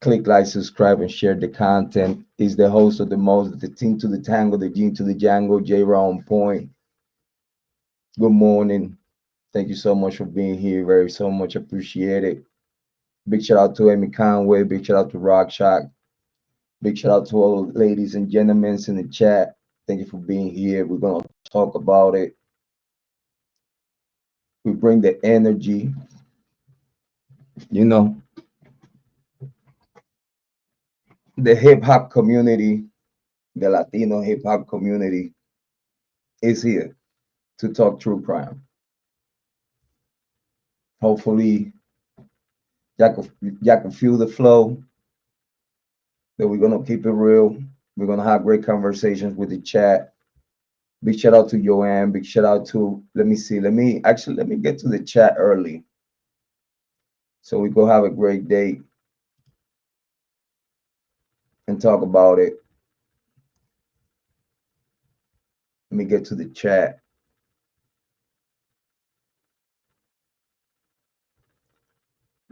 Click like, subscribe, and share the content. Is the host of the most, the team to the tango, the gene to the Django, Jrod on point. Good morning. Thank you so much for being here. Very so much appreciated. Big shout out to Amy Conway. Big shout out to Rock Shock. Big shout out to all the ladies and gentlemen in the chat. Thank you for being here. We're gonna talk about it. We bring the energy. You know, the hip hop community, the Latino hip hop community is here to talk true crime. Hopefully, y'all can feel the flow. That we're gonna keep it real. We're gonna have great conversations with the chat. Big shout out to Joanne. Big shout out to, let me see. Let me get to the chat early. So we go have a great day and talk about it. Let me get to the chat.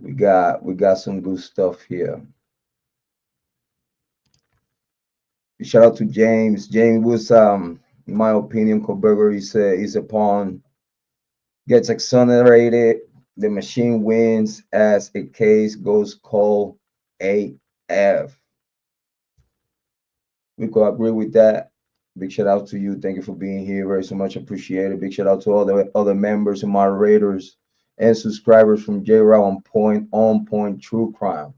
We got some good stuff here. Shout out to James. James was in my opinion, Kohberger is a pawn, gets exonerated. The machine wins as a case goes cold AF. We could agree with that. Big shout out to you. Thank you for being here. Very so much appreciated. Big shout out to all the other members and moderators and subscribers from Jrod on point True Crime.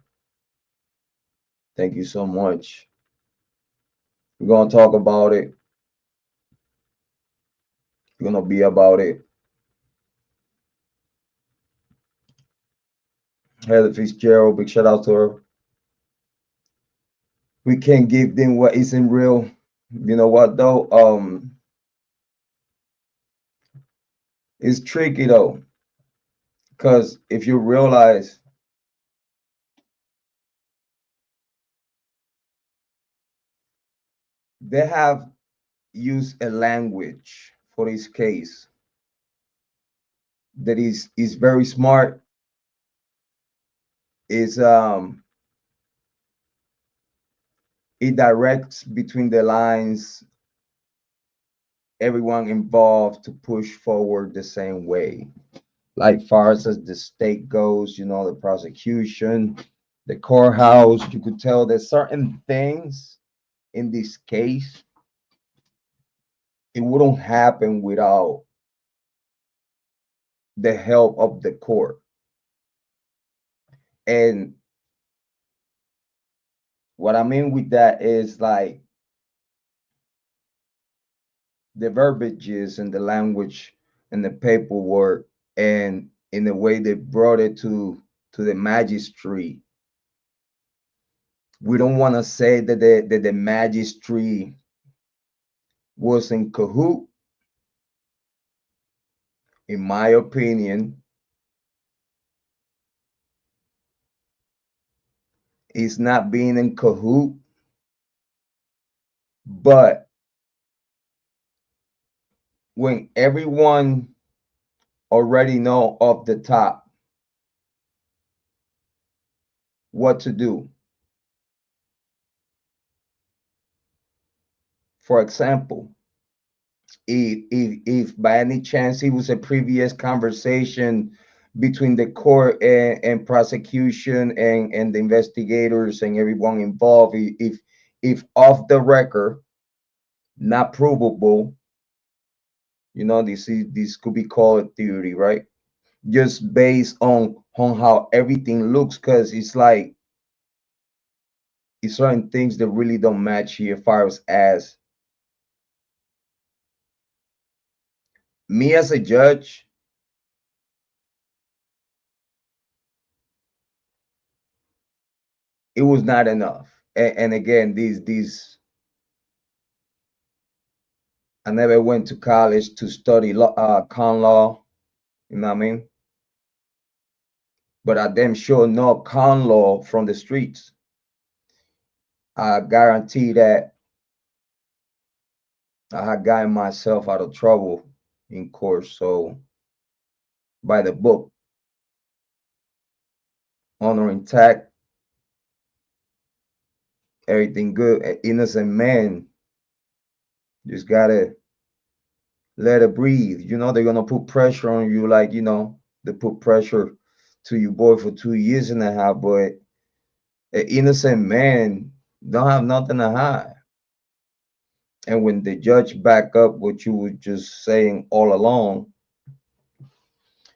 Thank you so much. We're gonna talk about it. We're gonna be about it. Heather Fitzgerald, big shout out to her. We can't give them what isn't real. You know what though? It's tricky though, because if you realize they have used a language for this case that is very smart, is it directs between the lines everyone involved to push forward the same way. Like far as the state goes, you know, the prosecution, the courthouse, you could tell there's certain things in this case, it wouldn't happen without the help of the court. And what I mean with that is like the verbiages and the language and the paperwork, and in the way they brought it to the magistrate. We don't want to say that the magistrate was in cahoot. In my opinion, it's not being in cahoot, but when everyone already know off the top what to do. For example, if by any chance it was a previous conversation between the court and prosecution and the investigators and everyone involved, if off the record, not provable, you know, this could be called theory, right? Just based on how everything looks, because it's like it's certain things that really don't match here as far as me as a judge. It was not enough. And again, these I never went to college to study law, con law, you know what I mean? But I damn sure know con law from the streets. I guarantee that I had gotten myself out of trouble in court. So by the book, honor intact, everything good. An innocent man just gotta let it breathe. They're gonna put pressure on you, like they put pressure to your boy for 2 years and a half, but an innocent man don't have nothing to hide. And when the judge back up what you were just saying all along,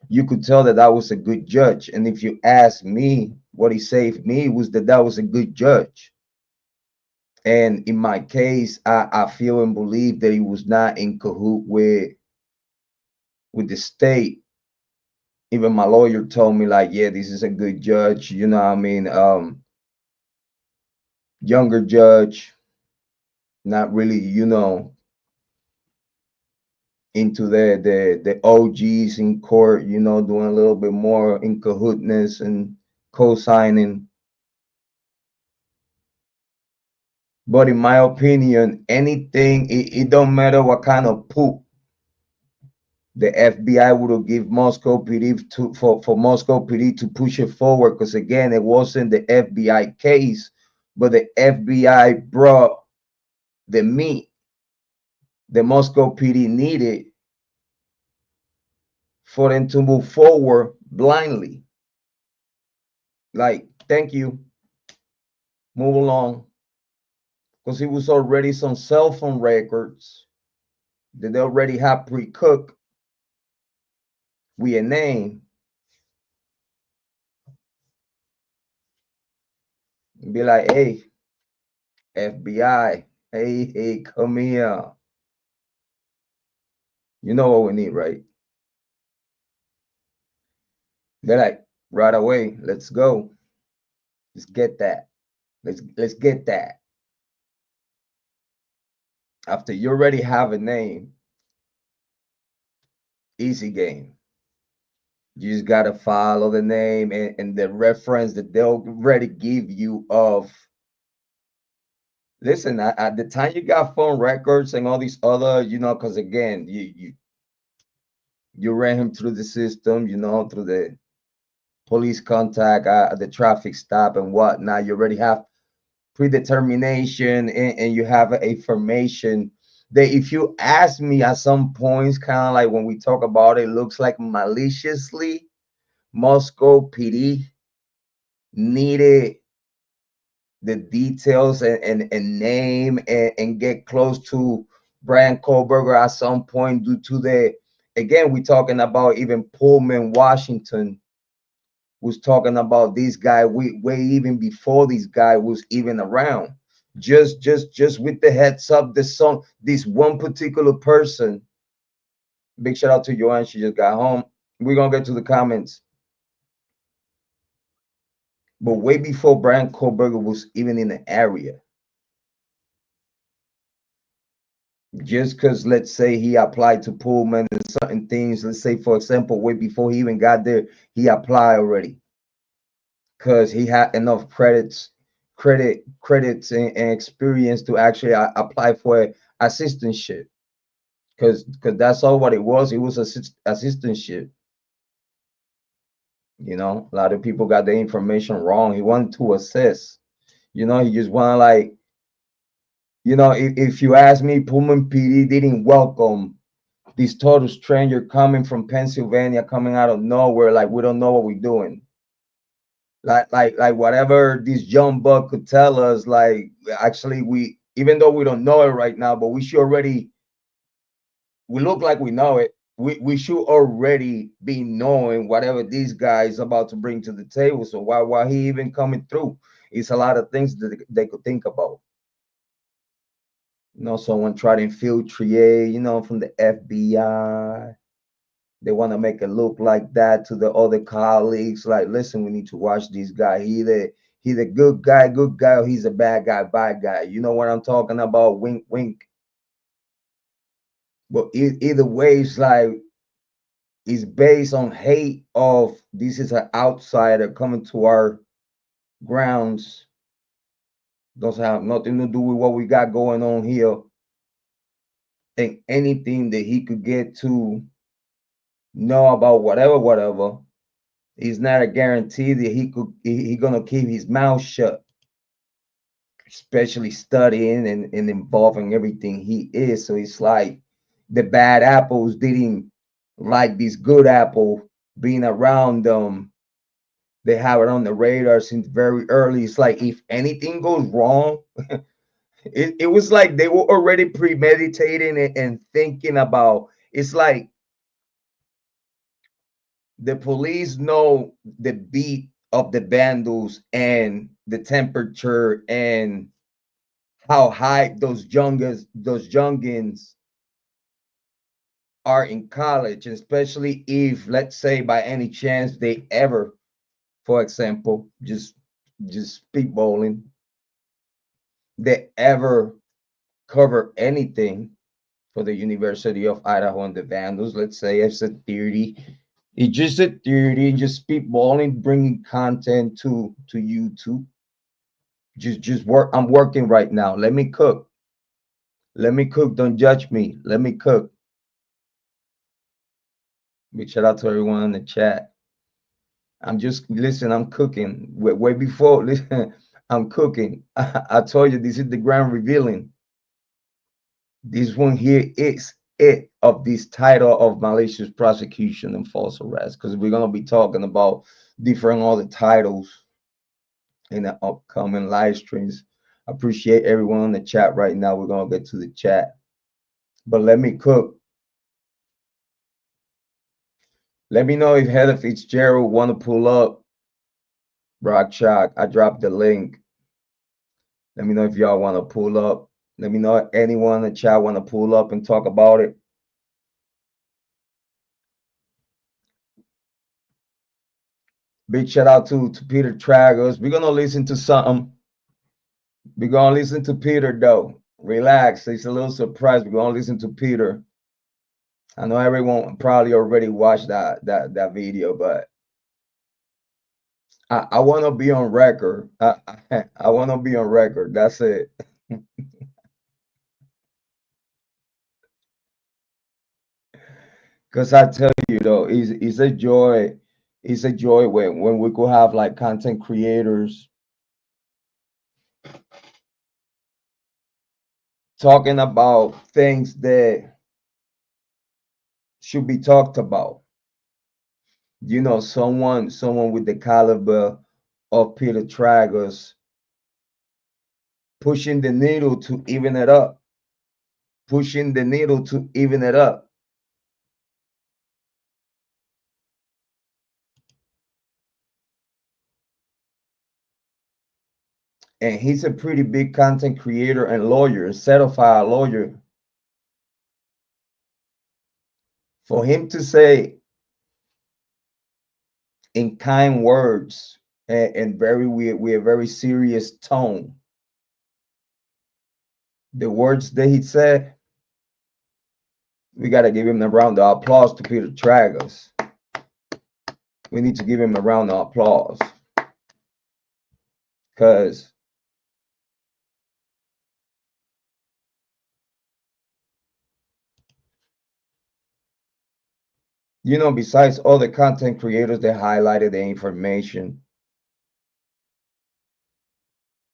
you could tell that that was a good judge. And if you ask me, what he saved me was that was a good judge. And in my case, I feel and believe that he was not in cahoot with the state. Even my lawyer told me, like, yeah, this is a good judge. You know what I mean? Younger judge, not really, into the OGs in court, doing a little bit more in cahootness and co-signing. But in my opinion, anything, it don't matter what kind of poop the FBI would have give Moscow PD for Moscow PD to push it forward. Because again, it wasn't the FBI case, but the FBI brought the meat the Moscow PD needed for them to move forward blindly. Like, thank you, move along. Because it was already some cell phone records that they already have pre-cooked with a name. Be like, hey, FBI, hey, come here. You know what we need, right? They're like, right away, let's go. Let's get that. Let's get that. After you already have a name, easy game. You just gotta follow the name and the reference that they'll already give you of. Listen, at the time you got phone records and all these other, because again, you ran him through the system, through the police contact, the traffic stop and whatnot. You already have predetermination and you have a formation that, if you ask me at some points, kind of like when we talk about it, looks like maliciously Moscow PD needed the details and name and get close to Bryan Kohberger at some point, due to again, we're talking about even Pullman, Washington was talking about this guy way even before this guy was even around. Just with the heads up, this one particular person. Big shout out to Joanne, she just got home. We're gonna get to the comments. But way before Bryan Kohberger was even in the area, just because, let's say, he applied to Pullman and certain things, let's say, for example, way before he even got there, he applied already because he had enough credits and experience to actually apply for assistantship, because that's all what it was. It was assistantship. A lot of people got the information wrong. He wanted to assess. He just want to, like, if you ask me, Pullman PD didn't welcome this total stranger coming from Pennsylvania, coming out of nowhere, like, we don't know what we're doing. Like whatever this young buck could tell us, like, actually, we, even though we don't know it right now, but we should already, we look like we know it. We should already be knowing whatever this guy is about to bring to the table. So why he even coming through? It's a lot of things that they could think about. Someone try to infiltrate, from the FBI. They want to make it look like that to the other colleagues. Like, listen, we need to watch this guy. He's a good guy, or he's a bad guy, bad guy. You know what I'm talking about? Wink, wink. But either way, it's like, it's based on hate of, this is an outsider coming to our grounds. Doesn't have nothing to do with what we got going on here. And anything that he could get to know about whatever, is not a guarantee that he gonna keep his mouth shut. especially studying and involving everything he is. So it's like the bad apples didn't like this good apple being around them. They have it on the radar since very early. It's like if anything goes wrong, it was like they were already premeditating it and thinking about. It's like the police know the beat of the vandals and the temperature and how high those youngins are in college, especially if, let's say, by any chance they ever, for example, just spitballing, they ever cover anything for the University of Idaho and the Vandals. Let's say it's a theory. It's just a theory, just spitballing, bringing content to YouTube. Just work. I'm working right now. Let me cook. Let me cook. Don't judge me. Let me cook. Big shout out to everyone in the chat. I'm just listen. I'm cooking. Way before listen, I'm cooking. I told you this is the grand revealing. This one here is it of this title of malicious prosecution and false arrest, because we're gonna be talking about different other titles in the upcoming live streams. I appreciate everyone in the chat right now. We're gonna get to the chat, but let me cook. Let me know if Heather Fitzgerald want to pull up. Rock Shock, I dropped the link. Let me know if y'all want to pull up. Let me know if anyone in the chat want to pull up and talk about it. Big shout out to Peter Tragos. We're gonna listen to something. We're gonna listen to Peter though. Relax. It's a little surprise. We're gonna listen to Peter. I know everyone probably already watched that video, but I want to be on record. I want to be on record. That's it. Because I tell you though, it's a joy. It's a joy when we could have like content creators talking about things that should be talked about. You know, someone with the caliber of Peter Tragos pushing the needle to even it up, pushing the needle to even it up. And he's a pretty big content creator and lawyer, certified lawyer. For him to say in kind words and very with a very serious tone the words that he said, we got to give him a round of applause to Peter Tragos. We need to give him a round of applause because you know, besides all the content creators that highlighted the information,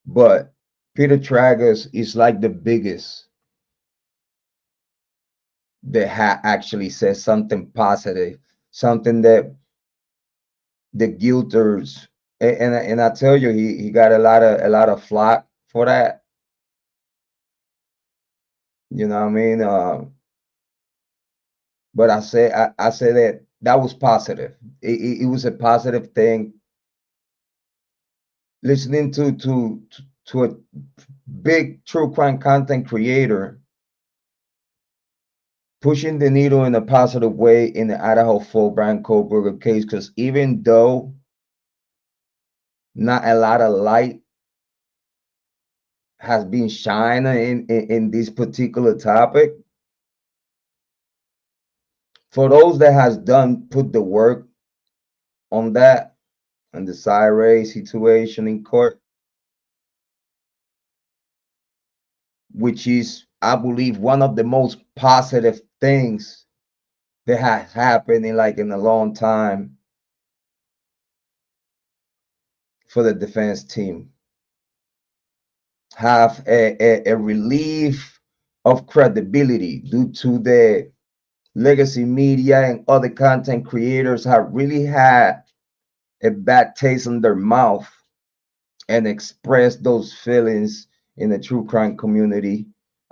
but Peter Tragos is like the biggest that actually says something positive, something that the guilters and I tell you, he got a lot of flack for that. You know what I mean? But I say that was positive. It was a positive thing. Listening to a big true crime content creator pushing the needle in a positive way in the Idaho full Bryan Kohberger case, because even though not a lot of light has been shining in this particular topic, for those that has done put the work on that and the Syray situation in court, which is, I believe, one of the most positive things that has happened in a long time for the defense team. have a relief of credibility due to the legacy media and other content creators have really had a bad taste in their mouth and express those feelings in the true crime community,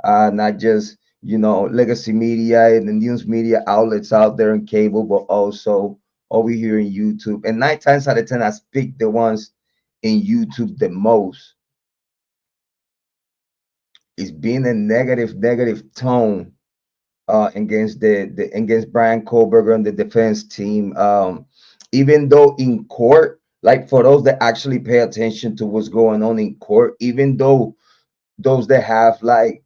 not just legacy media and the news media outlets out there in cable, but also over here in YouTube. And 9 times out of 10, I speak the ones in YouTube the most. It's been a negative tone against the against Bryan Kohberger and the defense team. Even though in court, like for those that actually pay attention to what's going on in court, even though those that have like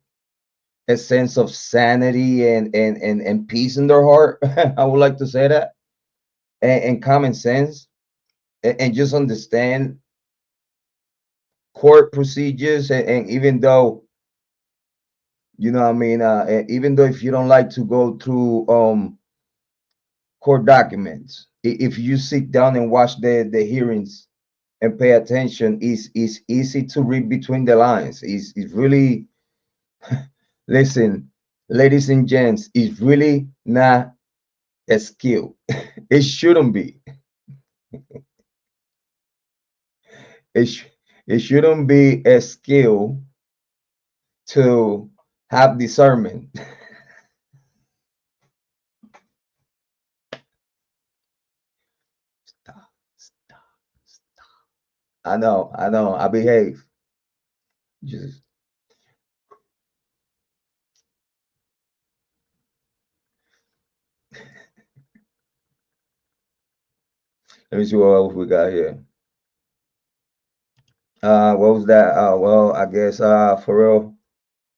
a sense of sanity and peace in their heart, I would like to say that, and common sense, and just understand court procedures, and even though what I mean, even though if you don't like to go through court documents, if you sit down and watch the hearings and pay attention, is easy to read between the lines. Is really listen, ladies and gents, it's really not a skill. It shouldn't be. It sh- it shouldn't be a skill to have discernment. Stop, stop, stop. I know, I behave. Just let me see what else we got here. What was that? Well, I guess Pharrell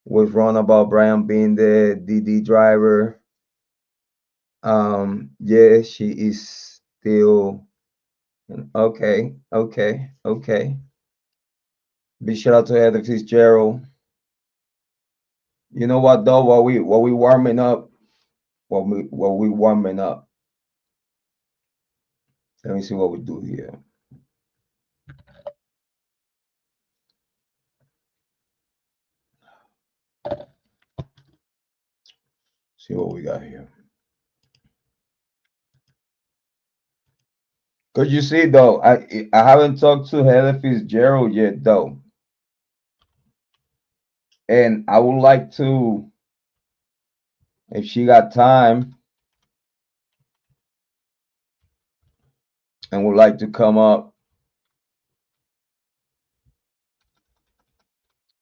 was wrong about Brian being the DD driver. Yeah, she is still okay, okay, okay. Big shout out to Heather Fitzgerald. You know what though? While we warming up, while we warming up, let me see what we do here. See what we got here. Cause you see though, I haven't talked to Heather Fitzgerald yet though, and I would like to, if she got time, and would like to come up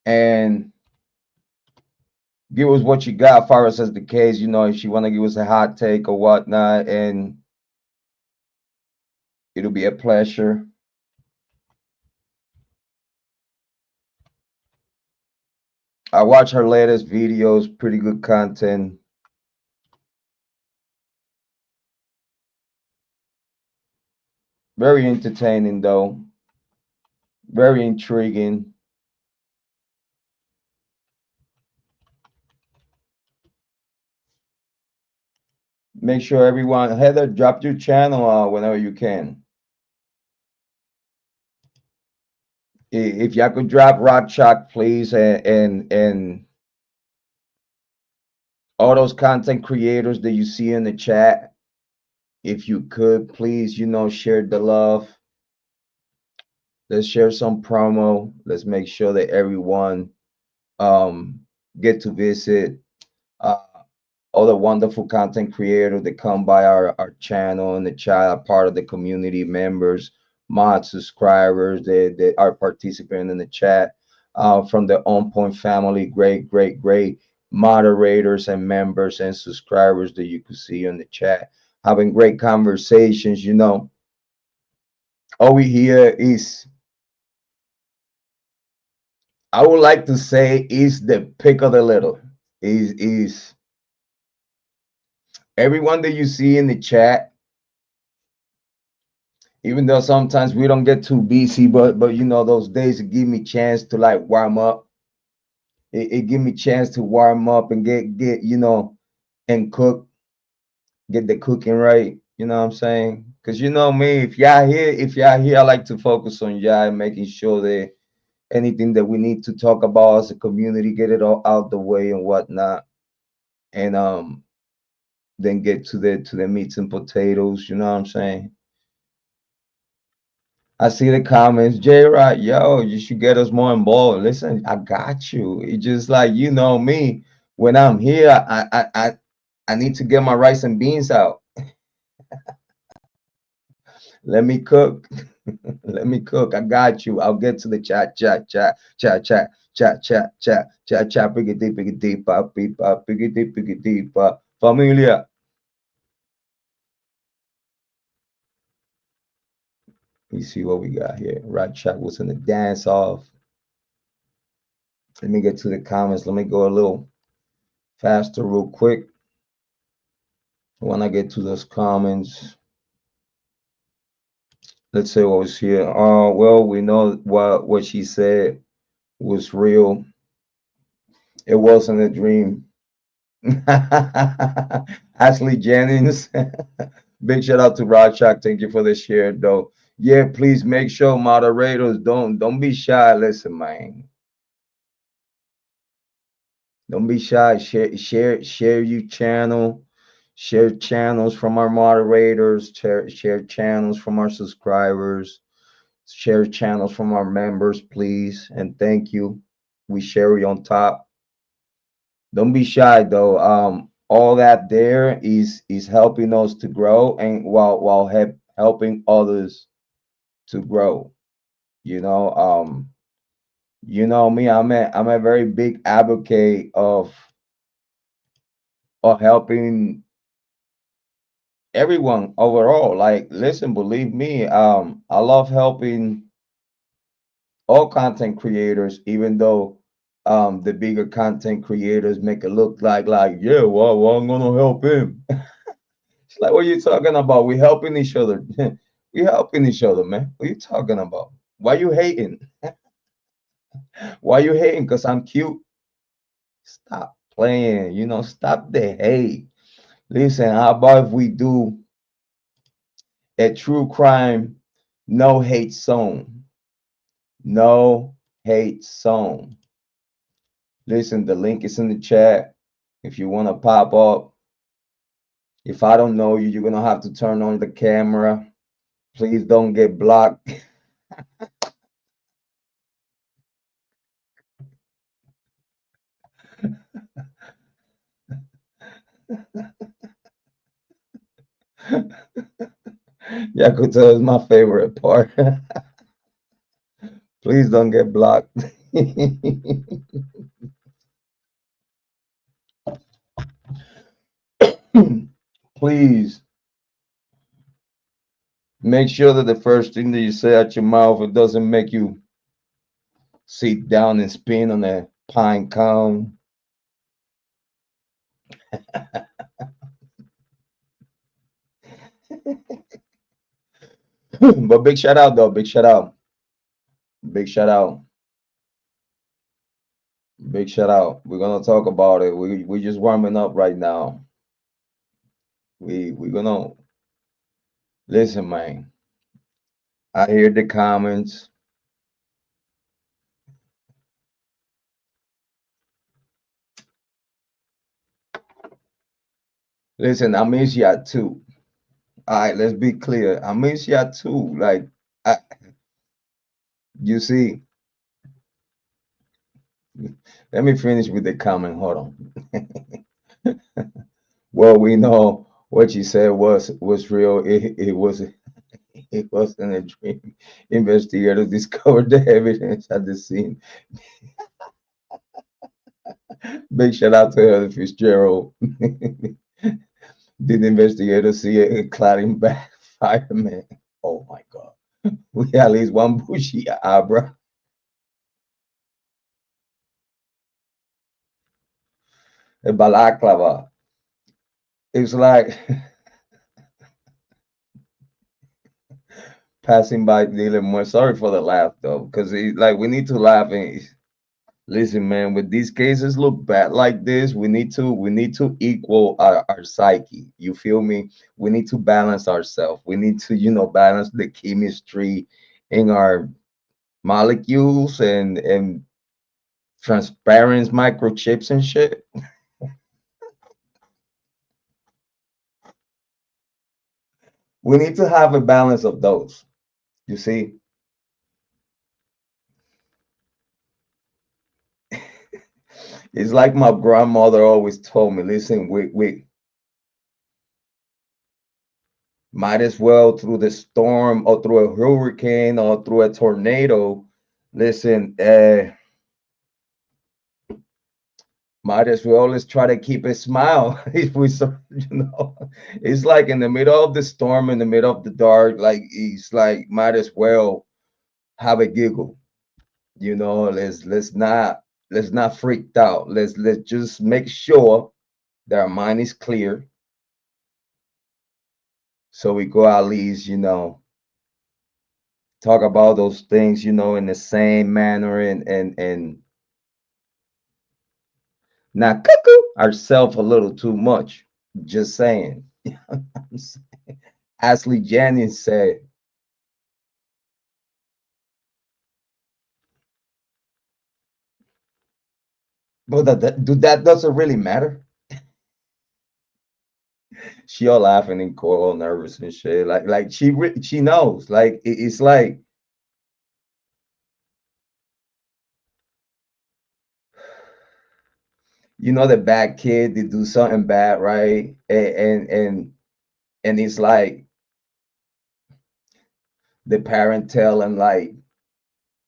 and give us what you got, as far as the case. If she want to give us a hot take or whatnot, and it'll be a pleasure. I watch her latest videos, pretty good content. Very entertaining though. Very intriguing. Make sure everyone, Heather, drop your channel whenever you can. If y'all could drop Rock Chalk, please, and all those content creators that you see in the chat, if you could, please, share the love. Let's share some promo. Let's make sure that everyone get to visit uh, all the wonderful content creators that come by our channel and the chat, are part of the community, members, mod subscribers that are participating in the chat, from the On Point family. Great moderators and members and subscribers that you could see in the chat, having great conversations. All we hear is, I would like to say, is the pick of the litter. Is everyone that you see in the chat, even though sometimes we don't get too busy, but those days it give me chance to like warm up. It give me chance to warm up and get and cook, get the cooking right. You know what I'm saying? Because me, if y'all here, I like to focus on y'all and making sure that anything that we need to talk about as a community, get it all out the way and whatnot, and then get to the meats and potatoes. You know what I'm saying? I see the comments, Jrod, yo, you should get us more involved. Listen, I got you. It's just like you know me. When I'm here, I need to get my rice and beans out. Let me cook. Let me cook. I got you. I'll get to the chat, chat, chat, chat, chat, chat, chat, chat, chat, chat, piggity, pop, beep, pop, piggity, pop. Familia. You see what we got here. Right chat was in the dance off. Let me get to the comments. Let me go a little faster, real quick. When I get to those comments, let's say what was here. Well, we know what she said was real. It wasn't a dream. Ashley Jennings. Big shout out to Rorschach. Thank you for the share, though. Yeah, please make sure moderators don't be shy. Listen, man. Don't be shy. Share your channel. Share channels from our moderators. Share channels from our subscribers. Share channels from our members, please. And thank you. We share you on top. Don't be shy though. All that there is helping us to grow and while helping others to grow. You know, you know me, I'm a very big advocate of helping everyone overall. Like, listen, believe me, I love helping all content creators, even though the bigger content creators make it look like yeah, well I'm gonna help him. It's like, what are you talking about? We helping each other. We helping each other, man. What are you talking about? Why you hating? Why you hating? Because I'm cute. Stop playing. You know, stop the hate. Listen, how about if we do a true crime, no hate zone? No hate zone. Listen, the link is in the chat. If you want to pop up, if I don't know you, you're gonna have to turn on the camera. Please don't get blocked. Yakuza is my favorite part. Please don't get blocked. Please make sure that the first thing that you say out your mouth, it doesn't make you sit down and spin on a pine cone. But big shout out though, big shout out, big shout out, big shout out. We're gonna talk about it. We just warming up right now. We're gonna listen, man. I hear the comments. Listen, I miss ya too. All right, let's be clear. I miss ya too. Like, I, you see, let me finish with the comment. Hold on. Well, we know what you said was real. It wasn't a dream. Investigators discovered the evidence at the scene. Big shout out to Heather Fitzgerald. Did investigators see a cladding back fireman? Oh my God. We had at least one bushy eyebrow. A balaclava. It's like passing by dealing more. Sorry for the laugh though, because like we need to laugh and listen, man. With these cases look bad like this, we need to equal our psyche. You feel me? We need to balance ourselves. We need to balance the chemistry in our molecules and transparent microchips and shit. We need to have a balance of those. You see, it's like my grandmother always told me, listen, we might as well through the storm or through a hurricane or through a tornado. Listen, might as well let's try to keep a smile. If we, it's like in the middle of the storm, in the middle of the dark, like it's like might as well have a giggle. Let's not freak out. Let's just make sure that our mind is clear, so we go at least, talk about those things, in the same manner and not cuckoo ourselves a little too much. Just saying. Ashley Jennings said, but that doesn't really matter. She all laughing and all nervous and shit. Like she knows. Like it's like the bad kid, they do something bad, right? And it's like the parent tell him like,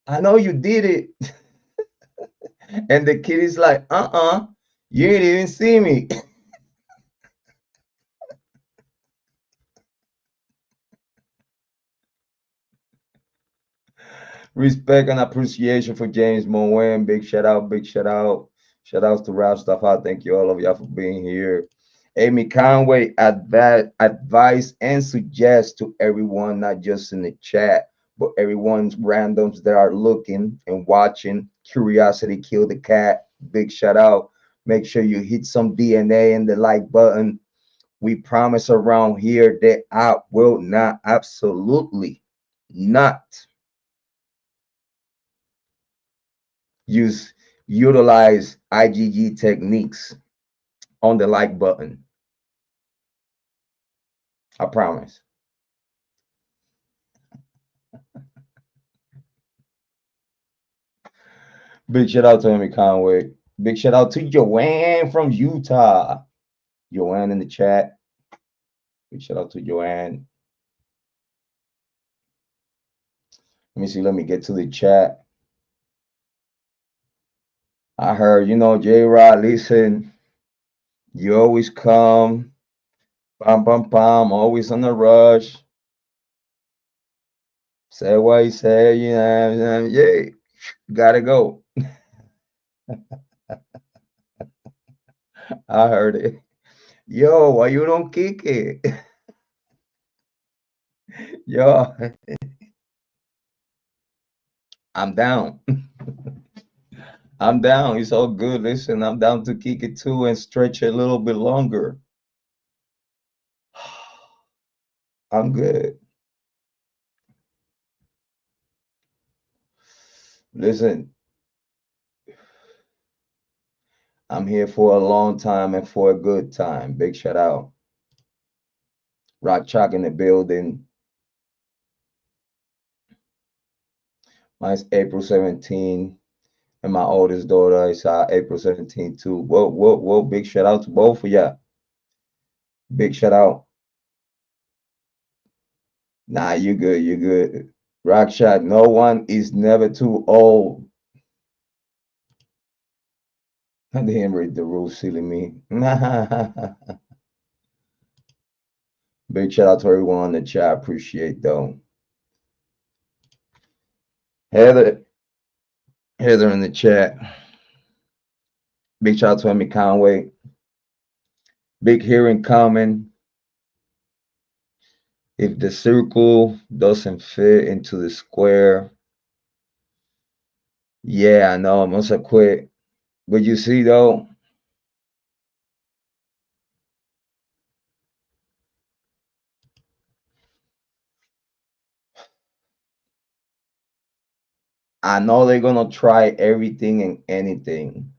I know you did it. And the kid is like, you didn't even see me. Respect and appreciation for James Moen. Big shout out, big shout out. Shout outs to Ralph Stafford. Thank you all of y'all for being here. Amy Conway, advise and suggest to everyone, not just in the chat, but everyone's randoms that are looking and watching. Curiosity kill the cat. Big shout out. Make sure you hit some DNA in the like button. We promise around here that I will not, absolutely not use utilize IgG techniques on the like button. I promise. Big shout out to Amy Conway. Big shout out to Joanne from Utah. Joanne in the chat. Big shout out to Joanne. Let me see. Let me get to the chat. I heard, Jrod, listen, you always come. Bam, bam, bam. Always on the rush. Say what you say. Yeah, gotta go. I heard it. Yo, why you don't kick it? Yo, I'm down. I'm down. It's all good. Listen, I'm down to kick it too and stretch a little bit longer. I'm good. Listen, I'm here for a long time and for a good time. Big shout out. Rock Chalk in the building. Mine's April 17, and my oldest daughter is April 17 too. Whoa, whoa, whoa. Big shout out to both of y'all. Big shout out. Nah, you good, you good. Rock Shot, no one is never too old. I didn't read the rules, silly me. Big shout out to everyone in the chat. Appreciate though. Heather, Heather in the chat. Big shout out to Amy Conway. Big hearing coming. If the circle doesn't fit into the square, yeah, I know, I must have quit. But you see though, I know they're gonna try everything and anything.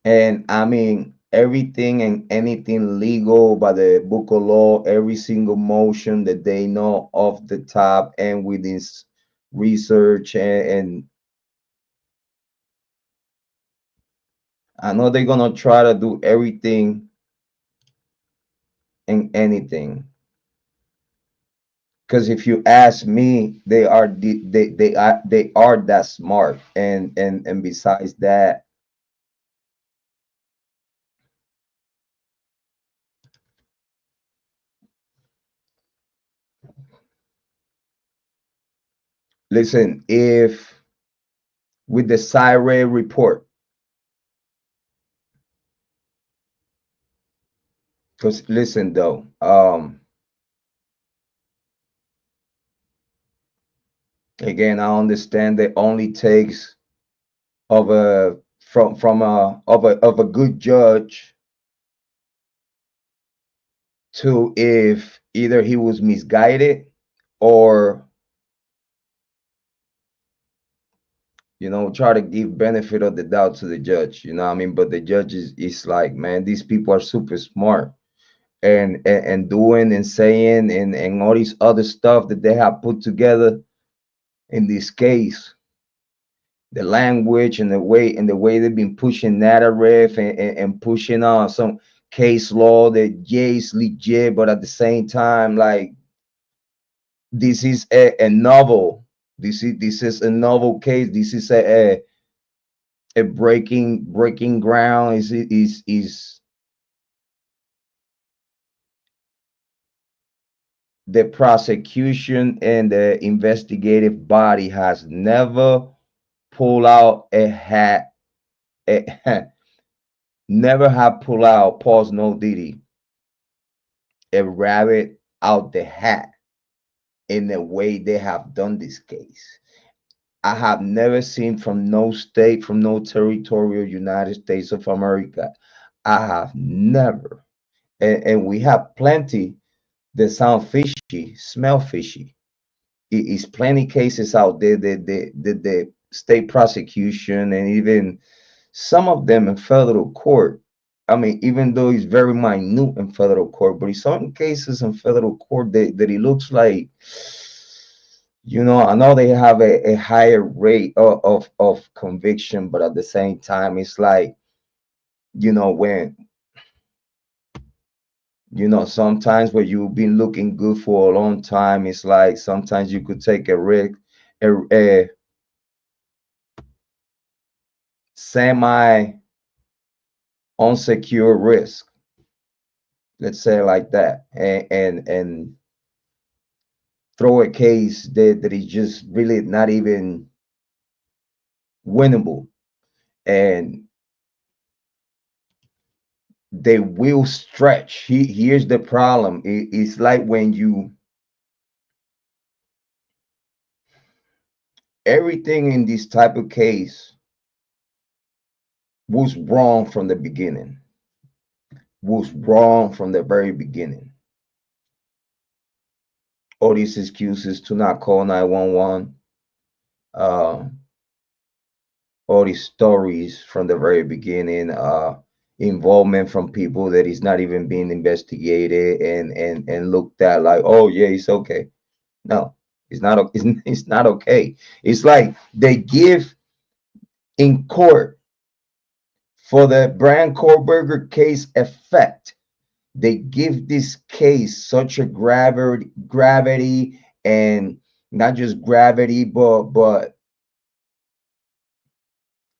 And I mean, everything and anything legal by the book of law, every single motion that they know off the top and with this research. And I know they're gonna try to do everything and anything. Because if you ask me, they are that smart. And besides that, listen, if with the siren report, because listen though, again, I understand that only takes of a from a good judge to if either he was misguided or try to give benefit of the doubt to the judge. You know what I mean? But the judge is like, man, these people are super smart and doing and saying and all these other stuff that they have put together in this case, the language and the way they've been pushing narrative and pushing on some case law that is legit, but at the same time, like, this is a novel. This is a novel case. This is a breaking ground. Is the prosecution and the investigative body has never pulled out a hat, never have pulled out, pause no diddy, a rabbit out the hat in the way they have done this case. I have never seen from no state, from no territorial United States of America. I have never, and we have plenty that sound fishy, smell fishy. It is plenty cases out there that the state prosecution and even some of them in federal court. I mean, even though it's very minute in federal court, but in some cases in federal court that it looks like, I know they have a higher rate of conviction, but at the same time, it's like, when, sometimes when you've been looking good for a long time, it's like sometimes you could take a risk, a semi unsecure risk, let's say it like that, and throw a case that is just really not even winnable. And they will stretch. Here's the problem. It's like when everything in this type of case was wrong from the beginning, was wrong from the very beginning. All these excuses to not call 911, uh, all these stories from the very beginning, involvement from people that is not even being investigated and looked at like, oh yeah, it's okay. No, it's not. It's not okay. It's like they give in court for the Bryan Kohberger case effect. They give this case such a gravity, and not just gravity, but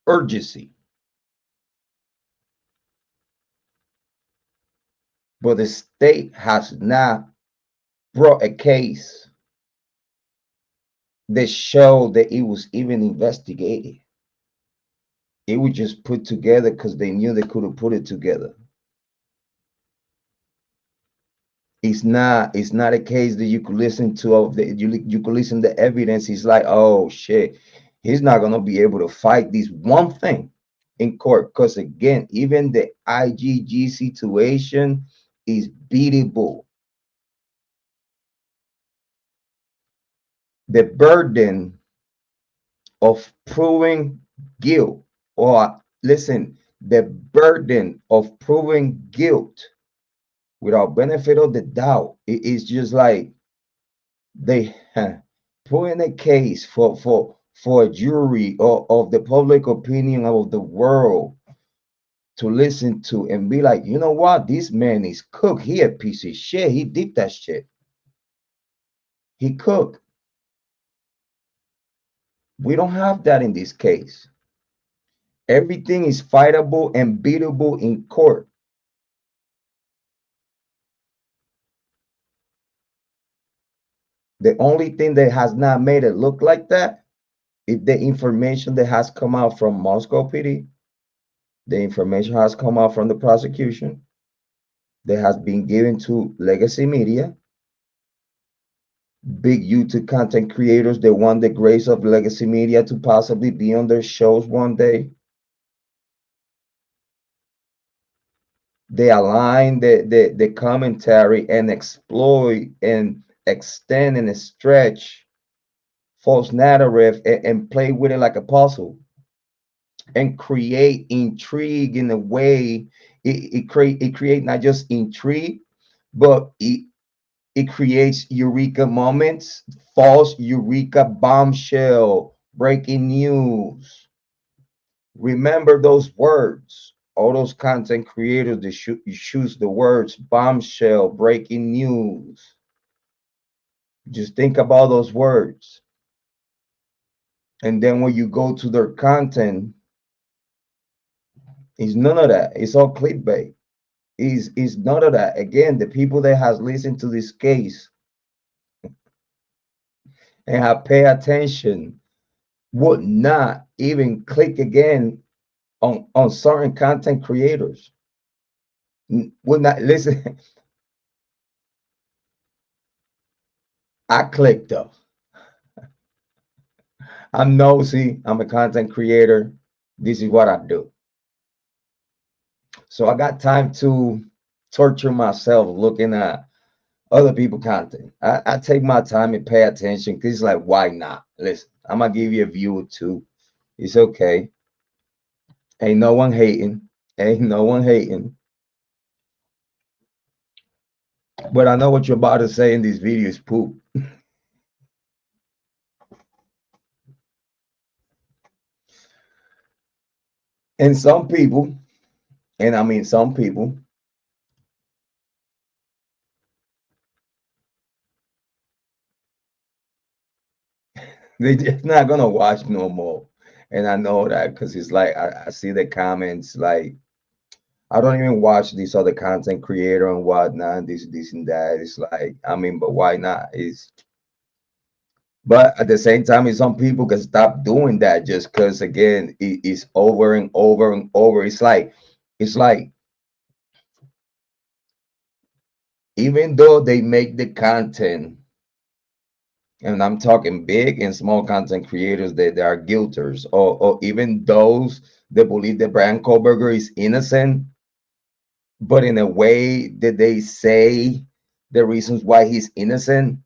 urgency. But the state has not brought a case that showed that it was even investigated. It was just put together because they knew they could have put it together. It's not a case that you could listen to of the you could listen to evidence. It's like, oh shit, he's not gonna be able to fight this one thing in court. Because again, even the IGG situation is beatable. the burden of proving guilt, or listen, the burden of proving guilt without benefit of the doubt. It is just like they put in a case for a jury of the public opinion of the world to listen to and be like, you know what, this man is cooked. He a piece of shit. He did that shit. He cooked. We don't have that in this case. Everything is fightable and beatable in court. The only thing that has not made it look like that is the information that has come out from Moscow PD. The information has come out from the prosecution that has been given to legacy media, big YouTube content creators that want the grace of legacy media to possibly be on their shows one day. They align the commentary and exploit and extend and stretch false narrative and play with it like a puzzle and create intrigue in a way. It create not just intrigue, but it creates eureka moments, false eureka bombshell, breaking news. Remember those words. All those content creators that choose the words bombshell, breaking news. Just think about those words. And then when you go to their content, it's none of that. It's all clickbait. Is none of that. Again, the people that has listened to this case and have paid attention would not even click again on certain content creators. Would not listen. I clicked though. I'm nosy. I'm a content creator. This is what I do. So I got time to torture myself looking at other people content. I take my time and pay attention because it's like, why not? Listen, I'm gonna give you a view or two. It's okay. Ain't no one hating. Ain't no one hating. But I know what you're about to say in this video is poop. And some people, and I mean some people, they just not gonna watch no more. And I know that because it's like I see the comments like I don't even watch these other content creator and whatnot, this and that. It's like, I mean, but why not? It's but at the same time, it's some people can stop doing that just because again, it's over and over and over. It's like even though they make the content, and I'm talking big and small content creators that are guilters, or even those that believe that Bryan Kohberger is innocent, but in a way that they say the reasons why he's innocent.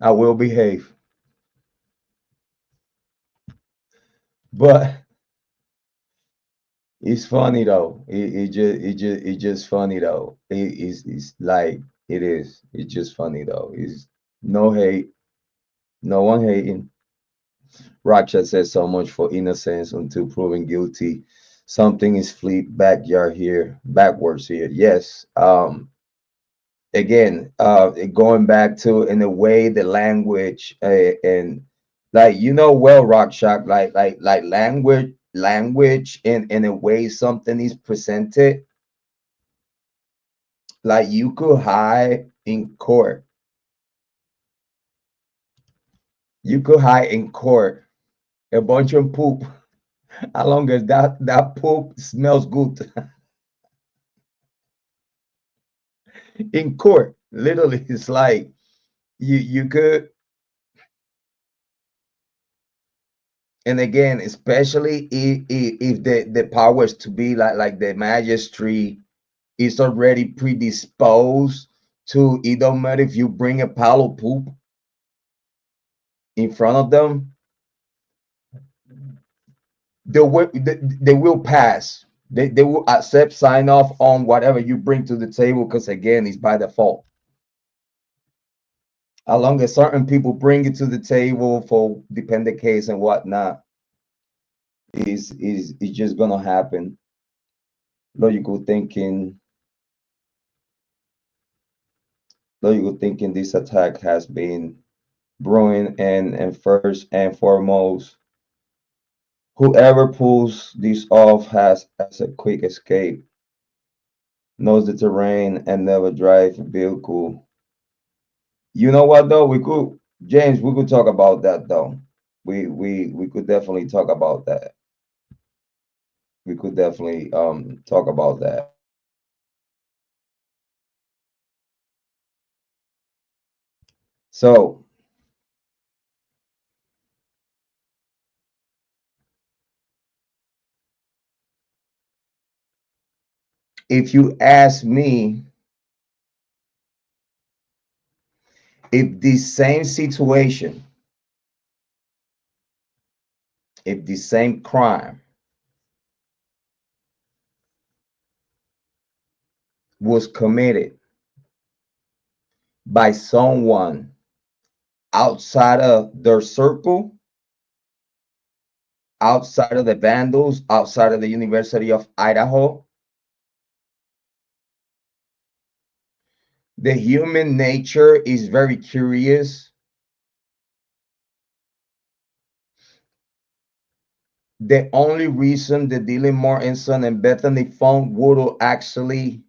I will behave. But it's funny though. It's just funny though. It's like it is. It's just funny though. It's no hate, no one hating. Raksha says so much for innocence until proven guilty. Something is flipped backyard here, backwards here. Yes. Again, going back to in a way the language and like well, Rock Shock, like language in a way something is presented, like you could hide in court. You could hide in court a bunch of poop as long as that poop smells good in court. Literally, it's like you could And again, especially if the powers to be like the magistrate is already predisposed to, it don't matter if you bring a pile of poop in front of them, they will pass. They will accept, sign off on whatever you bring to the table, because again, it's by default. As long as certain people bring it to the table for dependent case and whatnot, is just gonna happen. Logical thinking, logical thinking. This attack has been brewing, and first and foremost, whoever pulls this off has a quick escape, knows the terrain, and never drive a vehicle. You know what though? We could, James, we could talk about that though. We could definitely talk about that. We could definitely talk about that. So if you ask me, if the same situation, if the same crime was committed by someone outside of their circle, outside of the Vandals, outside of the University of Idaho, the human nature is very curious. The only reason the Dylan Mortensen and Bethany Funk would actually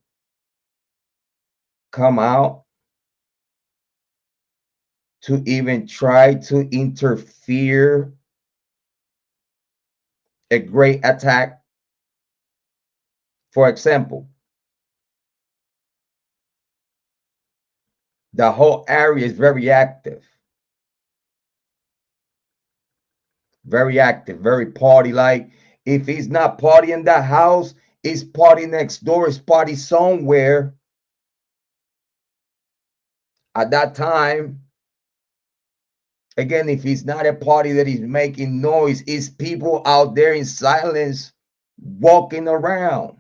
come out to even try to interfere a great attack, for example, the whole area is very active, very party like. If he's not party in that house, it's party next door, it's party somewhere at that time. Again, if he's not a party that is making noise, it's people out there in silence walking around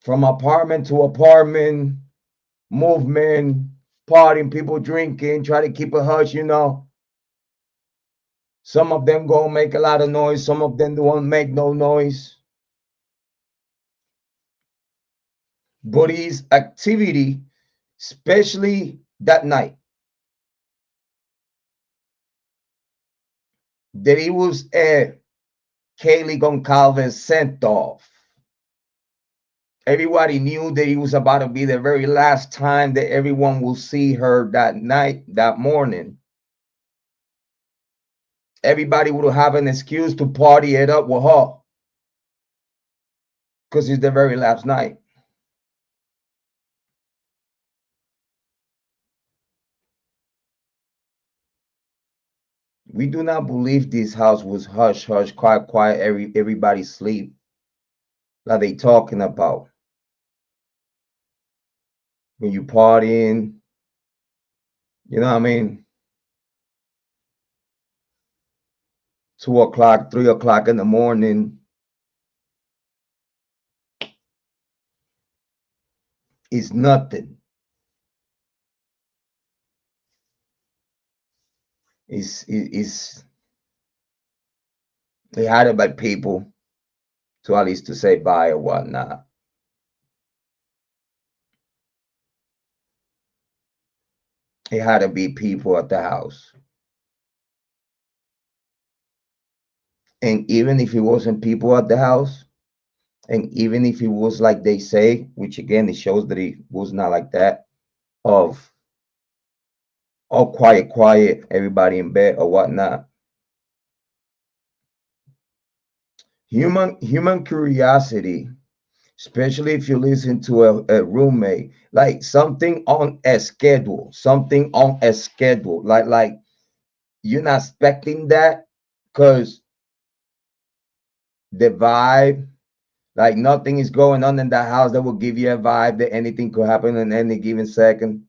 from apartment to apartment, movement, partying, people drinking, try to keep a hush, you know. Some of them go make a lot of noise, some of them don't make no noise. But his activity, especially that night, that he was Kiely Goncalves sent off. Everybody knew that it was about to be the very last time that everyone will see her that night, that morning. Everybody would have an excuse to party it up with her because it's the very last night. We do not believe this house was hush, hush, quiet, quiet, everybody sleep. Like they talking about. When you partying, you know what I mean? 2 o'clock, 3 o'clock in the morning is nothing. Is they had it by people to at least to say bye or whatnot. It had to be people at the house. And even if it wasn't people at the house, and even if it was like they say, which again, it shows that it was not like that, of all quiet, quiet, everybody in bed or whatnot. Human curiosity especially if you listen to a roommate, like something on a schedule, something on a schedule, like you're not expecting that, because the vibe, like nothing is going on in that house that will give you a vibe that anything could happen in any given second.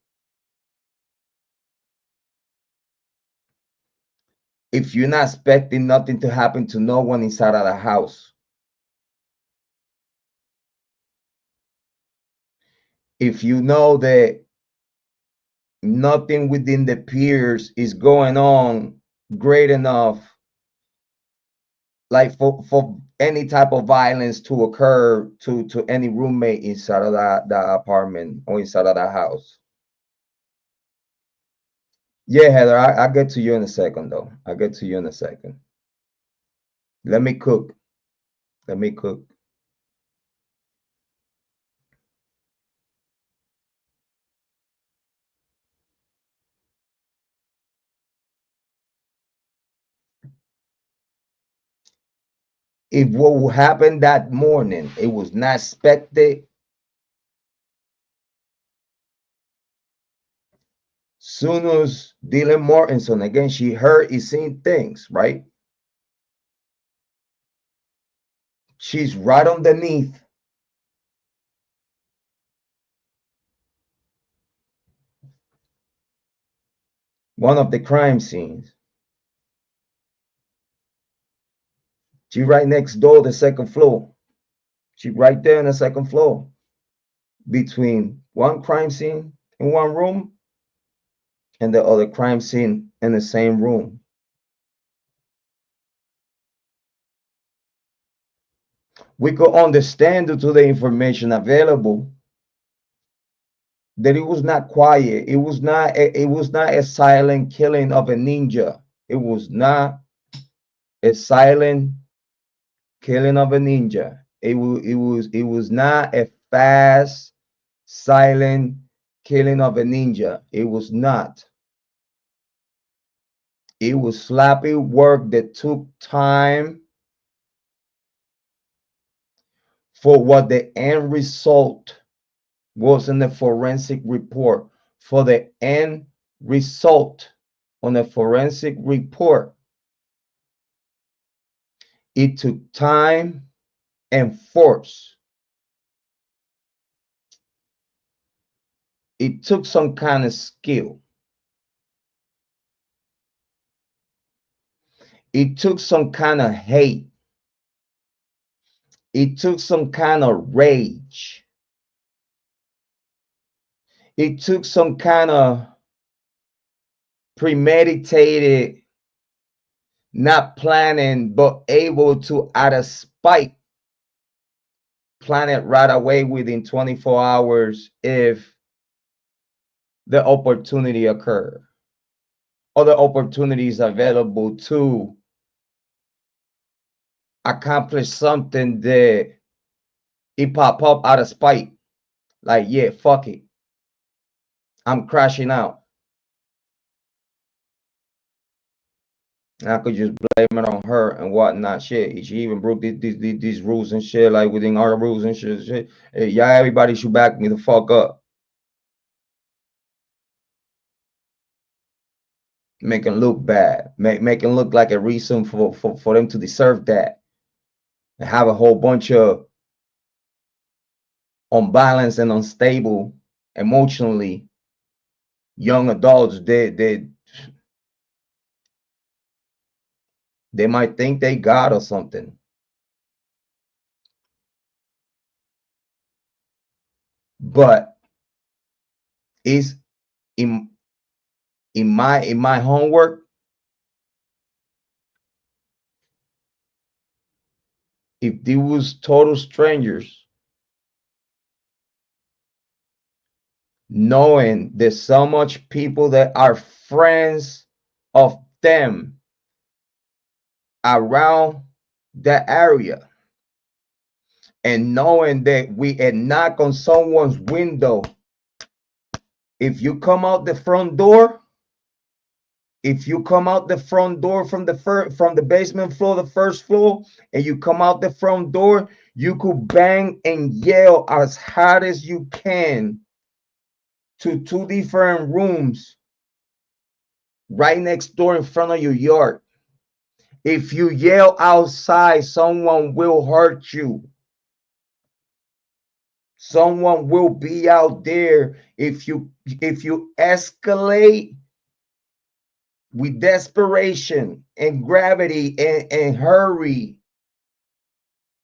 If you're not expecting nothing to happen to no one inside of the house, if you know that nothing within the peers is going on great enough, like for any type of violence to occur to any roommate inside of that apartment or inside of that house. Yeah, Heather, I get to you in a second though. I get to you in a second. Let me cook. Let me cook. If what happened that morning, it was not expected. Soon as Dylan Mortensen, again, she heard and seen things, right? She's right underneath one of the crime scenes. She right next door, the second floor. She right there on the second floor, between one crime scene in one room and the other crime scene in the same room. We could understand due to the information available that it was not quiet. It was not a silent killing of a ninja. It was not a silent killing of a ninja. It was not a fast, silent killing of a ninja. It was not. It was sloppy work that took time for what the end result was in the forensic report. For the end result on the forensic report, it took time and force. It took some kind of skill. It took some kind of hate. It took some kind of rage. It took some kind of premeditated, not planning, but able to, out of spite, plan it right away within 24 hours if the opportunity occurred. Other opportunities available to accomplish something that it pop up out of spite. Like, yeah, fuck it. I'm crashing out. And I could just blame it on her and whatnot. Shit, she even broke these rules and shit, like within our rules and shit. Hey, y'all, everybody should back me the fuck up. Making look bad, making look like a reason for them to deserve that, and have a whole bunch of unbalanced and unstable emotionally young adults. They might think they God or something, but it's in my homework. If they was total strangers, knowing there's so much people that are friends of them around that area, and knowing that we had knock on someone's window, if you come out the front door, if you come out the front door from the basement floor, the first floor, and you come out the front door, You could bang and yell as hard as you can to two different rooms right next door in front of your yard. If you yell outside, someone will hurt you. Someone will be out there. If you escalate with desperation and gravity and hurry,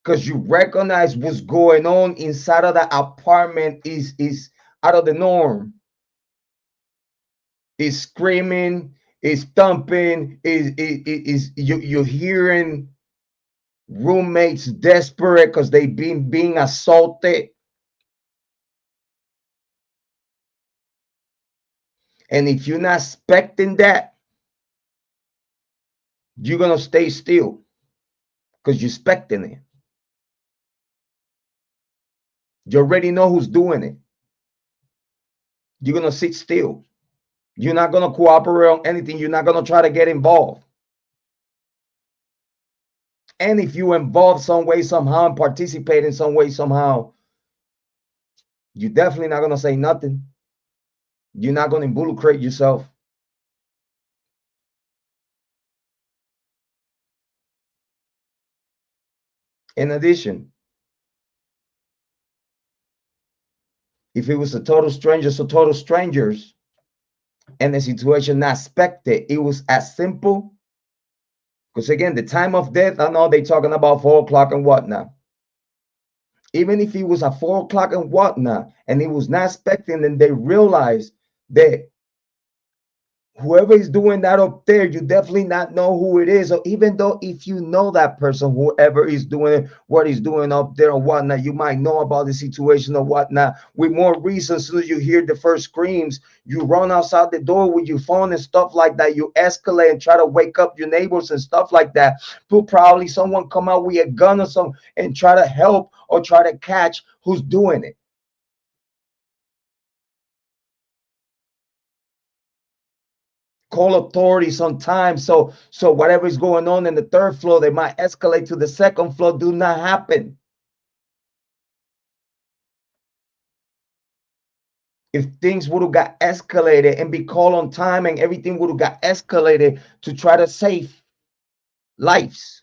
because you recognize what's going on inside of the apartment is out of the norm. Is screaming, is thumping, is you're hearing roommates desperate because they being assaulted. And if you're not expecting that, you're gonna stay still because you're expecting it. You already know who's doing it. You're gonna sit still. You're not gonna cooperate on anything. You're not gonna try to get involved. And if you involve some way, somehow, and participate in some way, somehow, you're definitely not gonna say nothing. You're not gonna involucrate yourself. In addition, if it was a total stranger, so total strangers, and the situation not expected, it was as simple. Because again, the time of death, I know they talking about 4 o'clock and whatnot. Even if it was at 4 o'clock and whatnot, and it was not expecting, and they realized that whoever is doing that up there, you definitely not know who it is. Or even though if you know that person, whoever is doing it, what he's doing up there or whatnot, you might know about the situation or whatnot. With more reason, as soon as you hear the first screams, you run outside the door with your phone and stuff like that. You escalate and try to wake up your neighbors and stuff like that. Probably someone come out with a gun or something and try to help or try to catch who's doing it. Call authorities on time, so whatever is going on in the third floor, they might escalate to the second floor. Do not happen. If things would have got escalated and be called on time and everything would have got escalated to try to save lives,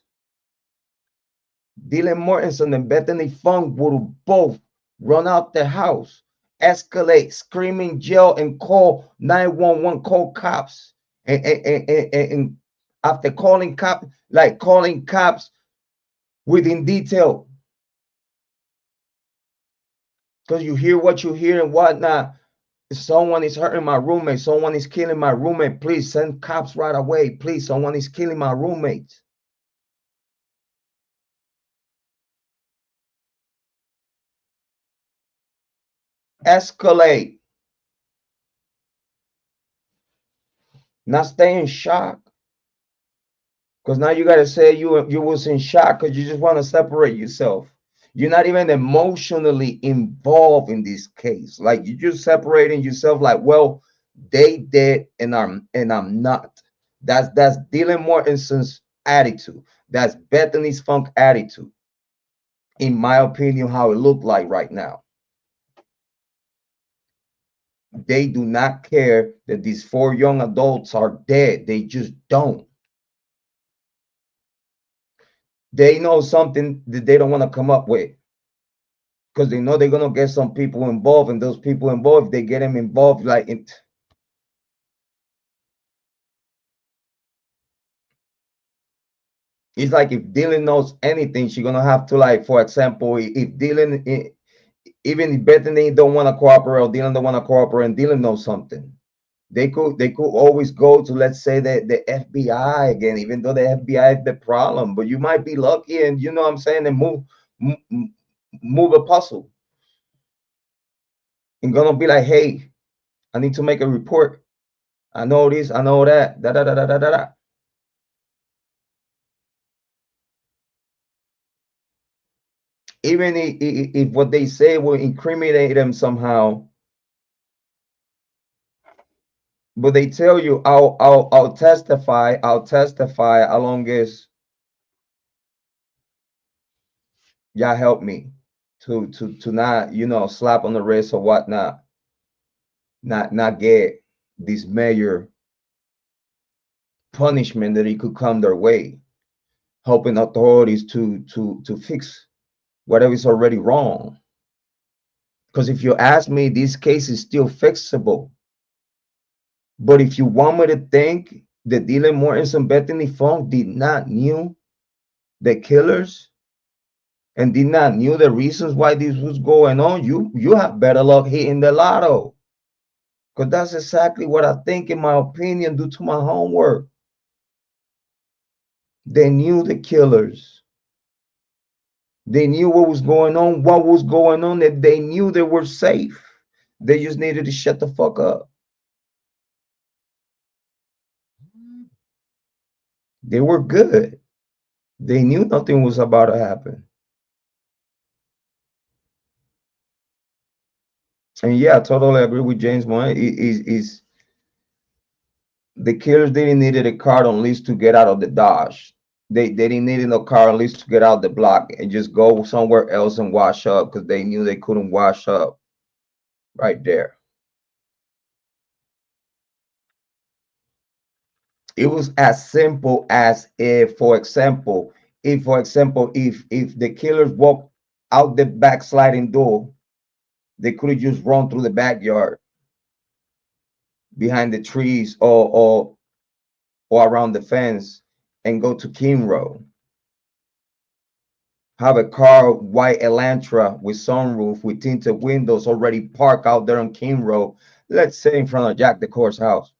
Dylan Mortensen and Bethany Funk would have both run out the house, escalate, screaming, yell, and call 911, call cops. And after calling cops, like calling cops within detail, because you hear what you hear and whatnot. Someone is hurting my roommate. Someone is killing my roommate. Please send cops right away. Please, someone is killing my roommate. Escalate. Not stay in shock. Because now you gotta say you was in shock because you just want to separate yourself. You're not even emotionally involved in this case. Like you're just separating yourself. Like, well, they did, and I'm not. That's Dylan Mortensen's attitude. That's Bethany's Funk attitude. In my opinion, how it looked like right now. They do not care that these 4 young adults are dead. They just don't. They know something that they don't want to come up with because they know they're gonna get some people involved, and those people involved, they get them involved. Like it's like if Dylan knows anything, she's gonna have to, like, for example, if Dylan, even if Bethany don't want to cooperate or Dylan don't want to cooperate, and Dylan knows something, they could always go to, let's say, the FBI again, even though the FBI is the problem. But you might be lucky, and you know what I'm saying, and move a puzzle and gonna be like, hey, I need to make a report. I know this, I know that, da da da da da da. Even if what they say will incriminate them somehow, but they tell you, I'll testify, as long as y'all help me to not, you know, slap on the wrist or whatnot, not get this major punishment that it could come their way, helping authorities to fix whatever is already wrong. Because if you ask me, this case is still fixable. But if you want me to think that Dylan Mortensen and Bethany Funk did not knew the killers and did not knew the reasons why this was going on, you have better luck hitting the lotto. Because that's exactly what I think, in my opinion, due to my homework. They knew the killers. They knew what was going on, that they knew they were safe. They just needed to shut the fuck up. They were good. They knew nothing was about to happen. And yeah, I totally agree with James Moore. Is the killers didn't needed a car on least to get out of the Dodge. They didn't need no car on least to get out the block and just go somewhere else and wash up, because they knew they couldn't wash up right there. It was as simple as, if, for example, if the killers walked out the back sliding door, they could have just run through the backyard behind the trees, or around the fence, and go to King Road. Have a car, white Elantra with sunroof with tinted windows, already parked out there on King Road, let's say in front of Jack DeCour's house,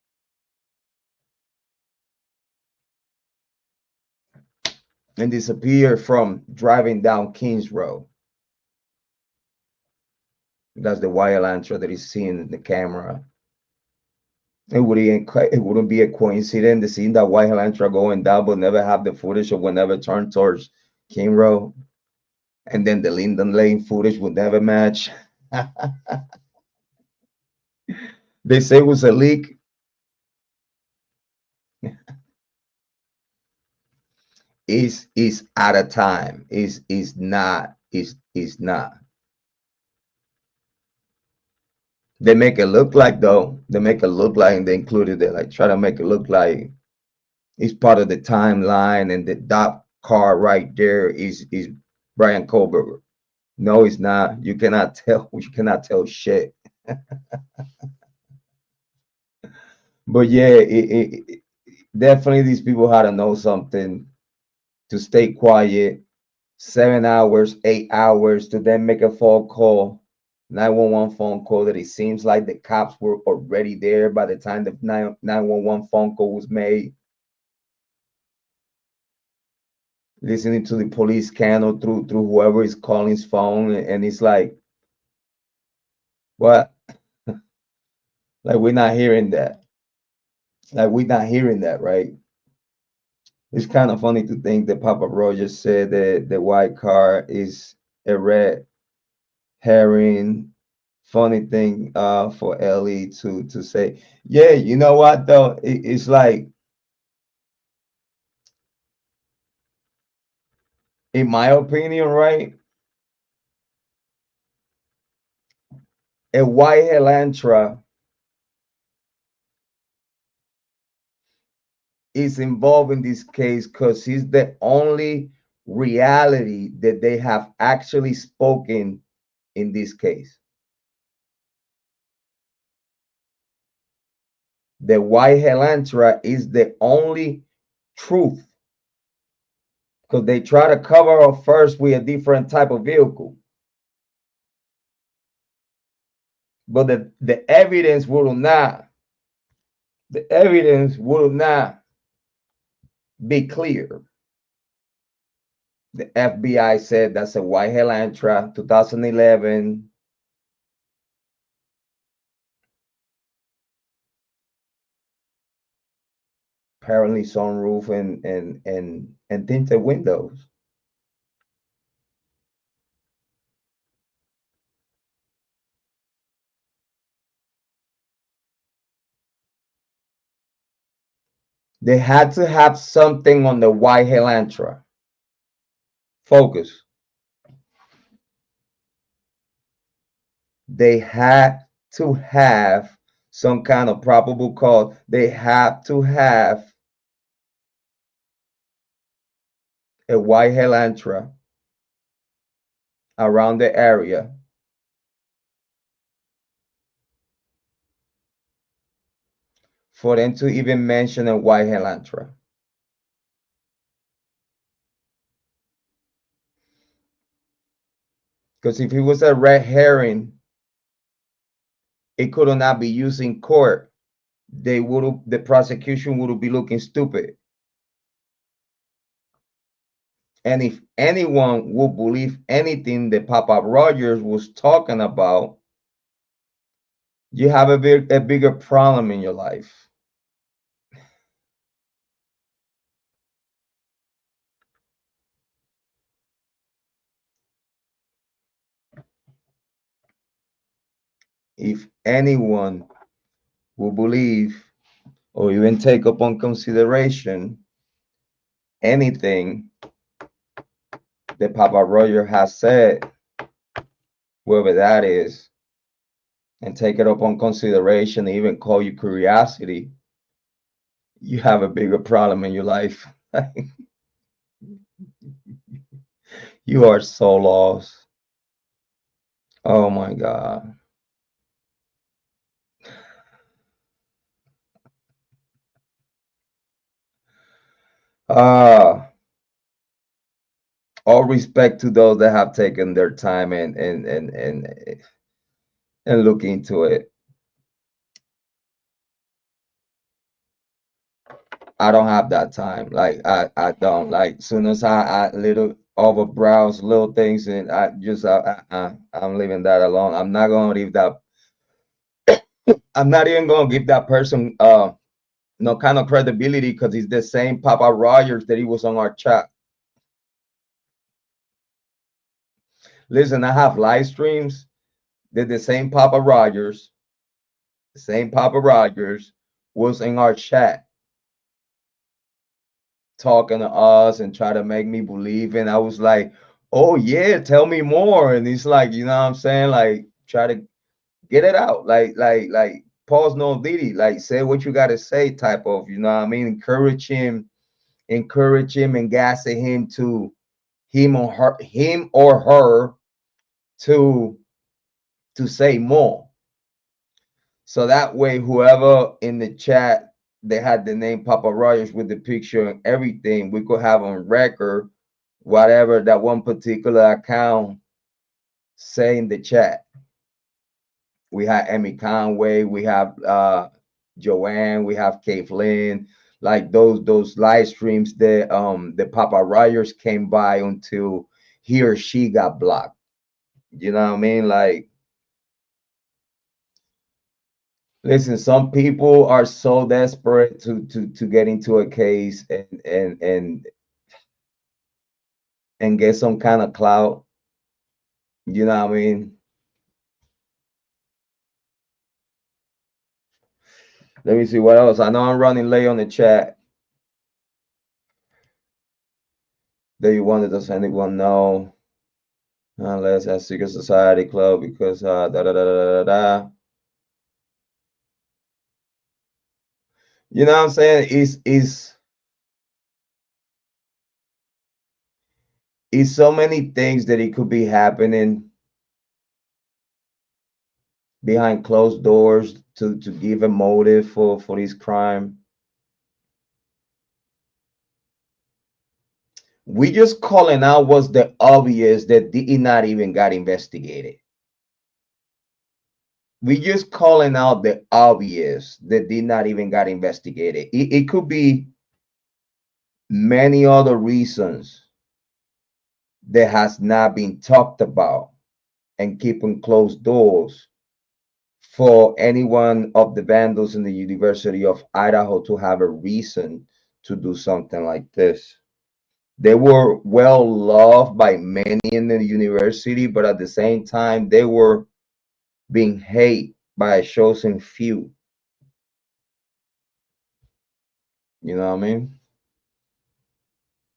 and disappear from driving down Kings Road. That's the white Elantra that is seen in the camera. It wouldn't be a coincidence to see that white Elantra going down, but never have the footage of whenever turn towards King Road, and then the Linden Lane footage would never match. They say it was a leak. Is at a time. Is not. Is not. They make it look like, though. They make it look like, and they included it, like try to make it look like it's part of the timeline, and the dot car right there is Bryan Kohberger. No, it's not. You cannot tell. You cannot tell shit. But yeah, definitely these people had to know something to stay quiet. 7 hours, 8 hours to then make a phone call, 911 phone call, that it seems like the cops were already there by the time the 911 phone call was made. Listening to the police channel through whoever is calling his phone, and it's like, what? Like, we're not hearing that. Like, we're not hearing that, right? It's kind of funny to think that Papa Rogers said that the white car is a red herring. Funny thing for Ellie to say. Yeah, you know what though? It's like, in my opinion, right? A white Elantra is involved in this case because he's the only reality that they have actually spoken in this case. The white Elantra is the only truth, because they try to cover up first with a different type of vehicle, but the evidence will not, the evidence will not be clear. The FBI said that's a white Elantra, 2011. Apparently sunroof and tinted windows. They had to have something on the white Elantra. Focus. they had to have some kind of probable cause. They have to have a white Elantra around the area for them to even mention a white Elantra. Because if it was a red herring, it could not be used in court. The prosecution would be looking stupid. And if anyone would believe anything that Papa Rogers was talking about, you have a bigger problem in your life. If anyone will believe or even take upon consideration anything that Papa Roger has said, whoever that is, and take it upon consideration, even call you curiosity, you have a bigger problem in your life. You are so lost. Oh my God. Ah, all respect to those that have taken their time and look into it. I don't have that time. Like I don't like. Soon as I little over browse little things, and I'm leaving that alone. I'm not gonna leave that. I'm not even gonna give that person no kind of credibility because he's the same Papa Rogers that he was on our chat. Listen, I have live streams that the same Papa Rogers was in our chat talking to us and try to make me believe. And I was like, oh yeah, tell me more. And he's like, you know what I'm saying? Like, try to get it out. Like pause no diddy. Like, say what you gotta say, type of, you know what I mean? Encourage him and gas him to him or her to say more. So that way, whoever in the chat they had the name Papa Rogers with the picture and everything, we could have on record whatever that one particular account say in the chat. We have Emmy Conway, we have Joanne, we have Kathleen, like those live streams that the Papa Rogers came by until he or she got blocked. You know what I mean? Like, listen, some people are so desperate to get into a case and get some kind of clout. You know what I mean? Let me see what else. I know I'm running late on the chat. That you wanted, does anyone know? Let's have Secret Society Club because da da da da da da. You know what I'm saying? Is so many things that it could be happening behind closed doors to give a motive for this crime. We just calling out was the obvious that did not even got investigated. We just calling out the obvious that did not even got investigated. It could be many other reasons that has not been talked about and keeping closed doors for any one of the vandals in the University of Idaho to have a reason to do something like this. They were well loved by many in the university, but at the same time, they were being hated by a chosen few. You know what I mean?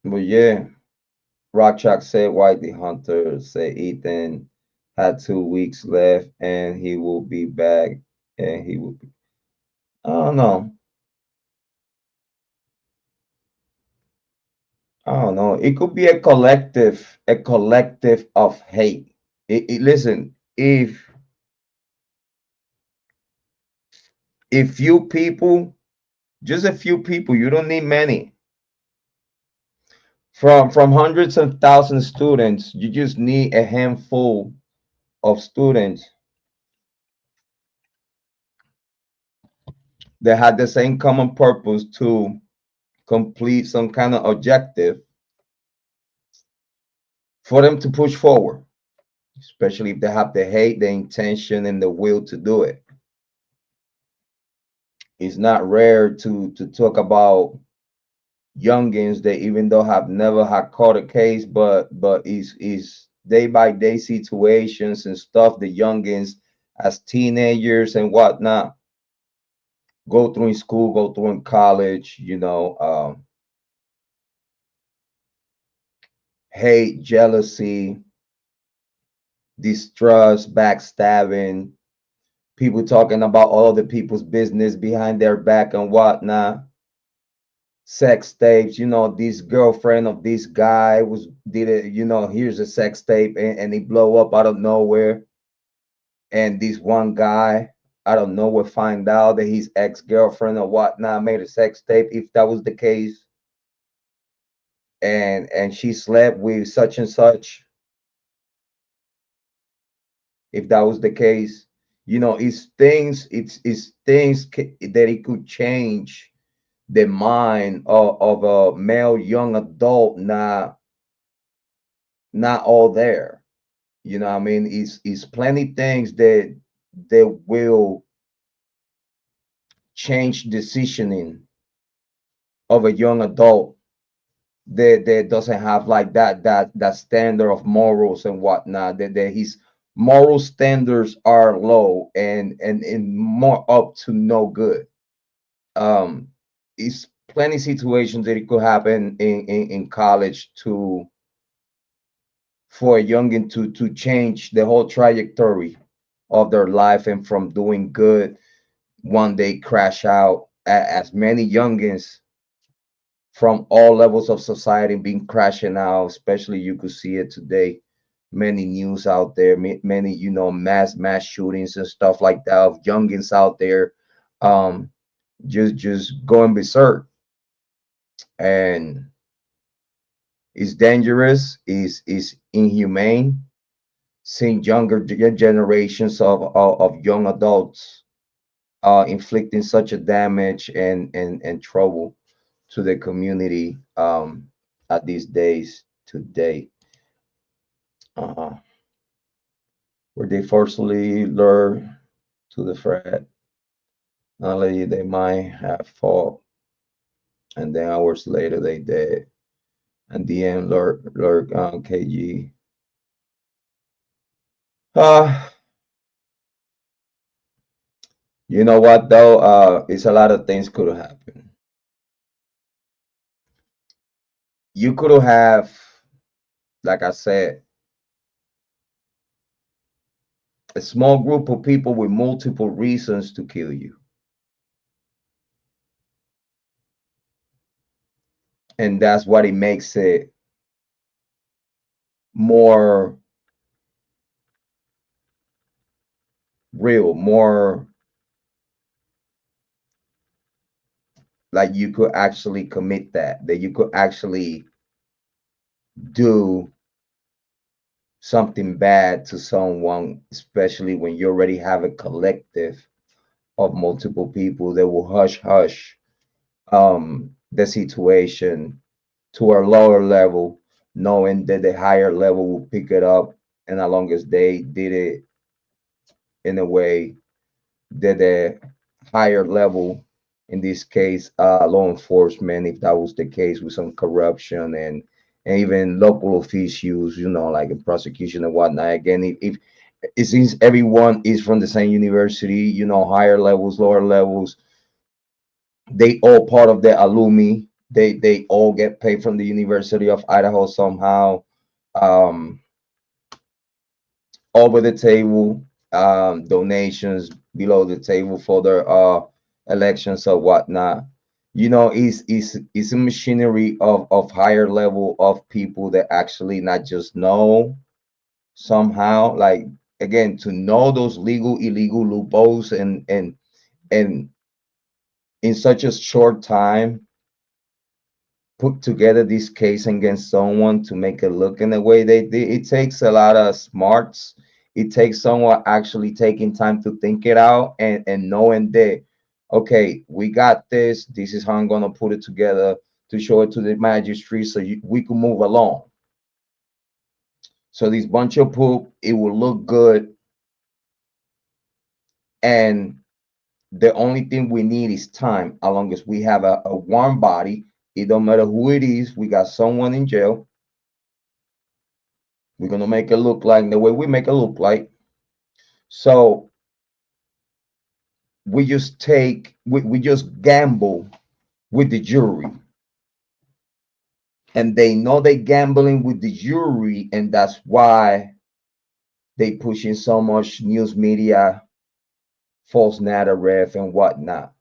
But yeah, Rockchalk said White the Hunter, said Ethan, had 2 weeks left, and he will be back, and he will be. I don't know. I don't know. It could be a collective of hate. Listen, if few people, just a few people, you don't need many. From hundreds of thousands of students, you just need a handful of students that had the same common purpose to complete some kind of objective for them to push forward, especially if they have the hate, the intention, and the will to do it. It's not rare to talk about youngins that even though have never had caught a case, but is day by day situations and stuff the youngins as teenagers and whatnot go through in school, go through in college, hate, jealousy, distrust, backstabbing, people talking about all the people's business behind their back and whatnot. Sex tapes, this girlfriend of this guy was did it, here's a sex tape, and he blow up out of nowhere. And this one guy out of nowhere find out that his ex-girlfriend or whatnot made a sex tape, if that was the case, and she slept with such and such, if that was the case. That it could change the mind of a male young adult, not all there. What I mean, is plenty things that will change decisioning of a young adult that doesn't have like that standard of morals and whatnot. That his moral standards are low and more up to no good. Um, it's plenty situations that it could happen in college to for a youngin to change the whole trajectory of their life, and from doing good one day crash out. As many youngins from all levels of society being crashing out, especially you could see it today. Many news out there, many mass shootings and stuff like that of youngins out there, um, just going berserk, and it's dangerous, is inhumane. Seeing younger generations of young adults inflicting such a damage and trouble to the community at these days today, uh, where they forcibly lure to the frat. Not only they might have fought, and then hours later they dead. And the end, lurk KG. Uh, you know what though? It's a lot of things could have happened. You could have, like I said, a small group of people with multiple reasons to kill you. And that's what it makes it more real, more like you could actually commit that you could actually do something bad to someone, especially when you already have a collective of multiple people that will hush the situation to a lower level, knowing that the higher level will pick it up, and as long as they did it in a way that the higher level, in this case law enforcement, if that was the case with some corruption and even local officials, like a prosecution and whatnot. Again, if it seems everyone is from the same university, higher levels, lower levels, they all part of the alumni. They all get paid from the University of Idaho somehow. um over the table donations below the table for their elections or whatnot. You know, is a machinery of higher level of people that actually not just know somehow, like, again, to know those legal illegal loopholes, and in such a short time put together this case against someone to make it look in the way they did. It takes a lot of smarts. It takes someone actually taking time to think it out, and knowing that, okay, we got this. This is how I'm gonna put it together to show it to the magistrate so we can move along. So this bunch of poop, it will look good, and the only thing we need is time. As long as we have a warm body, it don't matter who it is. We got someone in jail. We're gonna make it look like the way we make it look like. So we just gamble with the jury. And they know they gambling with the jury, and that's why they pushing so much news media, false narrative and whatnot.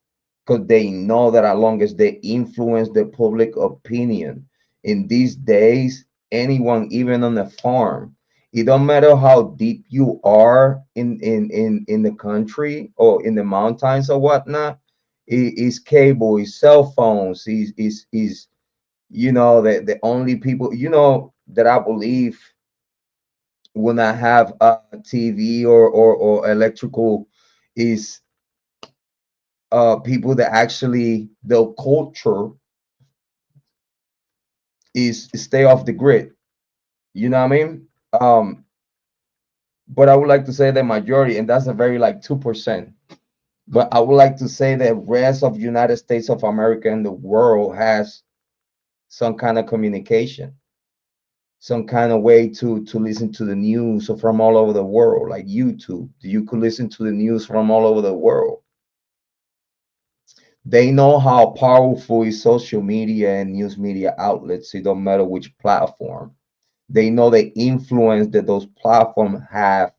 Because they know that as long as they influence the public opinion in these days, anyone, even on the farm, it don't matter how deep you are in the country or in the mountains or whatnot, is cable, is cell phones, is you know, the only people, you know, that I believe will not have a TV or electrical, is people that actually their culture is stay off the grid. You know what I mean? But I would like to say the majority, and that's a very like 2%. But I would like to say that rest of United States of America and the world has some kind of communication, some kind of way to listen to the news from all over the world, like YouTube. You could listen to the news from all over the world. They know how powerful is social media and news media outlets. It don't matter which platform. They know the influence that those platforms have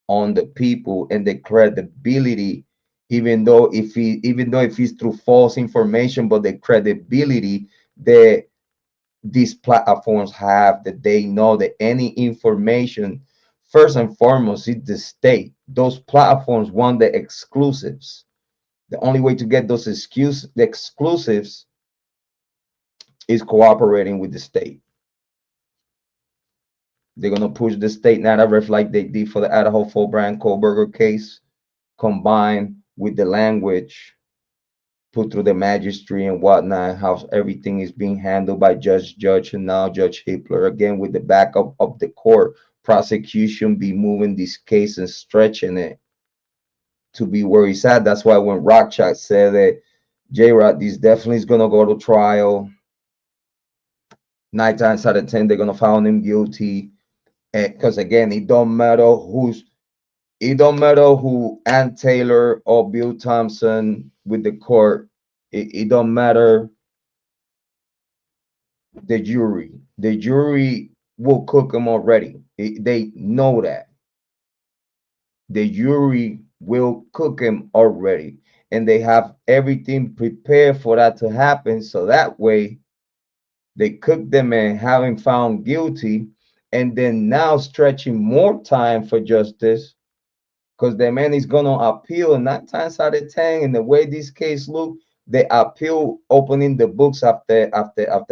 on the people and the credibility, even though if it's through false information, but the credibility that these platforms have, that they know that any information, first and foremost, is the state. Those platforms want the exclusives. The only way to get those the exclusives is cooperating with the state. They're gonna push the state narrative like they did for the Idaho for Bryan Kohberger case, combined with the language put through the magistrate and whatnot, how everything is being handled by Judge, and now Judge Hippler, again with the backup of the court. Prosecution be moving this case and stretching it to be where he's at. That's why when Rockshot said that Jrod, this definitely is gonna go to trial, 9 times out of 10 they're gonna find him guilty. Because again, it don't matter who Ann Taylor or Bill Thompson with the court. It don't matter the jury. The jury will cook them already. They know that. The jury will cook him already. And they have everything prepared for that to happen. So that way they cook them and have him found guilty. And then now stretching more time for justice, because the man is gonna appeal 9 times out of 10. And the way this case look, they appeal opening the books after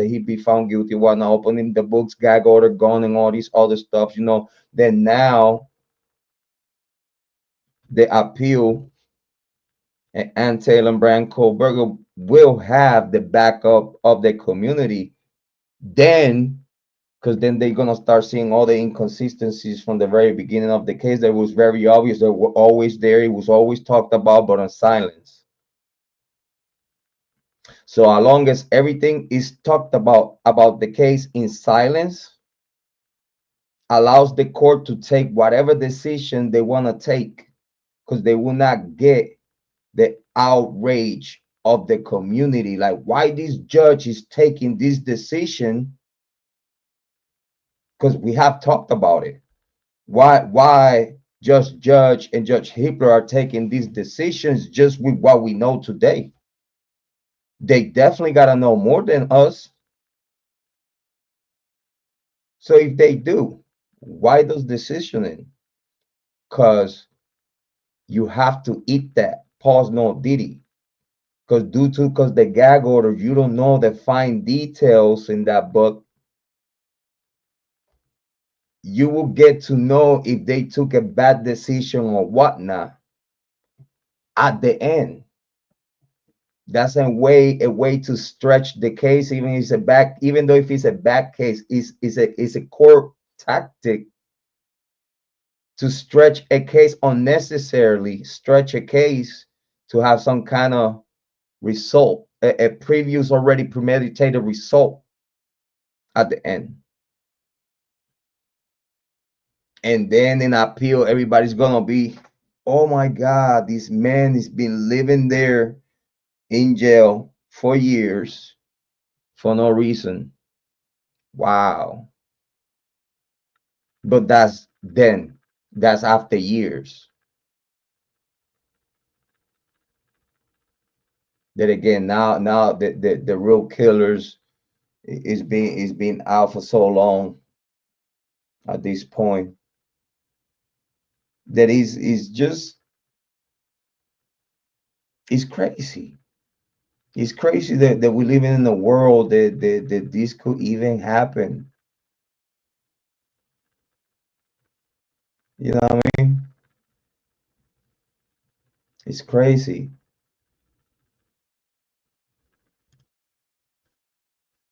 he be found guilty, whatnot, opening the books, gag order, gone, and all these other stuff, you know. Then now the appeal, and Taylor and Bryan Kohberger will have the backup of the community. Then, because then they're gonna start seeing all the inconsistencies from the very beginning of the case that was very obvious, that were always there. It was always talked about, but on silence. So as long as everything is talked about the case in silence, allows the court to take whatever decision they want to take, because they will not get the outrage of the community. Like, why this judge is taking this decision? Because we have talked about it. Why Judge and Judge Hitler are taking these decisions just with what we know today? They definitely got to know more than us. So if they do, why those decisioning? Because you have to eat that. Pause no diddy. Because the gag order, you don't know the fine details in that book. You will get to know if they took a bad decision or whatnot at the end. That's a way to stretch the case, even if it's a back, even though if it's a bad case, is a core tactic to stretch a case unnecessarily, stretch a case to have some kind of result, a previous already premeditated result at the end. And then in appeal, everybody's gonna be, oh my God, this man has been living there in jail for years for no reason. Wow. But that's after years. That again, now the real killers is being out for so long at this point that is just, it's crazy. It's crazy that we live in a world that this could even happen. You know what I mean? It's crazy.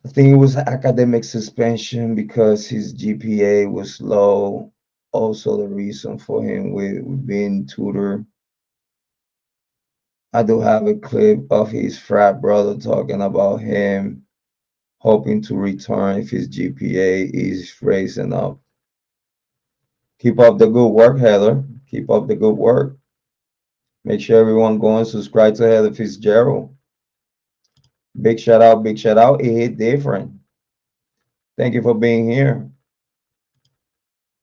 I think it was academic suspension because his GPA was low. Also, the reason for him with being tutor. I do have a clip of his frat brother talking about him hoping to return if his GPA is raising up. Keep up the good work, Heather. Keep up the good work. Make sure everyone go and subscribe to Heather Fitzgerald. Big shout out, big shout out. It hit different. Thank you for being here.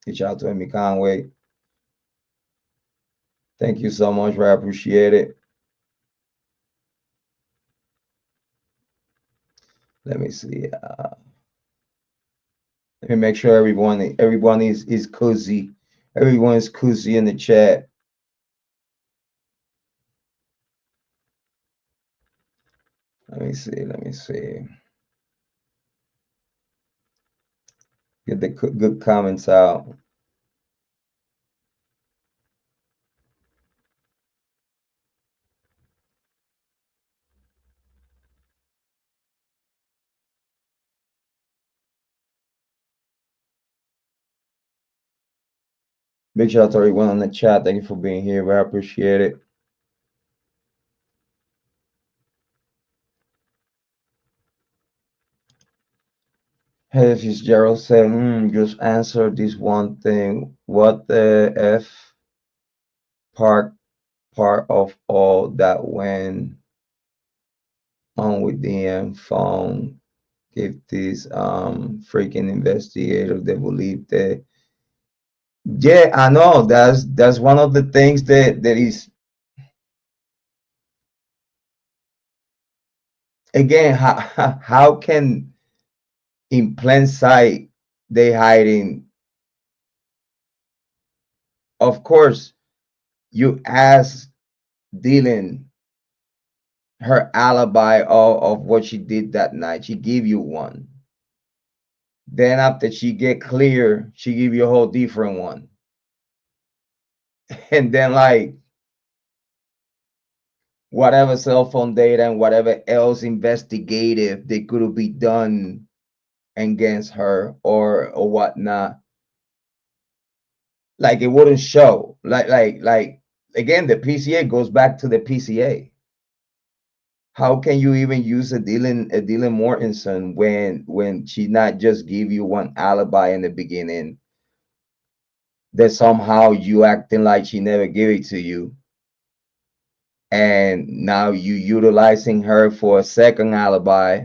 Reach out to Amy Conway. Thank you so much. I appreciate it. Let me see. Let me make sure everyone is cozy. Everyone is cozy in the chat. Let me see. Let me see. Get the good comments out. Big shout out to everyone in the chat. Thank you for being here. I appreciate it. Hey, Fitzgerald said, just answer this one thing. What the F part of all that went on with DM phone? If this freaking investigator they believe that, yeah, I know that's one of the things that is, again, how can in plain sight they hiding? Of course you ask Dylan her alibi of what she did that night. She give you one. Then after she get clear, she give you a whole different one. And then like whatever cell phone data and whatever else investigative they could be done against her or whatnot, like it wouldn't show. Like again, the PCA goes back to the PCA. How can you even use a Dylan Mortensen when she not just give you one alibi in the beginning, that somehow you acting like she never gave it to you, and now you utilizing her for a second alibi,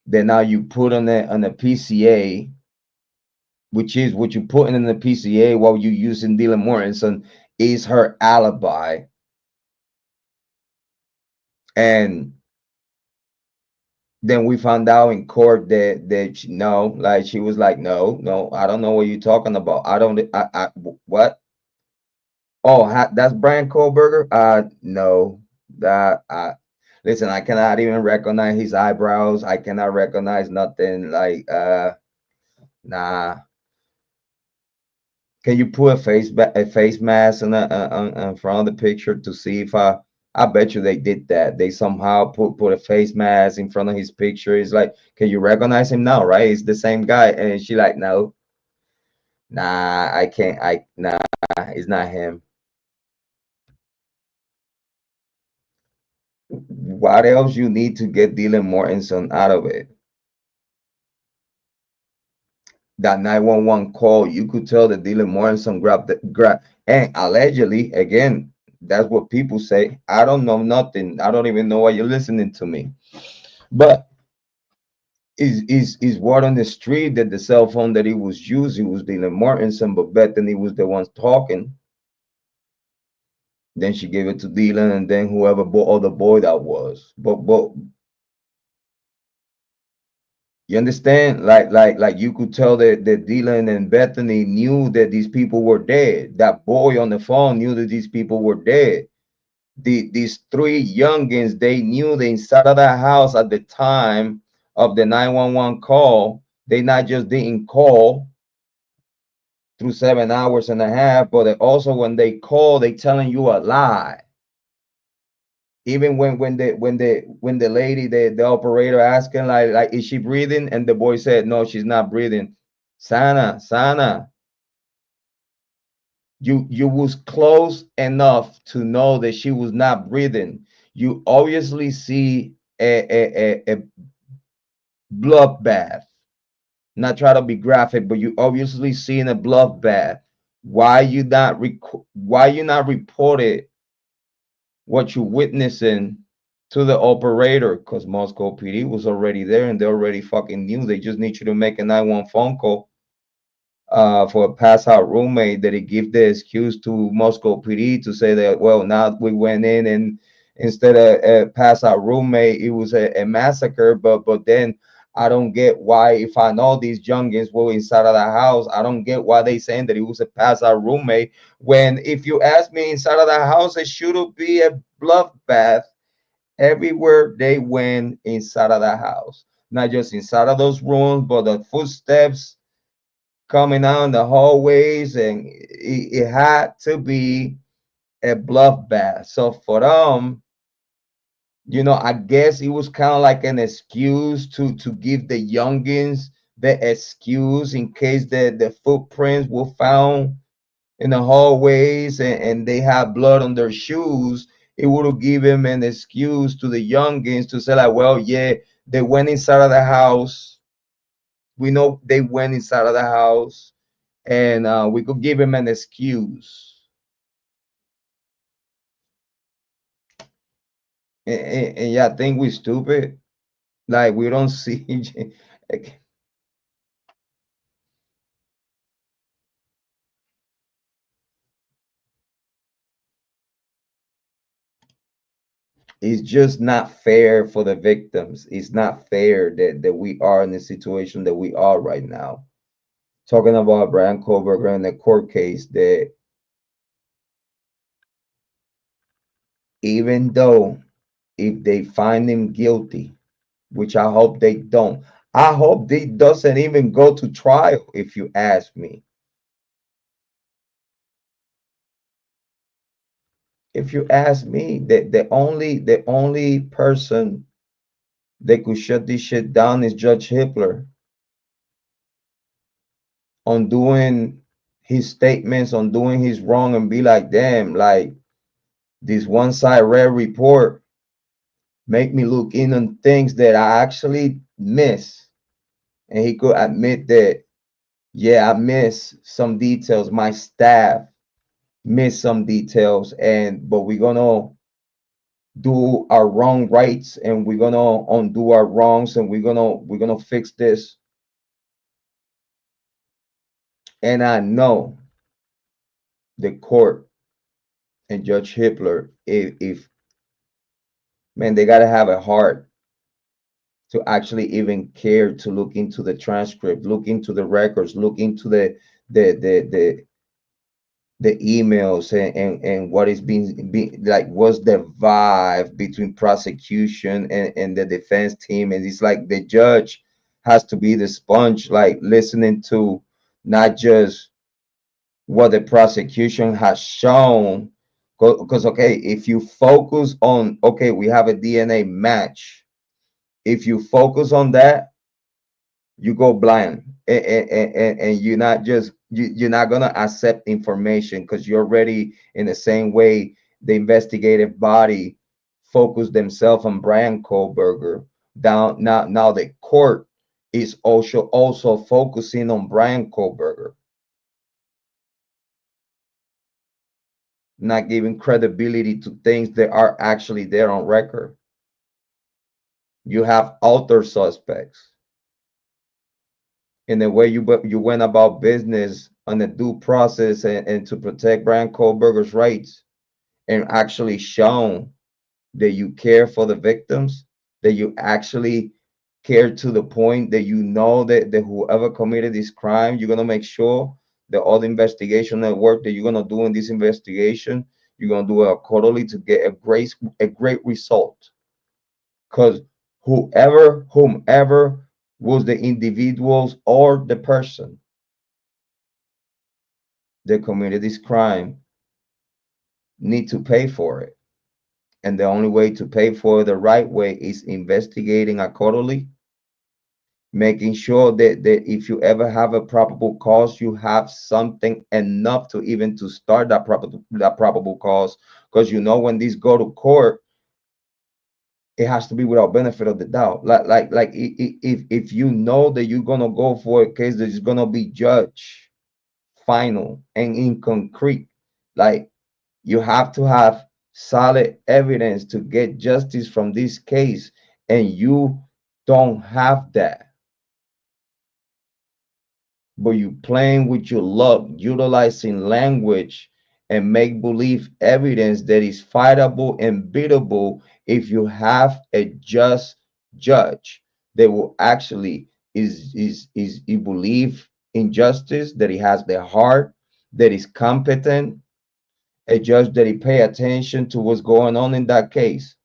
then now you put on a PCA which is what you put in the PCA while you using Dylan Mortensen, is her alibi. And then we found out in court that no, like she was like, no, I don't know what you're talking about. What? Oh, that's Bryan Kohberger. No, that listen, I cannot even recognize his eyebrows. I cannot recognize nothing. Like, nah. Can you put a face mask in front of the picture to see if I bet you they did that. They somehow put a face mask in front of his picture. It's like, can you recognize him now? Right? It's the same guy. And she like, no, nah, I can't. Nah, it's not him. What else you need to get Dylan Mortensen out of it? That 911 call, you could tell that Dylan Mortensen grab, and allegedly, again, that's what people say. I don't know nothing. I don't even know why you're listening to me. But is word on the street that the cell phone that he was using was Dylan Mortensen, but Bethany was the one talking. Then she gave it to Dylan, and then whoever other boy that was. But you understand? Like you could tell that Dylan and Bethany knew that these people were dead. That boy on the phone knew that these people were dead. These three youngins, they knew the inside of that house at the time of the 911 call. They not just didn't call through 7 hours and a half, but they also when they call, they telling you a lie. Even when the lady, the operator asking like is she breathing, and the boy said no, she's not breathing. Sana, you was close enough to know that she was not breathing. You obviously see a bloodbath. Not try to be graphic, but you obviously seen a bloodbath. Why you not reported what you witnessing to the operator? Because Moscow PD was already there and they already fucking knew. They just need you to make a 911 phone call for a pass out roommate, that he give the excuse to Moscow PD to say that, well, now we went in and instead of a pass out roommate, it was a massacre. But then I don't get why, if I know these youngins were inside of the house, I don't get why they saying that it was a pass out roommate, when if you ask me, inside of the house it should be a bloodbath everywhere they went inside of the house, not just inside of those rooms, but the footsteps coming down the hallways, and it had to be a bloodbath. So for them, I guess it was kind of like an excuse to give the youngins the excuse in case the footprints were found in the hallways, and they had blood on their shoes. It would have given an excuse to the youngins to say like, well, yeah, they went inside of the house. We know they went inside of the house, and we could give him an excuse. And yeah, I think we're stupid. Like we don't see. Like, it's just not fair for the victims. It's not fair that we are in the situation that we are right now. Talking about Bryan Kohberger in the court case, that even though if they find him guilty, which I hope they don't, I hope they doesn't even go to trial, if you ask me. If you ask me, the only person that could shut this shit down is Judge Hitler, on doing his statements, on doing his wrong, and be like, damn, like this one side red report make me look in on things that I actually miss. And he could admit that, yeah, I miss some details. My staff missed some details, but we're gonna do our wrong rights, and we're gonna undo our wrongs, and we're gonna fix this. And I know the court and Judge Hitler, if man, they gotta have a heart to actually even care to look into the transcript, look into the records, look into the the the the emails and what is being like what's the vibe between prosecution and the defense team. And it's like the judge has to be the sponge, like listening to not just what the prosecution has shown. Because okay, if you focus on, okay, we have a DNA match, if you focus on that, you go blind, and you're not just you're not gonna accept information because you're already in the same way the investigative body focused themselves on Bryan Kohberger. Down now the court is also focusing on Bryan Kohberger, not giving credibility to things that are actually there on record. You have other suspects in the way you went about business on the due process and to protect Bryan Kohberger's rights, and actually shown that you care for the victims, that you actually care to the point that you know that whoever committed this crime, you're gonna make sure that all the investigation and work that you're gonna do in this investigation, you're gonna do it accordingly to get a great result. Because whomever was the individuals or the person that committed this crime need to pay for it. And the only way to pay for it the right way is investigating accordingly, making sure that if you ever have a probable cause, you have something enough to even to start that probable cause. Because you know when these go to court, it has to be without benefit of the doubt. If you know that you're gonna go for a case that is gonna be judged final and in concrete, like you have to have solid evidence to get justice from this case, and you don't have that. But you playing with your luck, utilizing language and make believe evidence that is fightable and beatable if you have a just judge that will actually is he believe in justice, that he has the heart, that is competent, a judge that he pay attention to what's going on in that case.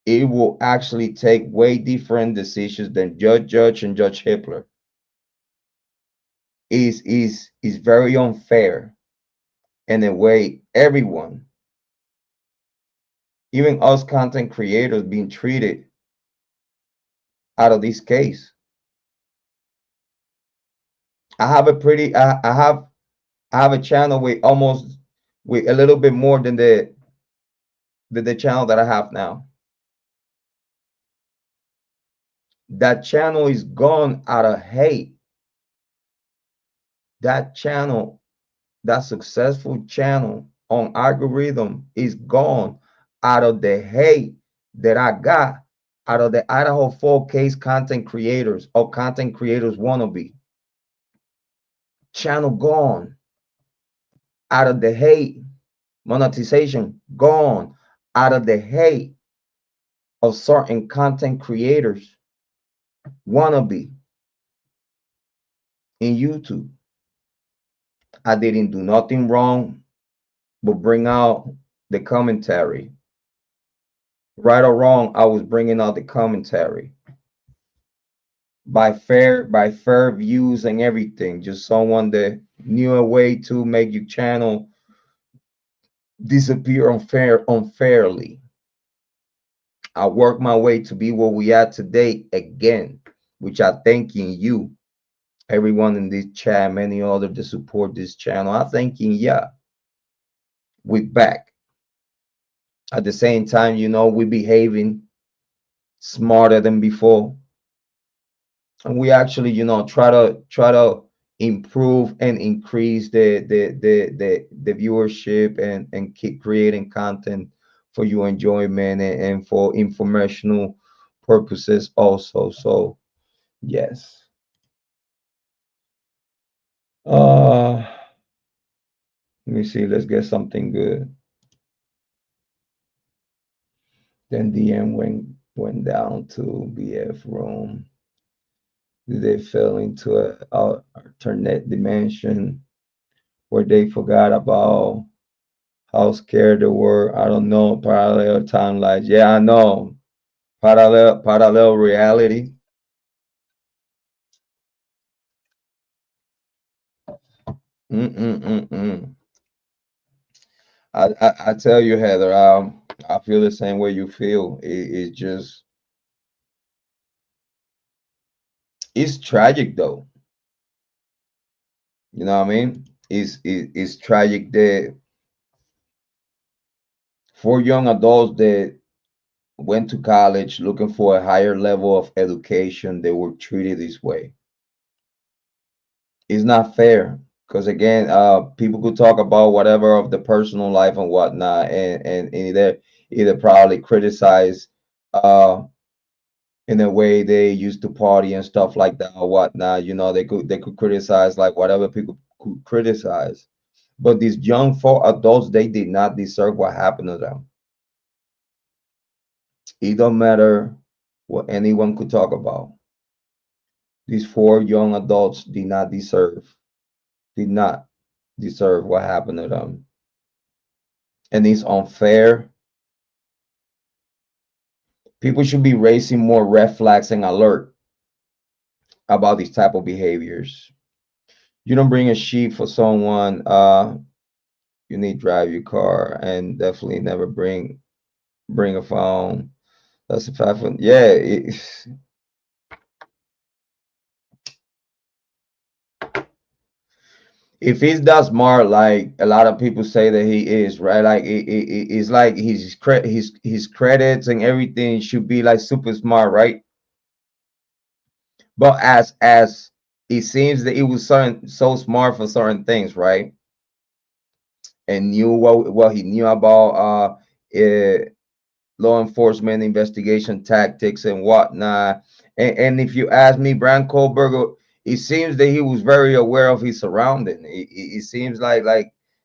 It will actually take way different decisions than Judge and Judge Hitler. Is very unfair in a way everyone, even us content creators, being treated out of this case. I have a pretty I have a channel with almost with a little bit more than the channel that I have now. That channel is gone out of hate. That channel, that successful channel on algorithm, is gone out of the hate that I got out of the Idaho 4 case content creators or content creators wannabe. Channel gone out of the hate. Monetization gone out of the hate of certain content creators wannabe in YouTube. I didn't do nothing wrong but bring out the commentary. Right or wrong, I was bringing out the commentary by fair views and everything. Just someone that knew a way to make your channel disappear unfairly. I worked my way to be where we are today again, which I thanking you, everyone in this chat, many others that support this channel. I thanking yeah, we back. At the same time, we behaving smarter than before, and we actually try to improve and increase the viewership and keep creating content for your enjoyment and for informational purposes also. So yes. Uh, let me see. Let's get something good. Then DM went down to BF room. They fell into a alternate dimension where they forgot about how scared they were. I don't know. Parallel timelines. Yeah, I know. Parallel reality. Mm-mm-mm-mm. I tell you, Heather, I feel the same way you feel. It's just, it's tragic though. You know what I mean? It's tragic that for young adults that went to college looking for a higher level of education, they were treated this way. It's not fair because again, people could talk about whatever of the personal life and whatnot, and either probably criticize uh in a way they used to party and stuff like that or whatnot. You know, they could criticize like whatever people could criticize. But these young folk adults, they did not deserve what happened to them. It don't matter what anyone could talk about. These four young adults did not deserve what happened to them. And it's unfair. People should be raising more red flags and alert about these type of behaviors. You don't bring a sheep for someone, you need to drive your car, and definitely never bring a phone. That's a fact. Yeah, if he's that smart, like a lot of people say that he is, right? Like it's like his credits and everything should be like super smart, right? But as it seems that he was so smart for certain things, right? And knew what he knew about law enforcement investigation tactics and whatnot. And if you ask me, Bryan Kohberger, it seems that he was very aware of his surrounding. It seems like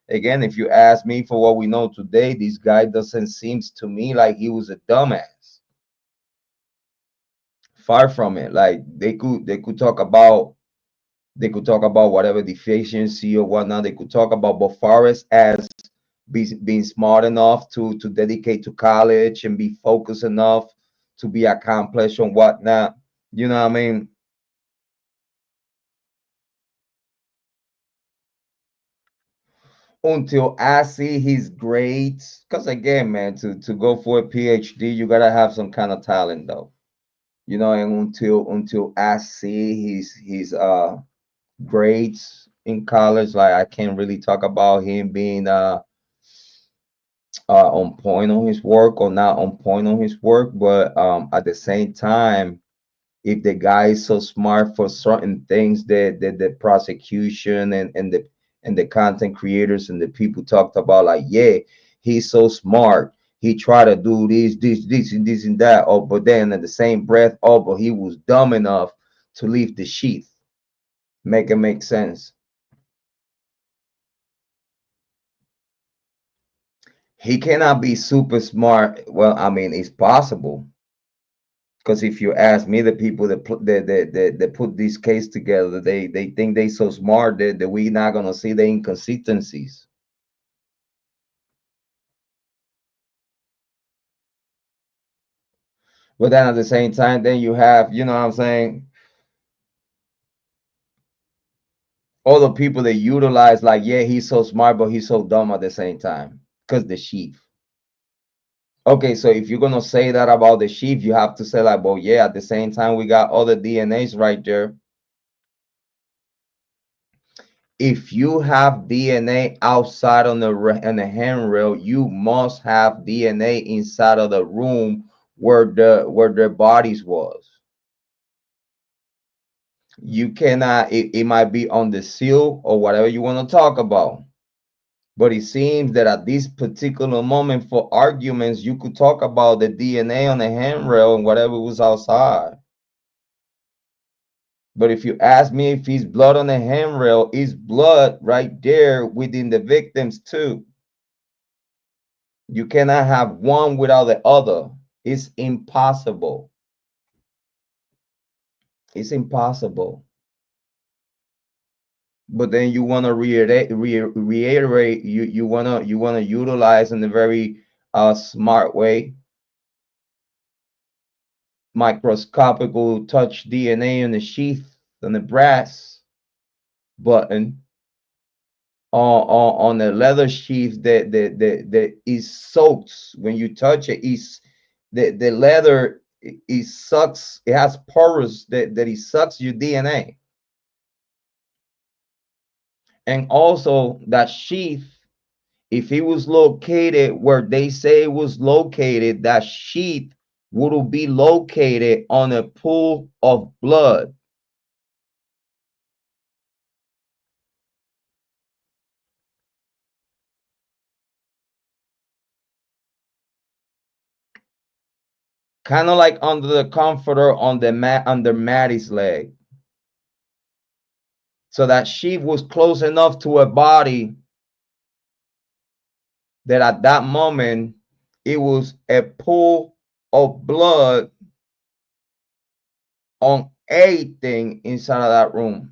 again, if you ask me for what we know today, this guy doesn't seems to me like he was a dumbass. Far from it. Like they could talk about whatever deficiency or whatnot they could talk about, but far as being smart enough to dedicate to college and be focused enough to be accomplished and whatnot. You know what I mean? Until I see his grades, because again, man, to go for a PhD, you gotta have some kind of talent, though. You know, and until I see his grades in college, like I can't really talk about him being on point on his work or not on point on his work. But at the same time, if the guy is so smart for certain things that the prosecution and the content creators and the people talked about, like, yeah, he's so smart. He tried to do this, and this and that. Oh, but then in the same breath, oh, but he was dumb enough to leave the sheath. Make it make sense. He cannot be super smart. Well, I mean, it's possible. Because if you ask me, the people that put this case together, they think they so smart that we not gonna see the inconsistencies. But then at the same time, then you have, you know what I'm saying, all the people that utilize like, yeah, he's so smart, but he's so dumb at the same time. Because the chief. Okay, so if you're gonna say that about the chief, you have to say like, well, yeah, at the same time, we got all the DNAs right there. If you have DNA outside on the handrail, you must have DNA inside of the room where their bodies was. You cannot. It might be on the seal or whatever you want to talk about. But it seems that at this particular moment, for arguments, you could talk about the DNA on the handrail and whatever was outside. But if you ask me if it's blood on the handrail, it's blood right there within the victims too. You cannot have one without the other. It's impossible. It's impossible. But then you want to reiterate, you want to utilize in a very smart way, microscopical touch DNA in the sheath on the brass button on the leather sheath that is soaked when you touch it. Is the leather, it sucks, it has pores that it sucks your DNA. And also that sheath, if it was located where they say it was located, that sheath would be located on a pool of blood. Kind of like under the comforter on the mat under Maddie's leg. So that sheath was close enough to her body that at that moment it was a pool of blood on everything inside of that room.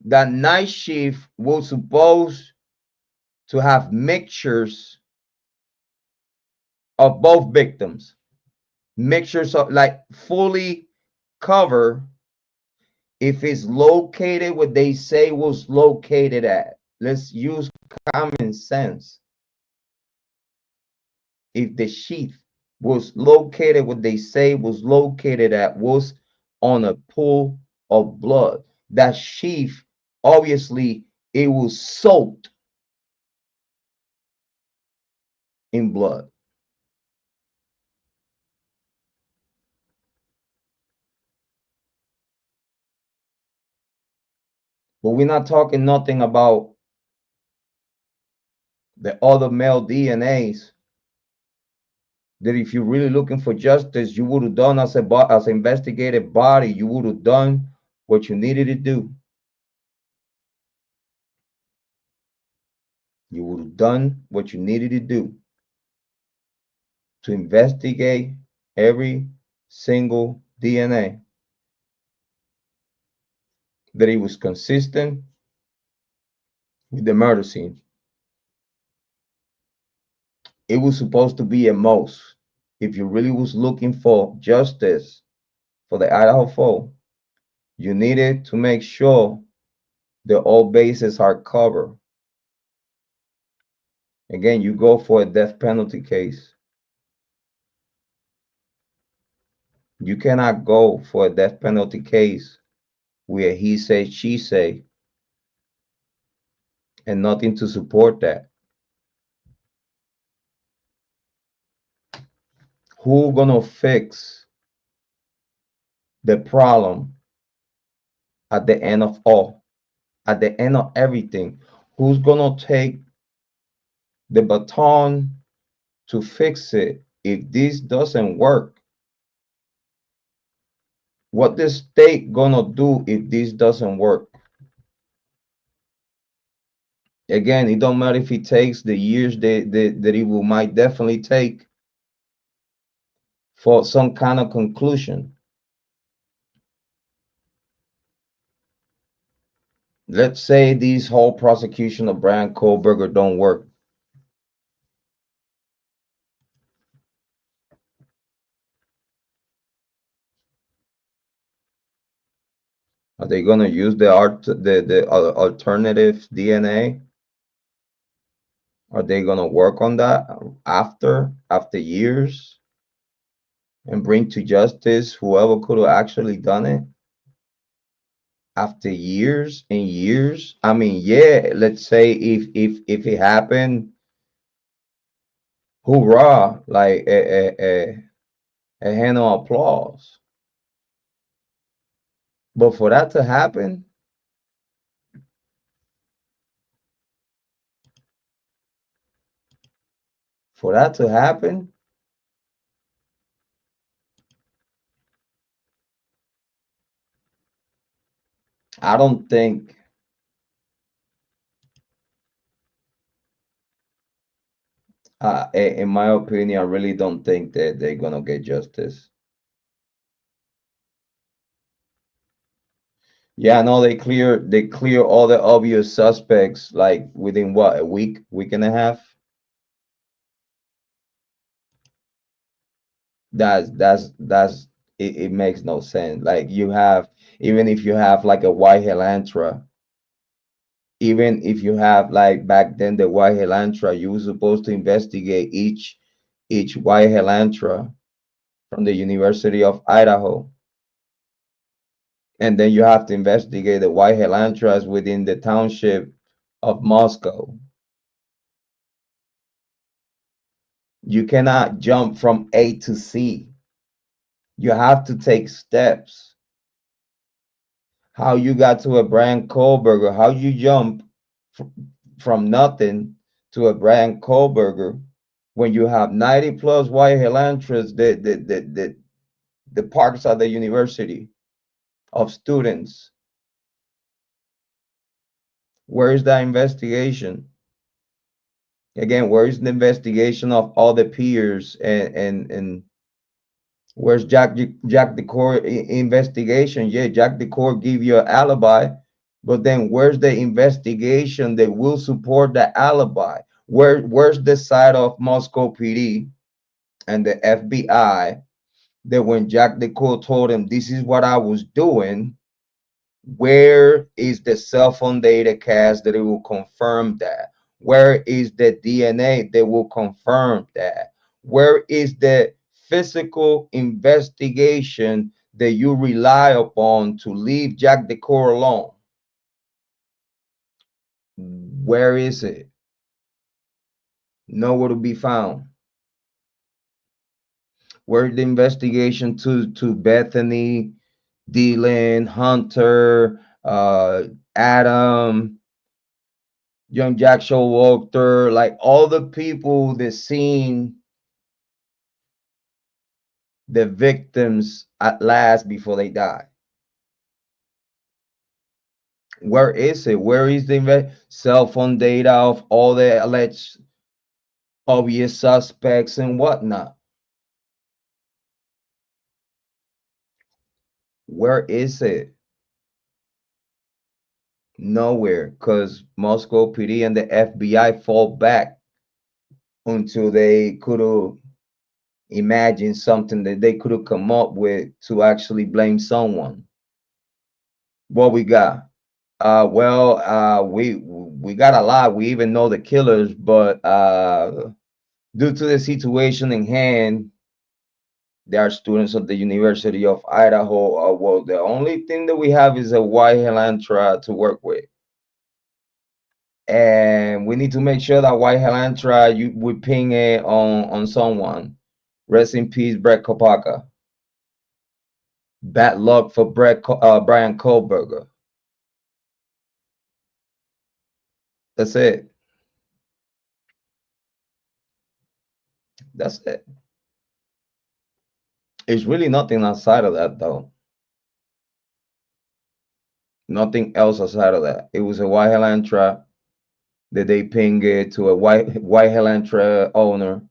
That night shift was supposed to have mixtures of both victims, mixtures of like fully cover if it's located where they say was located at. Let's use common sense. If the sheath was located where they say was located at, was on a pool of blood, that sheath, obviously it was soaked in blood. But we're not talking nothing about the other male DNAs that if you're really looking for justice, you would have done as as an investigative body, you would have done what you needed to do. You would have done what you needed to do to investigate every single DNA, that it was consistent with the murder scene. It was supposed to be a most. If you really was looking for justice for the Idaho folk, you needed to make sure that all bases are covered. Again, you go for a death penalty case. You cannot go for a death penalty case where he say, she say, and nothing to support that. Who gonna fix the problem at the end of all? At the end of everything, who's gonna take the baton to fix it if this doesn't work? What the state gonna do if this doesn't work? Again, it don't matter if it takes the years that it will might definitely take for some kind of conclusion. Let's say this whole prosecution of Bryan Kohberger don't work. Are they gonna use the alternative DNA? Are they gonna work on that after years and bring to justice whoever could have actually done it? After years and years, I mean, yeah, let's say if it happened, hoorah, like a hand of applause. But for that to happen, I don't think, in my opinion, I really don't think that they're gonna get justice. Yeah, no, they clear all the obvious suspects like within what, a week and a half. That's it makes no sense. Like you have, even if you have like a white Helantra, even if you have like back then the white Helantra, you were supposed to investigate each white Helantra from the University of Idaho. And then you have to investigate the white Helantras within the township of Moscow. You cannot jump from A to C. You have to take steps. How you got to a Bryan Kohberger, how you jump fr- from nothing to a Bryan Kohberger when you have 90 plus white Helantras, the parks at the university of students. Where is that investigation? Again, where is the investigation of all the peers and where's Jack Decor investigation? Yeah, Jack Decor give you an alibi, but then where's the investigation that will support the alibi? Where's the side of Moscow PD and the FBI that when Jack Decor told him this is what I was doing, where is the cell phone data cast that it will confirm that? Where is the DNA that will confirm that? Where is the physical investigation that you rely upon to leave Jack Decor alone? Where is it? Nowhere to be found. Where's the investigation to Bethany, Dylan, Hunter, Adam, Young Jack Showalter, like all the people that seen the victims at last before they die? Where is it? Where is the cell phone data of all the alleged obvious suspects and whatnot? Where is it? Nowhere, because Moscow PD and the FBI fall back until they could have imagined something that they could have come up with to actually blame someone. What we got? We got a lot. We even know the killers, but due to the situation in hand, they are students of the University of Idaho. Well, the only thing that we have is a white Helantra to work with, and we need to make sure that white Helantra you we ping it on someone. Rest in peace, Brett Kopaka. Bad luck for Bryan Kohberger. That's it. That's it. It's really nothing outside of that, though. Nothing else outside of that. It was a white Helantra that they ping it to a white Helantra owner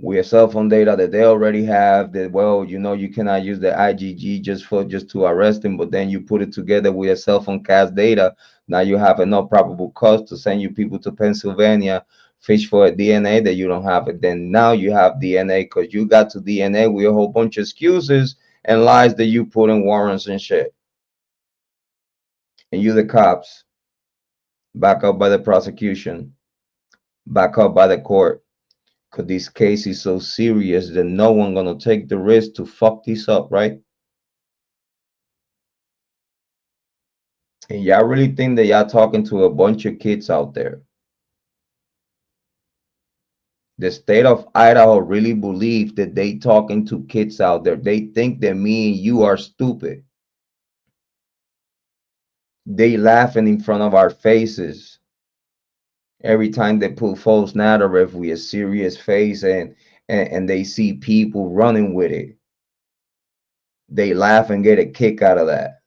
with cell phone data that they already have. That, well, you cannot use the IGG just to arrest him, but then you put it together with a cell phone cast data. Now you have enough probable cause to send you people to Pennsylvania, fish for a DNA that you don't have it. Then now you have DNA because you got to DNA with a whole bunch of excuses and lies that you put in warrants and shit. And you, the cops, back up by the prosecution, back up by the court. Cause this case is so serious that no one gonna take the risk to fuck this up, right? And y'all really think that y'all talking to a bunch of kids out there? The state of Idaho really believe that they talking to kids out there. They think that me and you are stupid. They laughing in front of our faces every time they put false narrative with a serious face and they see people running with it. They laugh and get a kick out of that.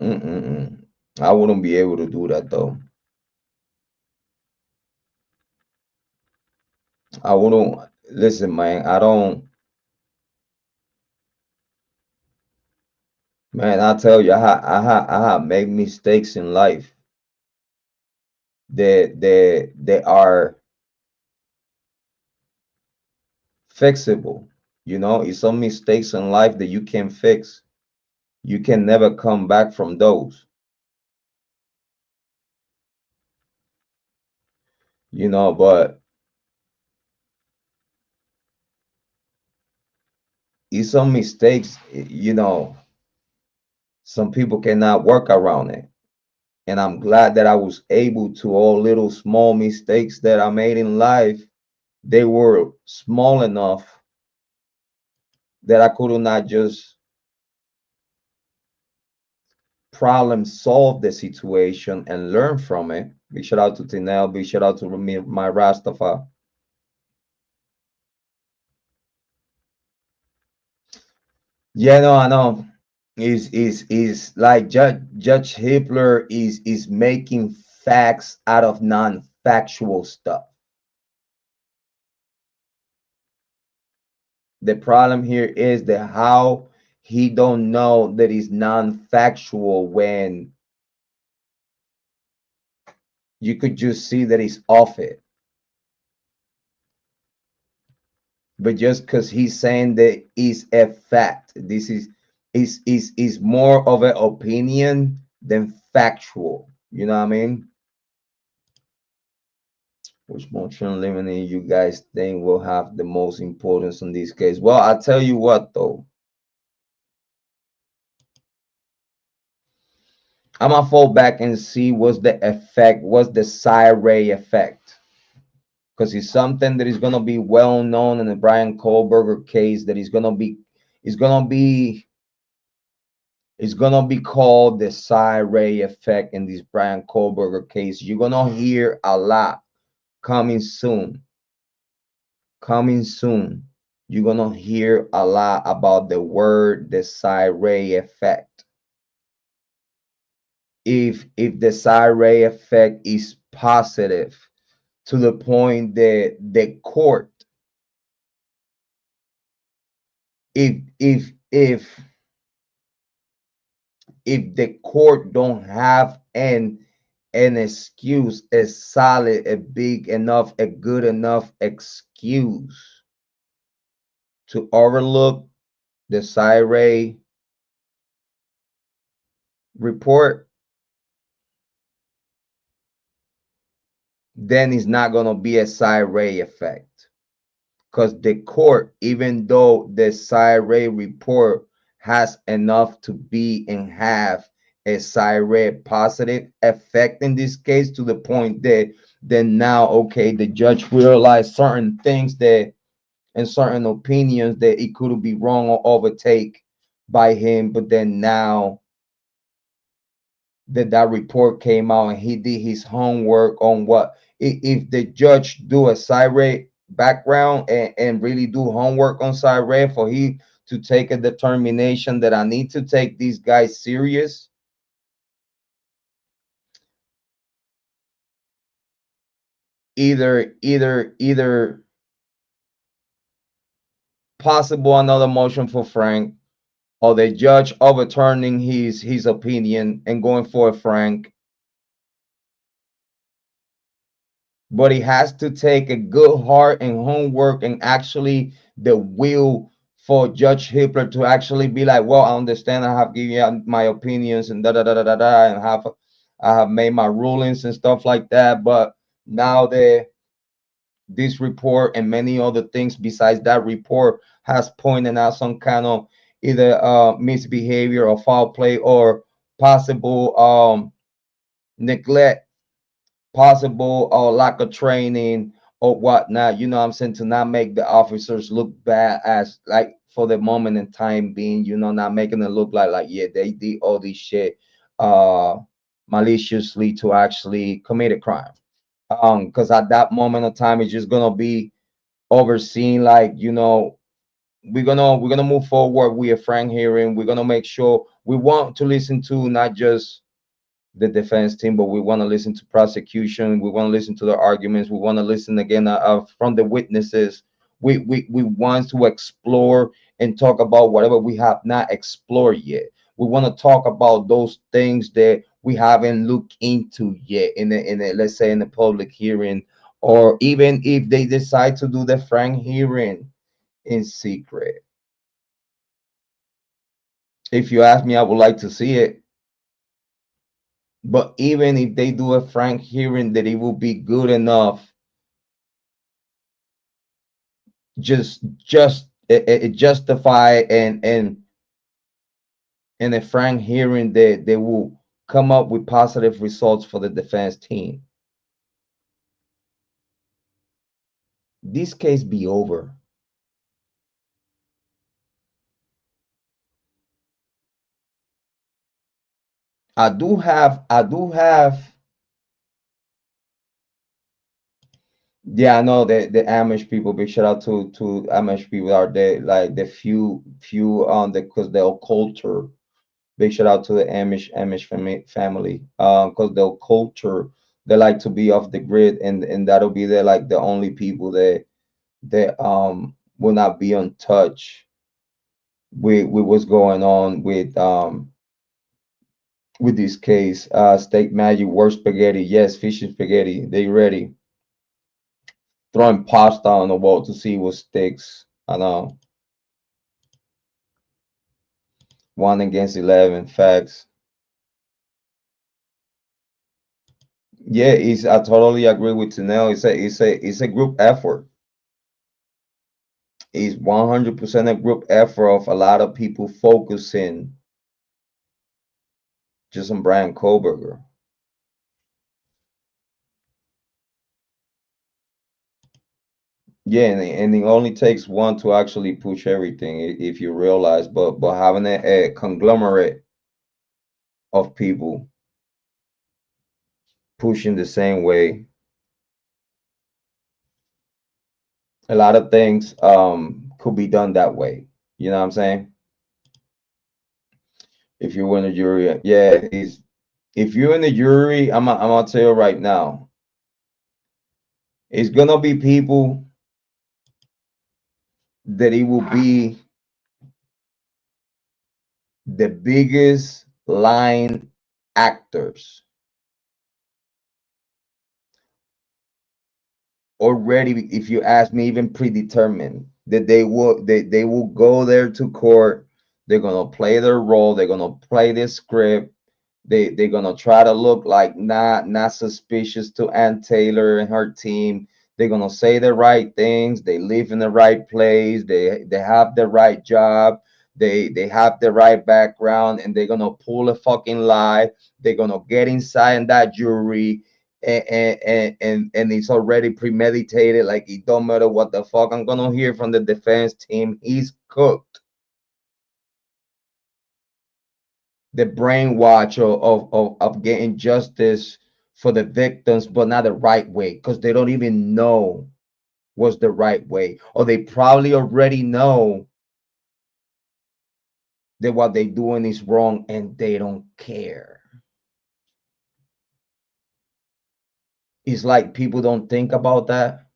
Mm-mm-mm. I wouldn't be able to do that though. I wouldn't. Listen, man. I don't. Man, I tell you, I have made mistakes in life that are fixable. You know, it's some mistakes in life that you can fix. You can never come back from those. You know, but it's some mistakes. You know, some people cannot work around it. And I'm glad that I was able to, all little small mistakes that I made in life, they were small enough that I could not just problem solve the situation and learn from it. Big shout out to Tinel, big shout out to me, my Rastafari. Yeah, no, I know. Is like Judge Hitler is making facts out of non-factual stuff. The problem here is that how he don't know that it's non-factual when you could just see that he's off it. But just because he's saying that is a fact, this is more of an opinion than factual. You know what I mean? Which motion limiting you guys think will have the most importance in this case? Well, I'll tell you what though. I'm gonna fall back and see what's the effect, what's the side ray effect. Because it's something that is gonna be well known in the Bryan Kohberger case that is gonna be it's gonna be called the side ray effect in this Bryan Kohberger case. You're gonna hear a lot coming soon. Coming soon. You're gonna hear a lot about the word the side ray effect. If the side ray effect is positive to the point that the court, if if the court don't have an excuse, a solid, a big enough, a good enough excuse to overlook the side report, then it's not going to be a side effect. Because the court, even though the side report has enough to be and have a side positive effect in this case, to the point that then now, okay, the judge realized certain things that and certain opinions that it could be wrong or overtake by him, but then now that report came out and he did his homework on what if the judge do a side background and really do homework on side for he to take a determination that I need to take these guys serious. Either possible another motion for Frank, or the judge overturning his opinion and going for Frank. But he has to take a good heart and homework and actually the will for Judge Hitler to actually be like, well, I understand, I have given you my opinions and da da da da da da, and I have made my rulings and stuff like that. But now that this report and many other things besides that report has pointed out some kind of either misbehavior or foul play or possible neglect, possible lack of training or whatnot, you know what I'm saying, to not make the officers look bad as like for the moment in time being, you know, not making it look like yeah, they did all this shit uh maliciously to actually commit a crime. Because at that moment of time it's just gonna be overseen like, you know, we're gonna move forward with a frank hearing. We're gonna make sure we want to listen to not just the defense team, but we want to listen to prosecution. We want to listen to the arguments. We want to listen again from the witnesses. We want to explore and talk about whatever we have not explored yet. We want to talk about those things that we haven't looked into yet in the let's say in the public hearing, or even if they decide to do the frank hearing in secret. If you ask me, I would like to see it. But even if they do a frank hearing, that it will be good enough, just it justify and a frank hearing that they will come up with positive results for the defense team. This case be over. I do have yeah, I know the Amish people. Big shout out to Amish people out there, like the few on the because their culture. Big shout out to the Amish family. Because their culture, they like to be off the grid, and that'll be the like the only people that will not be in touch with what's going on with this case. Steak magic, worst spaghetti, yes, fish and spaghetti. They ready. Throwing pasta on the wall to see what sticks. I know. 1 against 11. Facts. Yeah, I totally agree with Tanel. It's a group effort. It's 100% a group effort of a lot of people focusing just on Bryan Kohberger. Yeah, and it only takes one to actually push everything, if you realize. But having a conglomerate of people pushing the same way, a lot of things could be done that way. You know what I'm saying? If you win a jury, yeah, is if you're in the jury, I'm gonna tell you right now, it's gonna be people that it will be the biggest line actors already, if you ask me, even predetermined that they will go there to court. They're gonna play their role. They're gonna play this script. They're gonna try to look like not suspicious to Ann Taylor and her team. They're gonna say the right things. They live in the right place. They have the right job. They have the right background, and they're gonna pull a fucking lie. They're gonna get inside in that jury, and it's already premeditated. Like it don't matter what the fuck I'm gonna hear from the defense team. He's cooked. The brainwash of getting justice for the victims, but not the right way, because they don't even know what's the right way, or they probably already know that what they're doing is wrong and they don't care. It's like people don't think about that.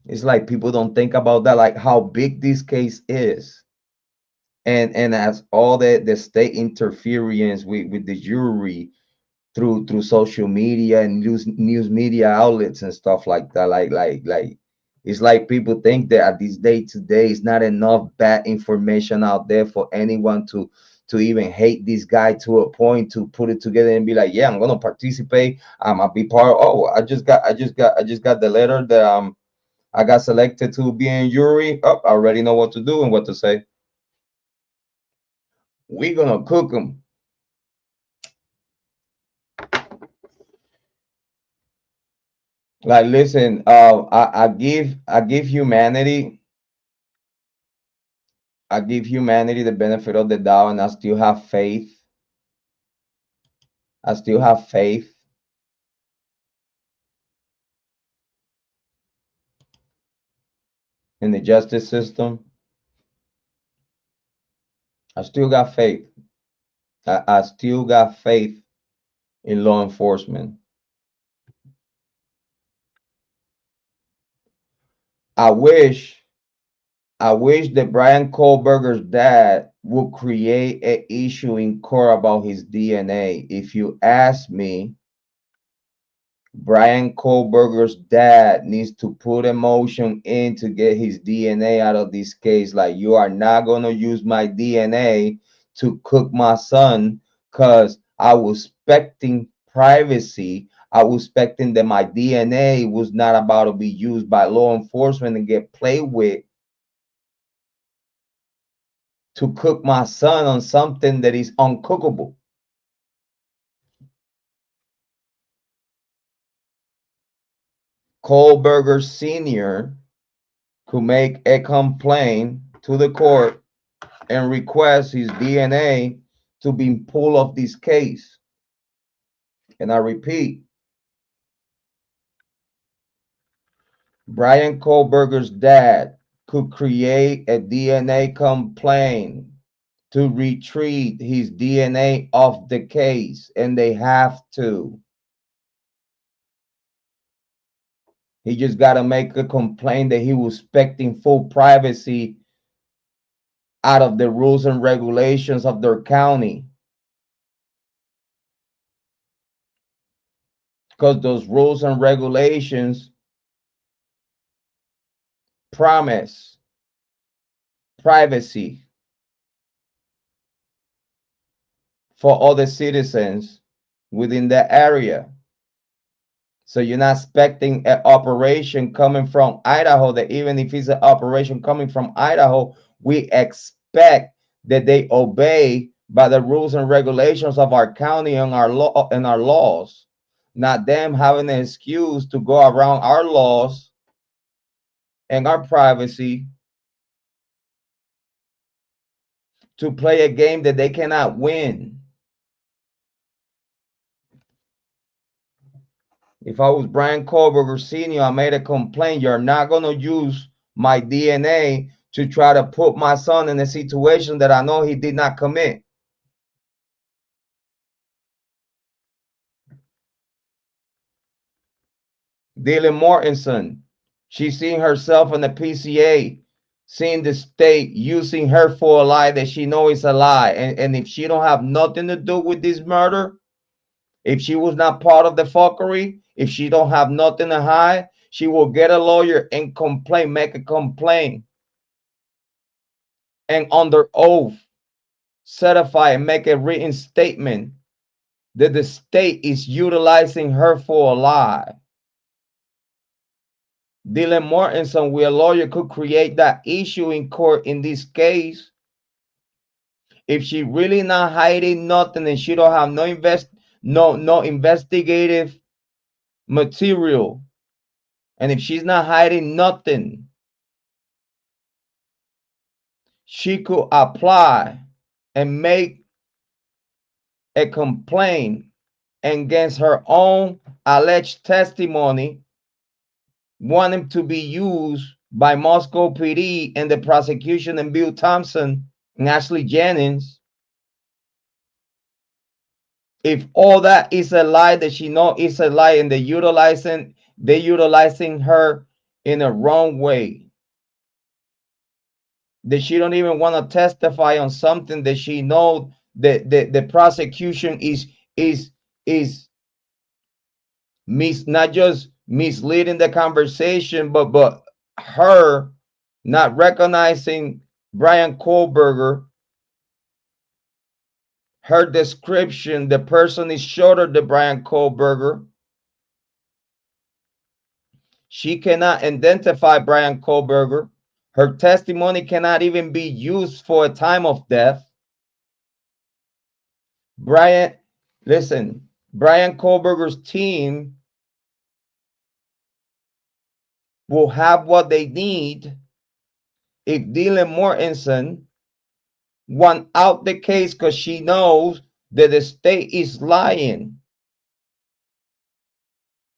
It's like people don't think about that, like how big this case is. And as all the state interference with the jury through social media and news media outlets and stuff like that, like it's like people think that at this day today is not enough bad information out there for anyone to even hate this guy to a point to put it together and be like, yeah, I'm gonna participate. I'll be part of, oh, I just got the letter that I got selected to be in jury. Oh, I already know what to do and what to say. We're gonna cook them. Like, listen, I give humanity the benefit of the doubt, and I still have faith. I still have faith the justice system, I still got faith. I still got faith in law enforcement. I wish that Bryan Kohberger's dad would create an issue in court about his DNA. If you ask me, Bryan Kohberger's dad needs to put a motion in to get his DNA out of this case. Like, you are not going to use my DNA to cook my son, because I was expecting privacy. I was expecting that my DNA was not about to be used by law enforcement and get played with to cook my son on something that is uncookable. Kohberger Sr. could make a complaint to the court and request his DNA to be pulled off this case. And I repeat, Bryan Kohberger's dad could create a DNA complaint to retrieve his DNA off the case, and they have to. He just got to make a complaint that he was expecting full privacy out of the rules and regulations of their county, because those rules and regulations promise privacy for all the citizens within the area. So you're not expecting an operation coming from Idaho, that even if it's an operation coming from Idaho, we expect that they obey by the rules and regulations of our county and our law and our laws, not them having an excuse to go around our laws and our privacy to play a game that they cannot win. If I was Bryan Kohberger Sr., I made a complaint. You're not going to use my DNA to try to put my son in a situation that I know he did not commit. Dylan Mortensen, she's seeing herself in the PCA, seeing the state using her for a lie that she knows is a lie. And if she don't have nothing to do with this murder, if she was not part of the fuckery, if she don't have nothing to hide, she will get a lawyer and complain, make a complaint, and under oath certify and make a written statement that the state is utilizing her for a lie. Dylan Mortensen, with a lawyer, could create that issue in court in this case. If she really not hiding nothing and she don't have no investigative material, and if she's not hiding nothing, she could apply and make a complaint against her own alleged testimony, wanting to be used by Moscow PD and the prosecution and Bill Thompson and Ashley Jennings. If all that is a lie, that she know is a lie, and they utilizing her in a wrong way, that she don't even want to testify on something that she know that the prosecution is not just misleading the conversation, but her not recognizing Bryan Kohberger, her description, the person is shorter than Bryan Kohberger. She cannot identify Bryan Kohberger. Her testimony cannot even be used for a time of death. Bryan Kohberger's team will have what they need if Dylan Mortensen want out the case, because she knows that the state is lying.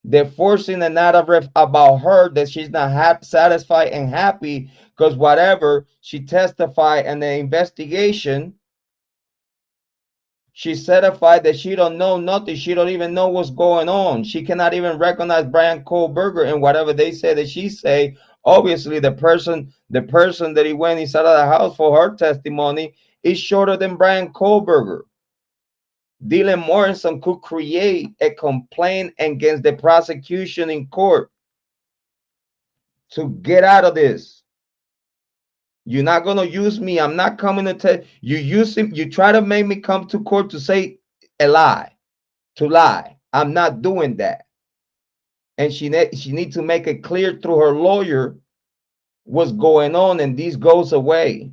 They're forcing a narrative about her that she's not satisfied and happy because whatever she testified in the investigation, she certified that she don't know nothing. She don't even know what's going on. She cannot even recognize Bryan Kohberger and whatever they say that she say. Obviously, the person that he went inside of the house for her testimony is shorter than Bryan Kohberger. Dylan Morrison could create a complaint against the prosecution in court to get out of this. You're not gonna use me. I'm not coming to tell you. Use him. You try to make me come to court to say a lie, to lie. I'm not doing that. And she need to make it clear through her lawyer what's going on, and this goes away.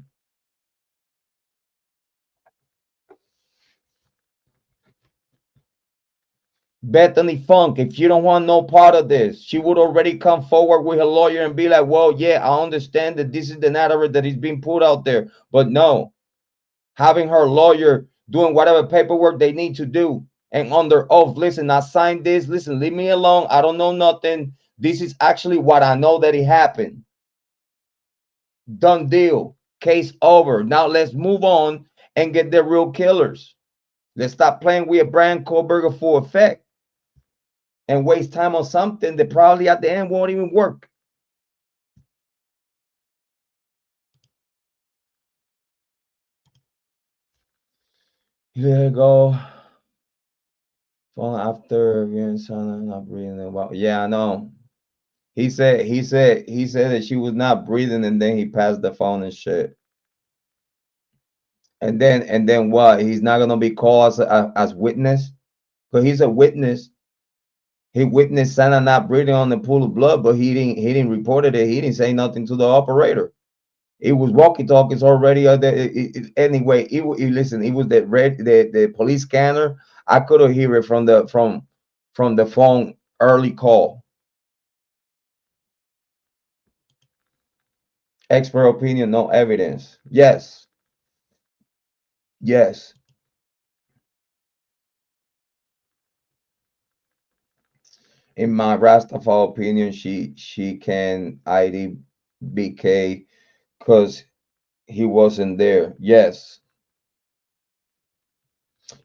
Bethany Funk, if you don't want no part of this, she would already come forward with her lawyer and be like, well, yeah, I understand that this is the narrative that is being put out there. But no, having her lawyer doing whatever paperwork they need to do and under oath, listen, I signed this, listen, leave me alone, I don't know nothing, this is actually what I know that it happened. Done deal, case over. Now let's move on and get the real killers. Let's stop playing with Bryan Kohberger for effect and waste time on something that probably at the end won't even work. Here you go. Phone after again, son, not breathing. Well, yeah, I know. He said that she was not breathing, and then he passed the phone and shit. And then what? He's not gonna be called as witness, because he's a witness. He witnessed Santa not breathing on the pool of blood, but he didn't report it. He didn't say nothing to the operator. It was walkie talkies already. Anyway, listen. It was the police scanner. I could have hear it from the phone early call. Expert opinion, no evidence. Yes, yes. In my Rastafari opinion, she can ID BK because he wasn't there. Yes,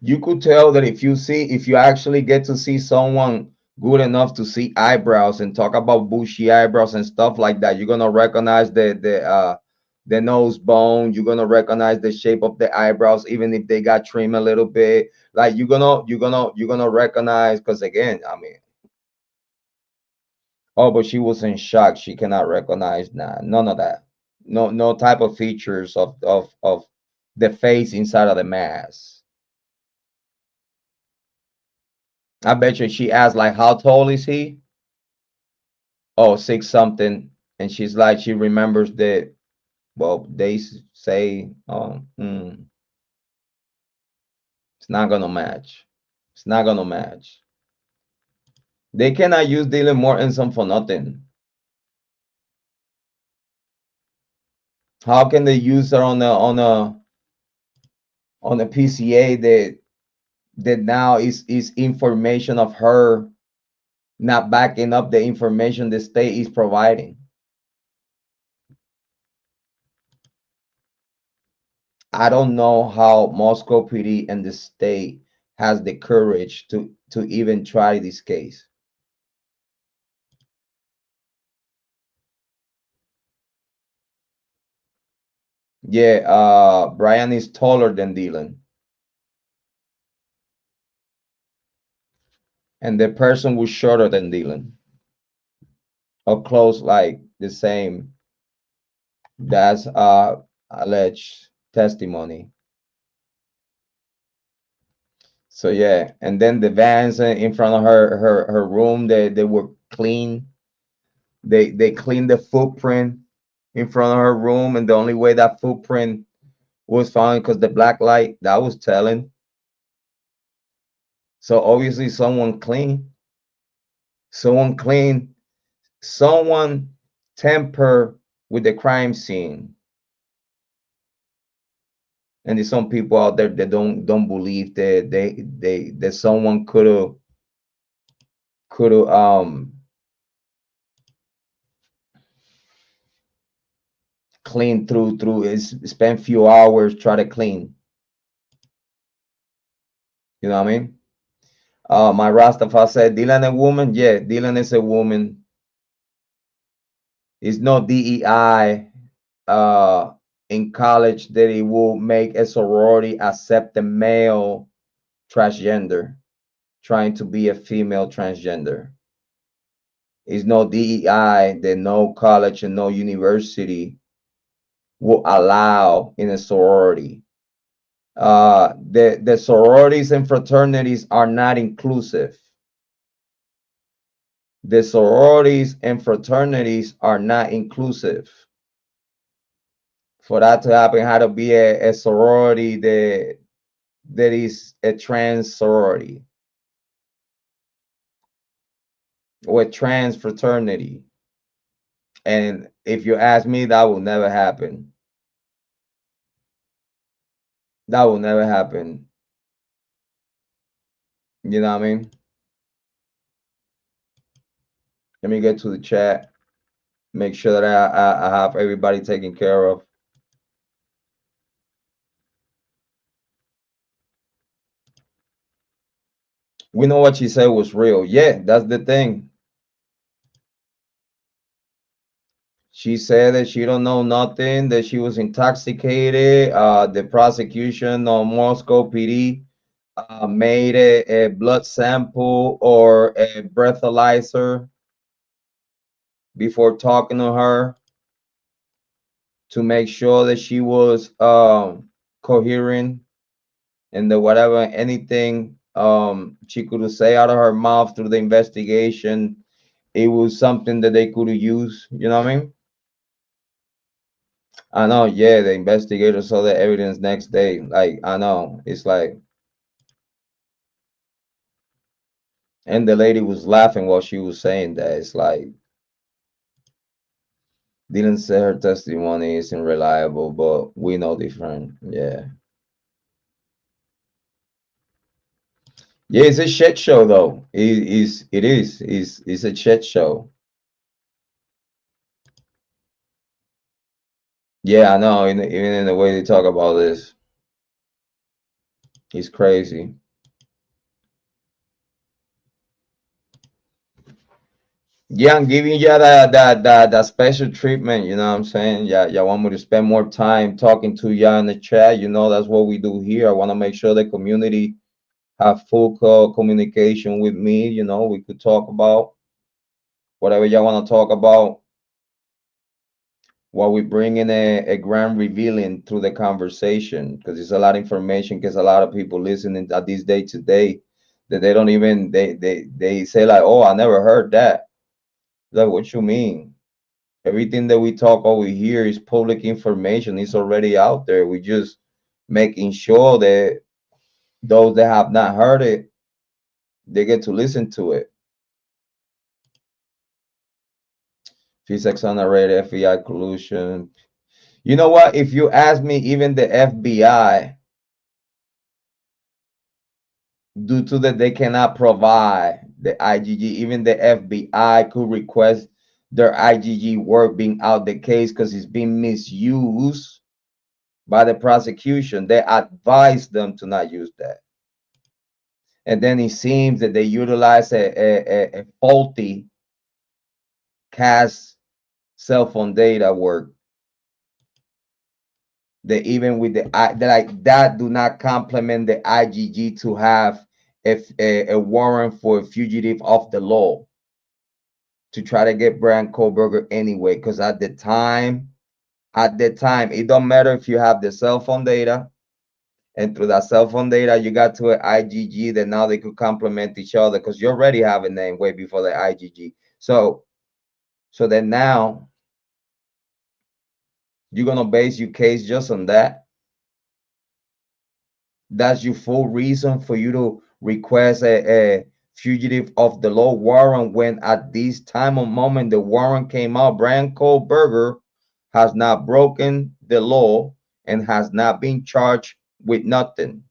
you could tell that if you actually get to see someone good enough to see eyebrows and talk about bushy eyebrows and stuff like that, you're gonna recognize the nose bone. You're gonna recognize the shape of the eyebrows, even if they got trimmed a little bit. Like you're gonna recognize, because again, I mean, oh, but she was in shock. She cannot recognize none of that. No type of features of the face inside of the mask. I bet you she asked like, how tall is he? Oh, 6 something. And she's like, she remembers that. Well, they say, it's not gonna match. It's not gonna match. They cannot use Dylan Mortensen for nothing. How can they use her on a PCA that now is information of her not backing up the information the state is providing? I don't know how Moscow PD and the state has the courage to even try this case. Yeah, Bryan is taller than Dylan, and the person was shorter than Dylan, or close, like the same. That's alleged testimony. So yeah, and then the vans in front of her room, they were clean. They cleaned the footprint in front of her room, and the only way that footprint was found because the black light that was telling. So obviously someone clean, someone temper with the crime scene. And there's some people out there that don't believe that that someone could have could clean through spend few hours try to clean. You know what I mean? My Rastafari said, Dylan a woman? Yeah, Dylan is a woman. It's no DEI in college that it will make a sorority accept a male transgender trying to be a female transgender. It's no DEI that no college and no university will allow in a sorority. The sororities and fraternities are not inclusive. The sororities and fraternities are not inclusive. For that to happen, had to be a sorority that is a trans sorority or a trans fraternity. And if you ask me, that will never happen. That will never happen. You know what I mean? Let me get to the chat. Make sure that I have everybody taken care of. We know what she said was real. Yeah, that's the thing. She said that she don't know nothing, that she was intoxicated. The prosecution on Moscow PD made a blood sample or a breathalyzer before talking to her to make sure that she was coherent and that whatever anything she could say out of her mouth through the investigation, it was something that they could use. You know what I mean? I know, yeah, the investigators saw the evidence next day. Like, I know, it's like, and the lady was laughing while she was saying that. It's like, didn't say her testimony isn't reliable, but we know different. Yeah. Yeah, it's a shit show though. It's a shit show. Yeah, I know. Even in the way they talk about this, it's crazy. Yeah, I'm giving you that special treatment, you know what I'm saying? Yeah, y'all want me to spend more time talking to y'all in the chat. You know, that's what we do here. I want to make sure the community have full communication with me. You know, we could talk about whatever y'all want to talk about while we bring in a grand revealing through the conversation, because it's a lot of information, because a lot of people listening at this day to day that they don't even they say like, oh, I never heard that. Like, what you mean? Everything that we talk over here is public information. It's already out there. We just making sure that those that have not heard it, they get to listen to it. Physics underrated, FBI collusion. You know what? If you ask me, even the FBI, due to that they cannot provide the IGG, even the FBI could request their IGG work being out the case because it's being misused by the prosecution. They advise them to not use that. And then it seems that they utilize a faulty CAS cell phone data work. That even with the like that do not complement the IGG to have a warrant for a fugitive of the law to try to get Bryan Kohberger anyway. Because at the time, it don't matter if you have the cell phone data, and through that cell phone data, you got to an IGG that now they could complement each other because you already have a name way before the IGG. So then now you're gonna base your case just on that. That's your full reason for you to request a fugitive of the law warrant when at this time of moment the warrant came out. Bryan Kohberger has not broken the law and has not been charged with nothing.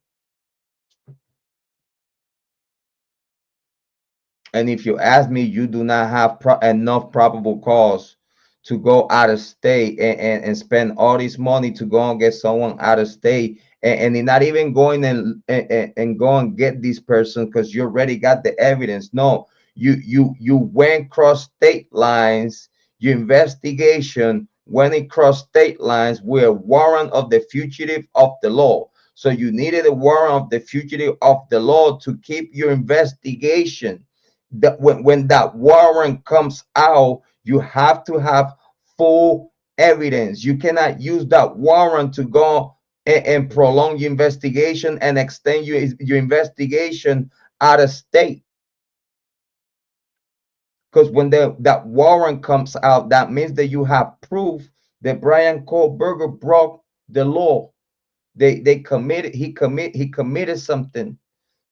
And if you ask me, you do not have enough probable cause to go out of state and spend all this money to go and get someone out of state, and you're not even going and go and get this person because you already got the evidence. No, you went cross state lines. Your investigation went across state lines with a warrant of the fugitive of the law. So you needed a warrant of the fugitive of the law to keep your investigation. That when that warrant comes out, you have to have full evidence. You cannot use that warrant to go and prolong your investigation and extend your investigation out of state. Because when that warrant comes out, that means that you have proof that Bryan Kohberger broke the law. They committed he committed something,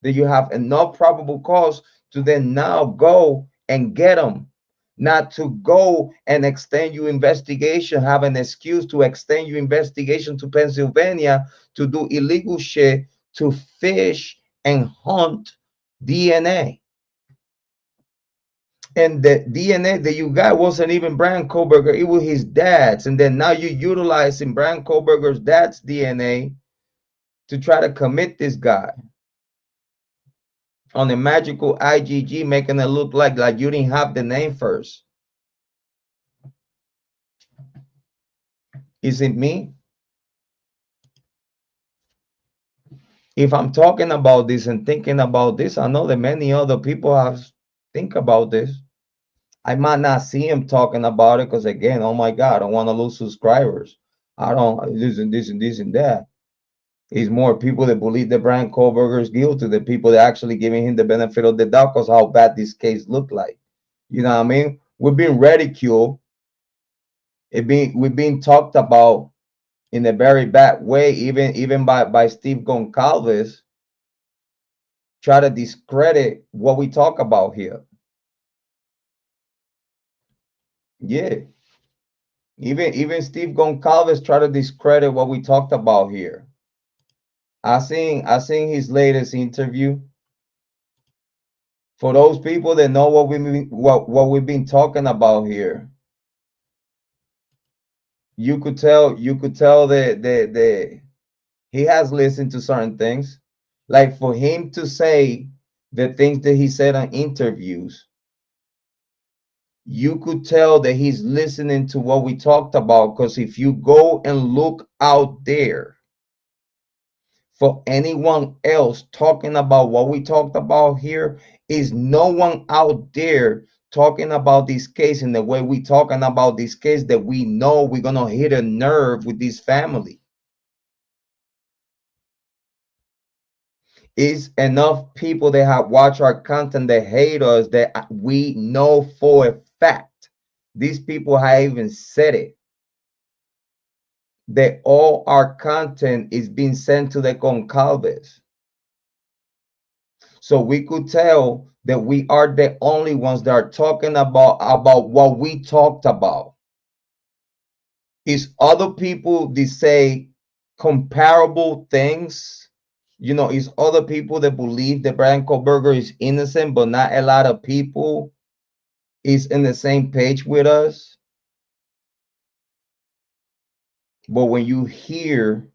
that you have enough probable cause to then now go and get them, not to go and extend your investigation, have an excuse to extend your investigation to Pennsylvania to do illegal shit, to fish and hunt DNA. And the DNA that you got wasn't even Bryan Kohberger, it was his dad's. And then now you're utilizing Bryan Kohberger's dad's DNA to try to commit this guy on a magical IgG, making it look like you didn't have the name first. Is it me? If I'm talking about this and thinking about this, I know that many other people have think about this. I might not see him talking about it because, again, oh my God, I don't want to lose subscribers. I don't this and that. It's more people that believe that Bryan Kohberger is guilty, the people that actually giving him the benefit of the doubt because how bad this case looked like. You know what I mean? We're being ridiculed. We're being talked about in a very bad way, even by Steve Goncalves, try to discredit what we talk about here. Yeah. Even Steve Goncalves try to discredit what we talked about here. I seen his latest interview. For those people that know what we've been talking about here, you could tell that he has listened to certain things. Like for him to say the things that he said on interviews, you could tell that he's listening to what we talked about. Because if you go and look out there for anyone else talking about what we talked about here, is no one out there talking about this case in the way we talking about this case, that we know we're gonna hit a nerve with this family. Is enough people that have watched our content that hate us, that we know for a fact, these people have even said it, that all our content is being sent to the Goncalves. So we could tell that we are the only ones that are talking about what we talked about. Is other people that say comparable things, is other people that believe that Bryan Kohberger is innocent, but not a lot of people is in the same page with us. But when you hear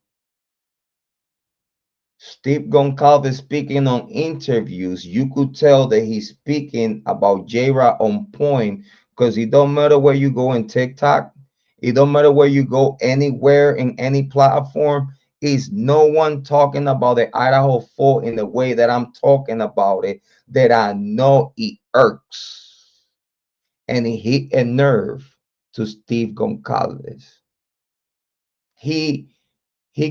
Steve Goncalves speaking on interviews, you could tell that he's speaking about Jrod on point, because it don't matter where you go in TikTok, it don't matter where you go anywhere in any platform, is no one talking about the Idaho 4 in the way that I'm talking about it, that I know it irks and it hit a nerve to Steve Goncalves. He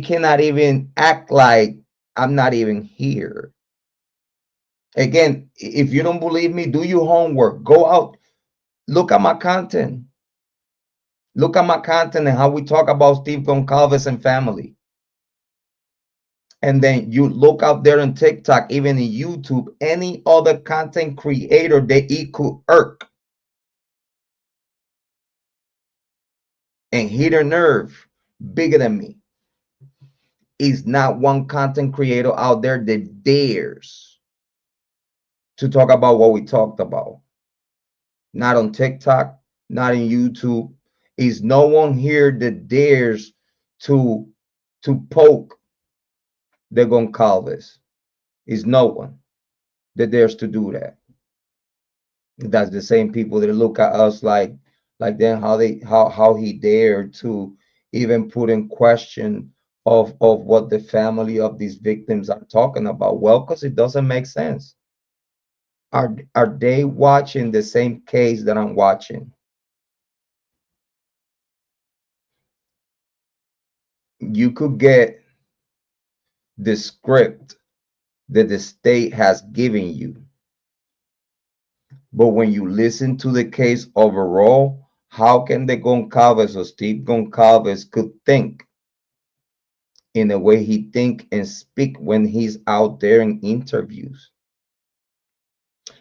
cannot even act like I'm not even here. Again, if you don't believe me, do your homework. Go out, look at my content. Look at my content and how we talk about Steve Goncalves and family. And then you look out there on TikTok, even in YouTube, any other content creator that it could irk and hit a nerve bigger than me. Is not one content creator out there that dares to talk about what we talked about. Not on TikTok, not in YouTube. Is no one here that dares to poke the Goncalves. Is no one that dares to do that. That's the same people that look at us like then how he dared to even put in question of what the family of these victims are talking about. Well, because it doesn't make sense. Are they watching the same case that I'm watching? You could get the script that the state has given you, but when you listen to the case overall, how can the Goncalves or Steve Goncalves could think in the way he think and speak when he's out there in interviews?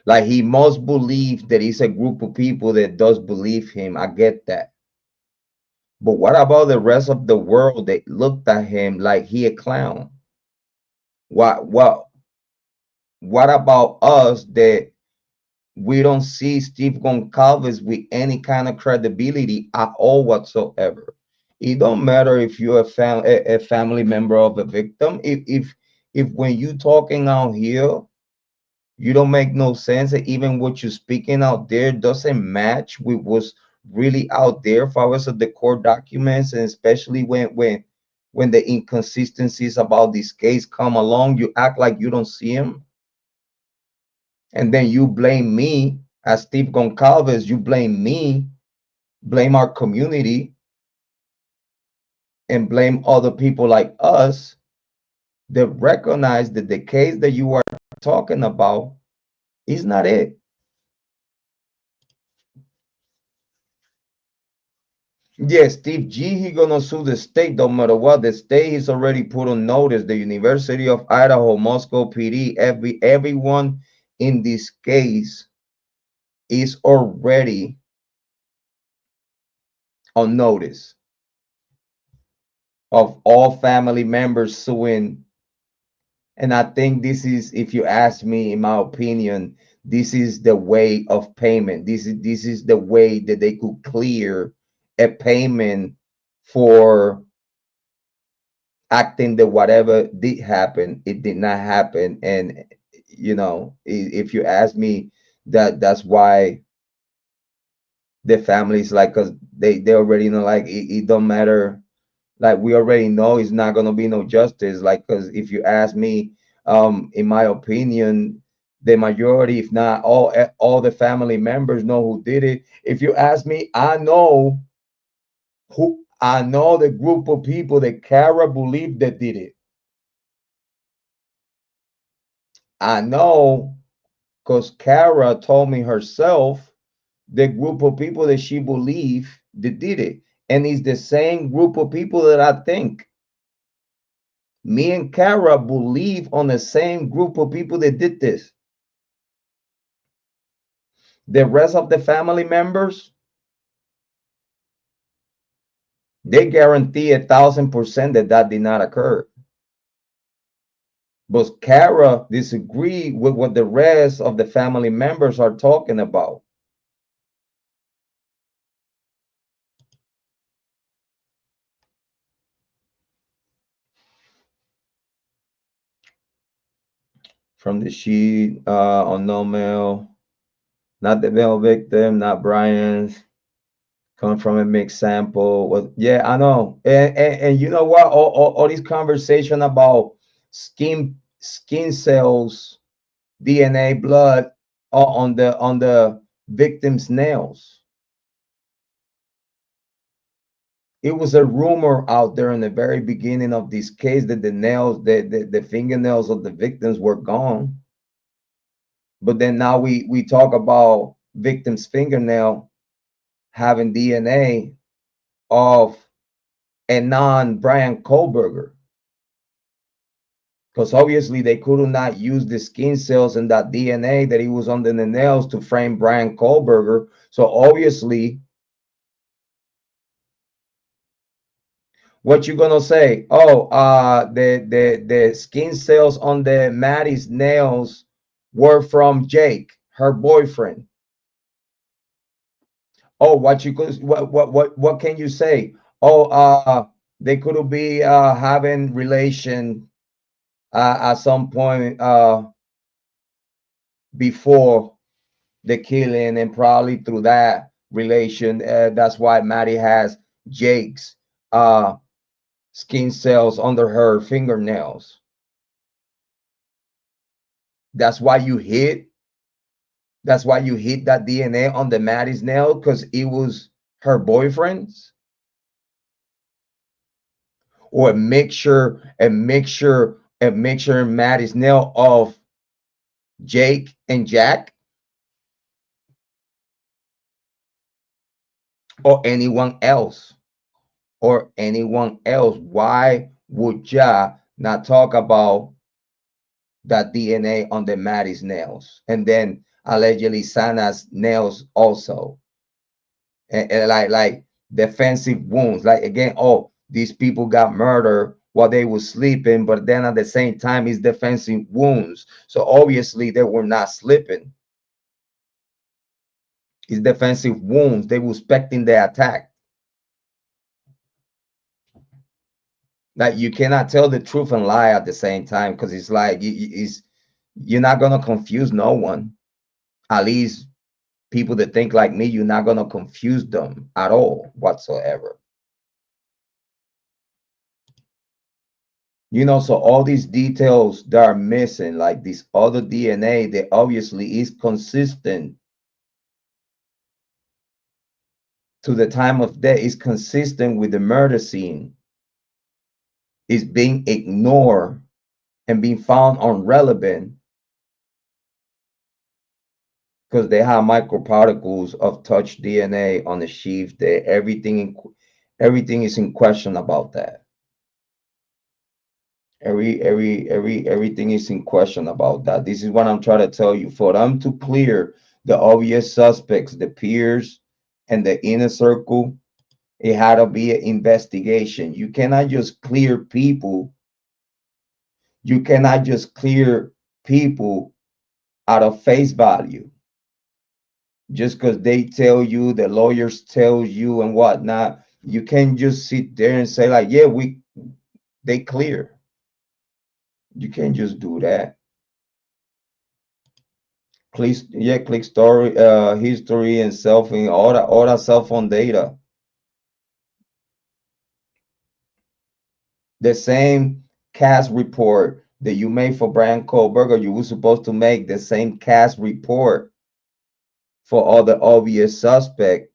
Like he must believe that it's a group of people that does believe him. I get that. But what about the rest of the world that looked at him like he a clown? What about us that we don't see Steve Goncalves with any kind of credibility at all whatsoever? It don't matter if you're a family member of a victim. If when you talking out here, you don't make no sense, and even what you're speaking out there doesn't match with what's really out there for us of the court documents, and especially when the inconsistencies about this case come along, you act like you don't see them, and then you blame me as Steve Goncalves. You blame me, blame our community, and blame other people like us that recognize that the case that you are talking about is not it. Yes, Steve G, he gonna sue the state no matter what. The state is already put on notice. The University of Idaho, Moscow PD, everyone in this case is already on notice of all family members suing. And I think this is, if you ask me, in my opinion, this is the way of payment. This is the way that they could clear a payment for acting that whatever did happen, it did not happen. And if you ask me, that's why the families, like, because they already know, like, it don't matter. Like, we already know it's not going to be no justice. Like, because if you ask me, in my opinion, the majority, if not all the family members know who did it. If you ask me, I know the group of people that Kara believed that did it. I know because Kara told me herself the group of people that she believed that did it. And it's the same group of people that I think. Me and Kara believe on the same group of people that did this. The rest of the family members, they guarantee 1,000% that did not occur. But Kara disagree with what the rest of the family members are talking about. From the sheet, on no mail, not the male victim, not Bryan's. Coming from a mixed sample. Well, yeah, I know. And you know what? All this conversation about skin cells, DNA, blood, on the victim's nails. It was a rumor out there in the very beginning of this case that the fingernails of the victims were gone. But then now we talk about victim's fingernail having DNA of a non-Bryan Kohberger. Because obviously they could not use the skin cells and that DNA that he was under the nails to frame Bryan Kohberger. So obviously, what you gonna say? Oh, the skin cells on the Maddie's nails were from Jake, her boyfriend. Oh, what you could what can you say? Oh, they could be having relation at some point before the killing, and probably through that relation, that's why Maddie has Jake's skin cells under her fingernails. That's why you hit. That's why you hit that DNA on the Maddie's nail, because it was her boyfriend's, or a Maddie's nail of Jake and Jack, or anyone else, Why would ya not talk about that DNA on the Maddie's nails, and then allegedly Sana's nails also, and like defensive wounds, like again, oh, these people got murdered while they were sleeping, but then at the same time it's defensive wounds, so obviously they were not sleeping. It's defensive wounds, they were expecting the attack. Like, you cannot tell the truth and lie at the same time, because it's like you're not gonna confuse no one. At least people that think like me, you're not gonna confuse them at all whatsoever. So all these details that are missing, like this other DNA that obviously is consistent to the time of death, is consistent with the murder scene, is being ignored and being found irrelevant because they have microparticles of touch DNA on the sheath. There, everything is in question about that. Everything is in question about that. This is what I'm trying to tell you. For them to clear the obvious suspects, the peers and the inner circle, it had to be an investigation. You cannot just clear people. You cannot just clear people out of face value, just because they tell you, the lawyers tell you and whatnot. You can't just sit there and say like, yeah, they clear. You can't just do that. Click story, history, and all that cell phone data. The same cast report that you made for Bryan Kohberger, you were supposed to make the same cast report for all the obvious suspect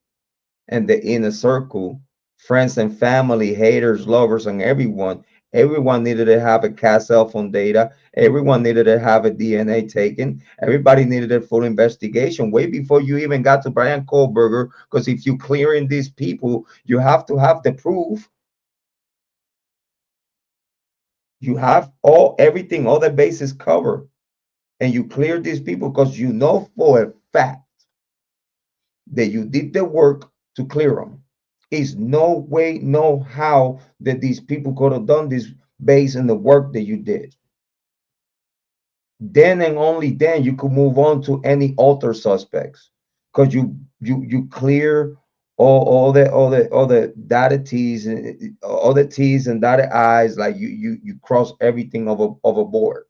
and the inner circle, friends and family, haters, lovers, and everyone. Everyone needed to have a cast cell phone data. Everyone needed to have a DNA taken. Everybody needed a full investigation way before you even got to Bryan Kohberger. Because if you clearing these people, you have to have the proof. You have everything, all the bases covered, and you clear these people because you know for a fact that you did the work to clear them. Is no way, no how that these people could have done this based on the work that you did. Then and only then you could move on to any alter suspects, because you clear all the data T's and all the T's and dotted I's, like you cross everything overboard.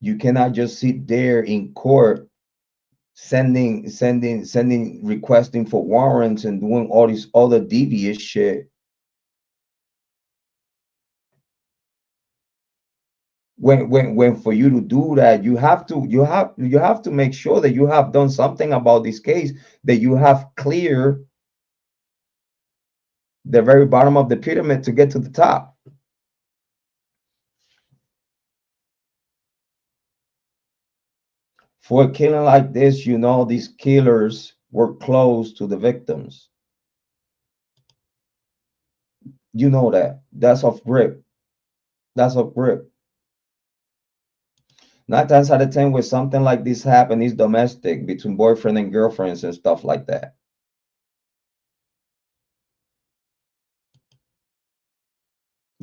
You cannot just sit there in court sending requesting for warrants and doing all this other devious shit, when for you to do that, you have to make sure that you have done something about this case, that you have cleared the very bottom of the pyramid to get to the top. For a killing like this, these killers were close to the victims. You know that. That's off grip. That's off grip. 9 times out of 10, when something like this happen, is domestic, between boyfriend and girlfriends and stuff like that.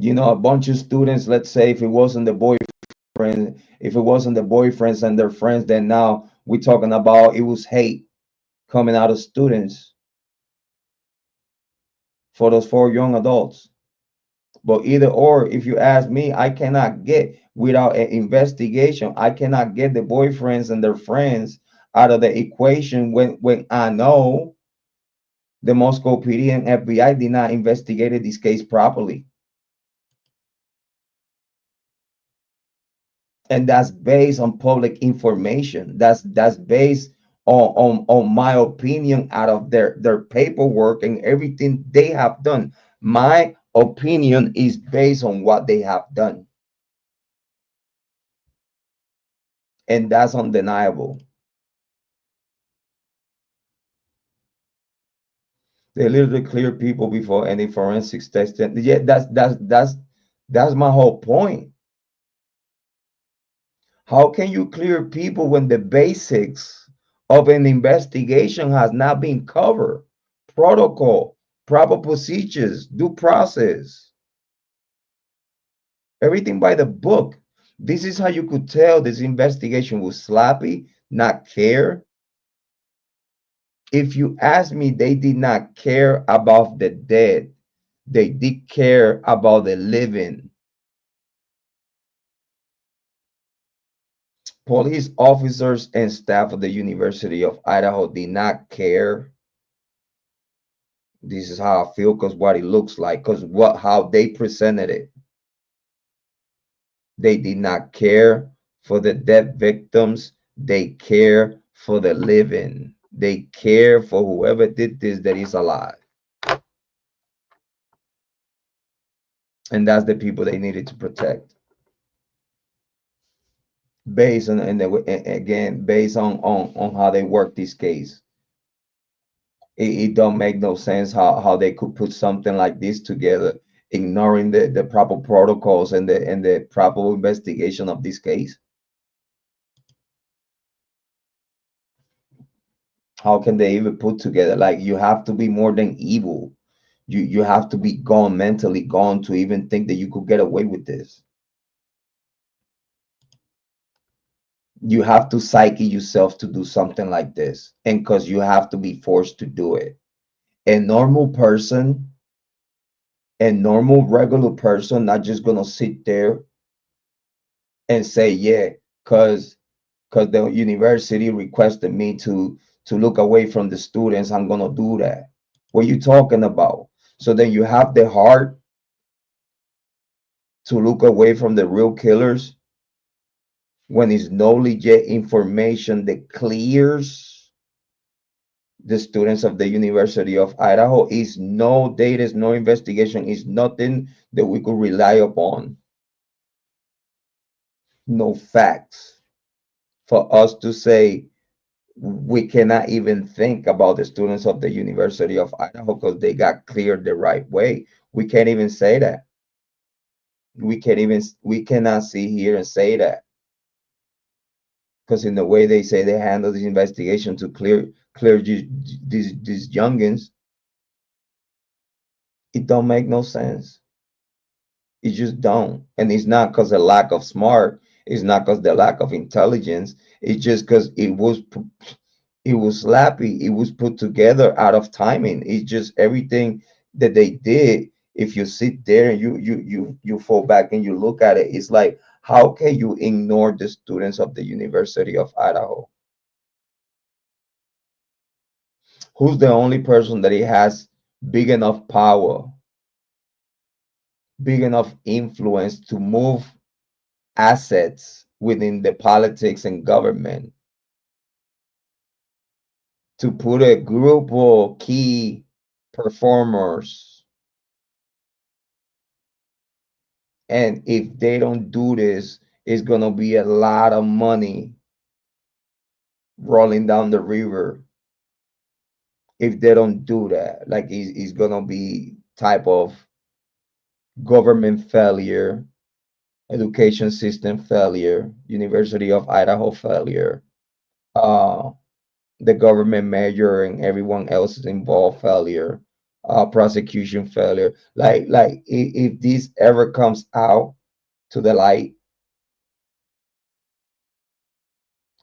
A bunch of students, let's say if it wasn't the boyfriend, if it wasn't the boyfriends and their friends, then now we're talking about it was hate coming out of students for those four young adults. But either or, if you ask me, I cannot get without an investigation, I cannot get the boyfriends and their friends out of the equation when I know the Moscow PD and FBI did not investigate this case properly. And that's based on public information. That's based on my opinion out of their paperwork and everything they have done. My opinion is based on what they have done, and that's undeniable. They literally clear people before any forensics test. And yeah, that's my whole point. How can you clear people when the basics of an investigation has not been covered? Protocol, proper procedures, due process, everything by the book. This is how you could tell this investigation was sloppy, not care. If you ask me, they did not care about the dead. They did care about the living. Police officers and staff of the University of Idaho did not care. This is how I feel because what it looks like, because how they presented it. They did not care for the dead victims. They care for the living. They care for whoever did this that is alive. And that's the people they needed to protect. Based on, and again, based on how they work this case. It don't make no sense how they could put something like this together, ignoring the proper protocols and the proper investigation of this case. How can they even put together? Like, you have to be more than evil. You have to be gone, mentally gone, to even think that you could get away with this. You have to psyche yourself to do something like this, and because you have to be forced to do it. A normal person, a normal regular person, not just gonna sit there and say, yeah, because the university requested me to look away from the students, I'm gonna do that. What are you talking about? So then you have the heart to look away from the real killers when it's no legit information that clears the students of the University of Idaho. Is no data, is no investigation, is nothing that we could rely upon. No facts for us to say we cannot even think about the students of the University of Idaho because they got cleared the right way. We can't even say that. We cannot sit here and say that, because in the way they say they handle this investigation to clear these youngins, it don't make no sense. It just don't. And it's not because of lack of smart. It's not because the lack of intelligence. It's just because it was slappy. It was put together out of timing. It's just everything that they did. If you sit there and you fall back and you look at it, it's like, how can you ignore the students of the University of Idaho? Who's the only person that he has big enough power, big enough influence to move assets within the politics and government, to put a group of key performers? And if they don't do this, it's going to be a lot of money rolling down the river. If they don't do that, like, it's going to be type of government failure, education system failure, University of Idaho failure, uh, the government mayor and everyone else is involved failure, prosecution failure. If this ever comes out to the light,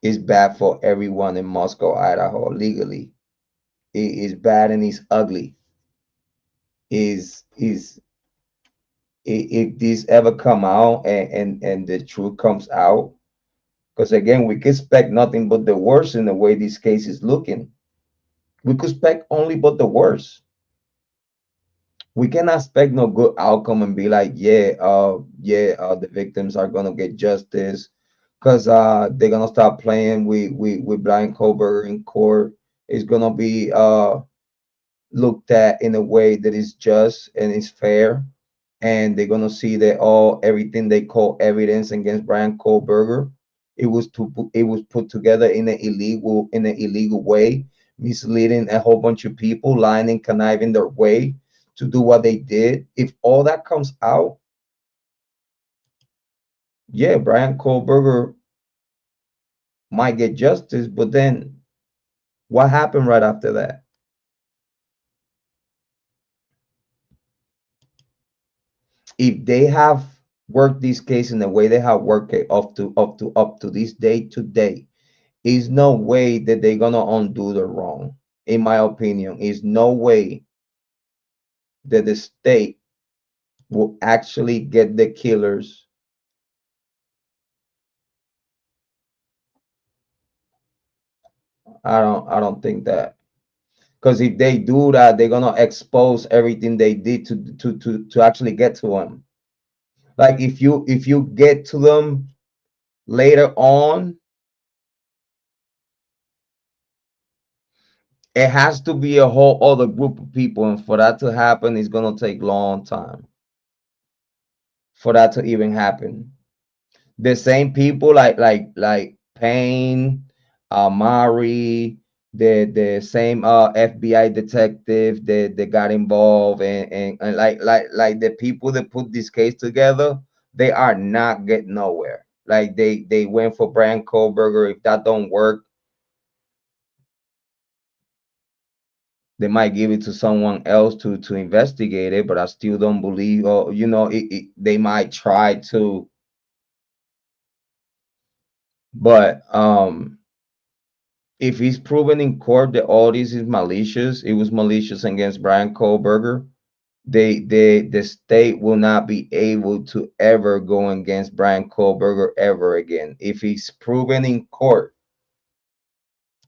it's bad for everyone in Moscow, Idaho, legally. It is bad and it's ugly. Is if this ever come out and the truth comes out, because again, we can expect nothing but the worst in the way this case is looking. We could expect only but the worst. We cannot expect no good outcome and be like, the victims are gonna get justice, because they're gonna start playing with Bryan Kohberger in court. It's gonna be looked at in a way that is just and is fair, and they're gonna see that all everything they call evidence against Bryan Kohberger, it was put together in an illegal way, misleading a whole bunch of people, lying and conniving their way to do what they did. If all that comes out, yeah, Bryan Kohberger might get justice, but then what happened right after that? If they have worked this case in the way they have worked it up to this day today, is no way that they're gonna undo the wrong. In my opinion, is no way that the state will actually get the killers. I don't think that, because if they do that, they're gonna expose everything they did to actually get to them. Like if you get to them later on, it has to be a whole other group of people, and for that to happen, it's gonna take long time for that to even happen. The same people like Payne, Mari, the same FBI detective that got involved, and like the people that put this case together, they are not getting nowhere. Like they went for Bryan Kohberger. If that don't work, they might give it to someone else to investigate it. But I still don't believe, or they might try to, but if he's proven in court that all this is malicious, it was malicious against Bryan Kohberger, the state will not be able to ever go against Bryan Kohberger ever again. If he's proven in court,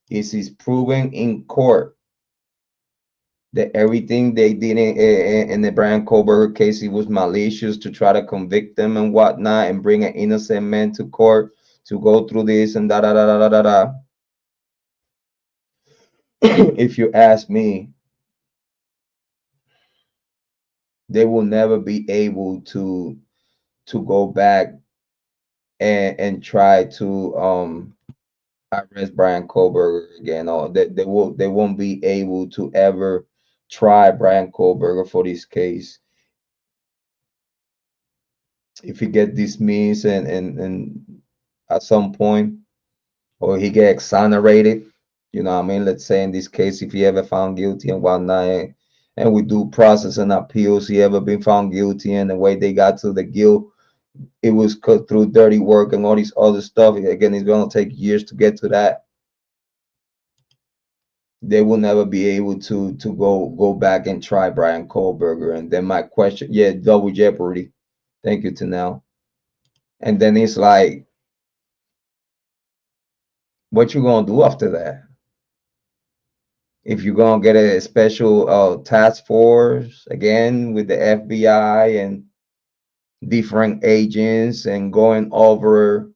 if he's proven in court that everything they did in the Bryan Kohberger case, it was malicious to try to convict them and whatnot, and bring an innocent man to court to go through this and da da da da da da. If you ask me, they will never be able to go back and try to arrest Bryan Kohberger again. Or they won't be able to ever try Bryan Kohberger for this case. If he get dismissed and at some point, or he get exonerated, what I mean? Let's say in this case, if he ever found guilty and whatnot, and we do process and appeals, he ever been found guilty, and the way they got to the guilt, it was cut through dirty work and all these other stuff. Again, it's gonna take years to get to that. They will never be able to go back and try Bryan Kohberger. And then my question, yeah, double jeopardy. Thank you to now. And then it's like, what you gonna do after that? If you're gonna get a special task force again with the FBI and different agents and going over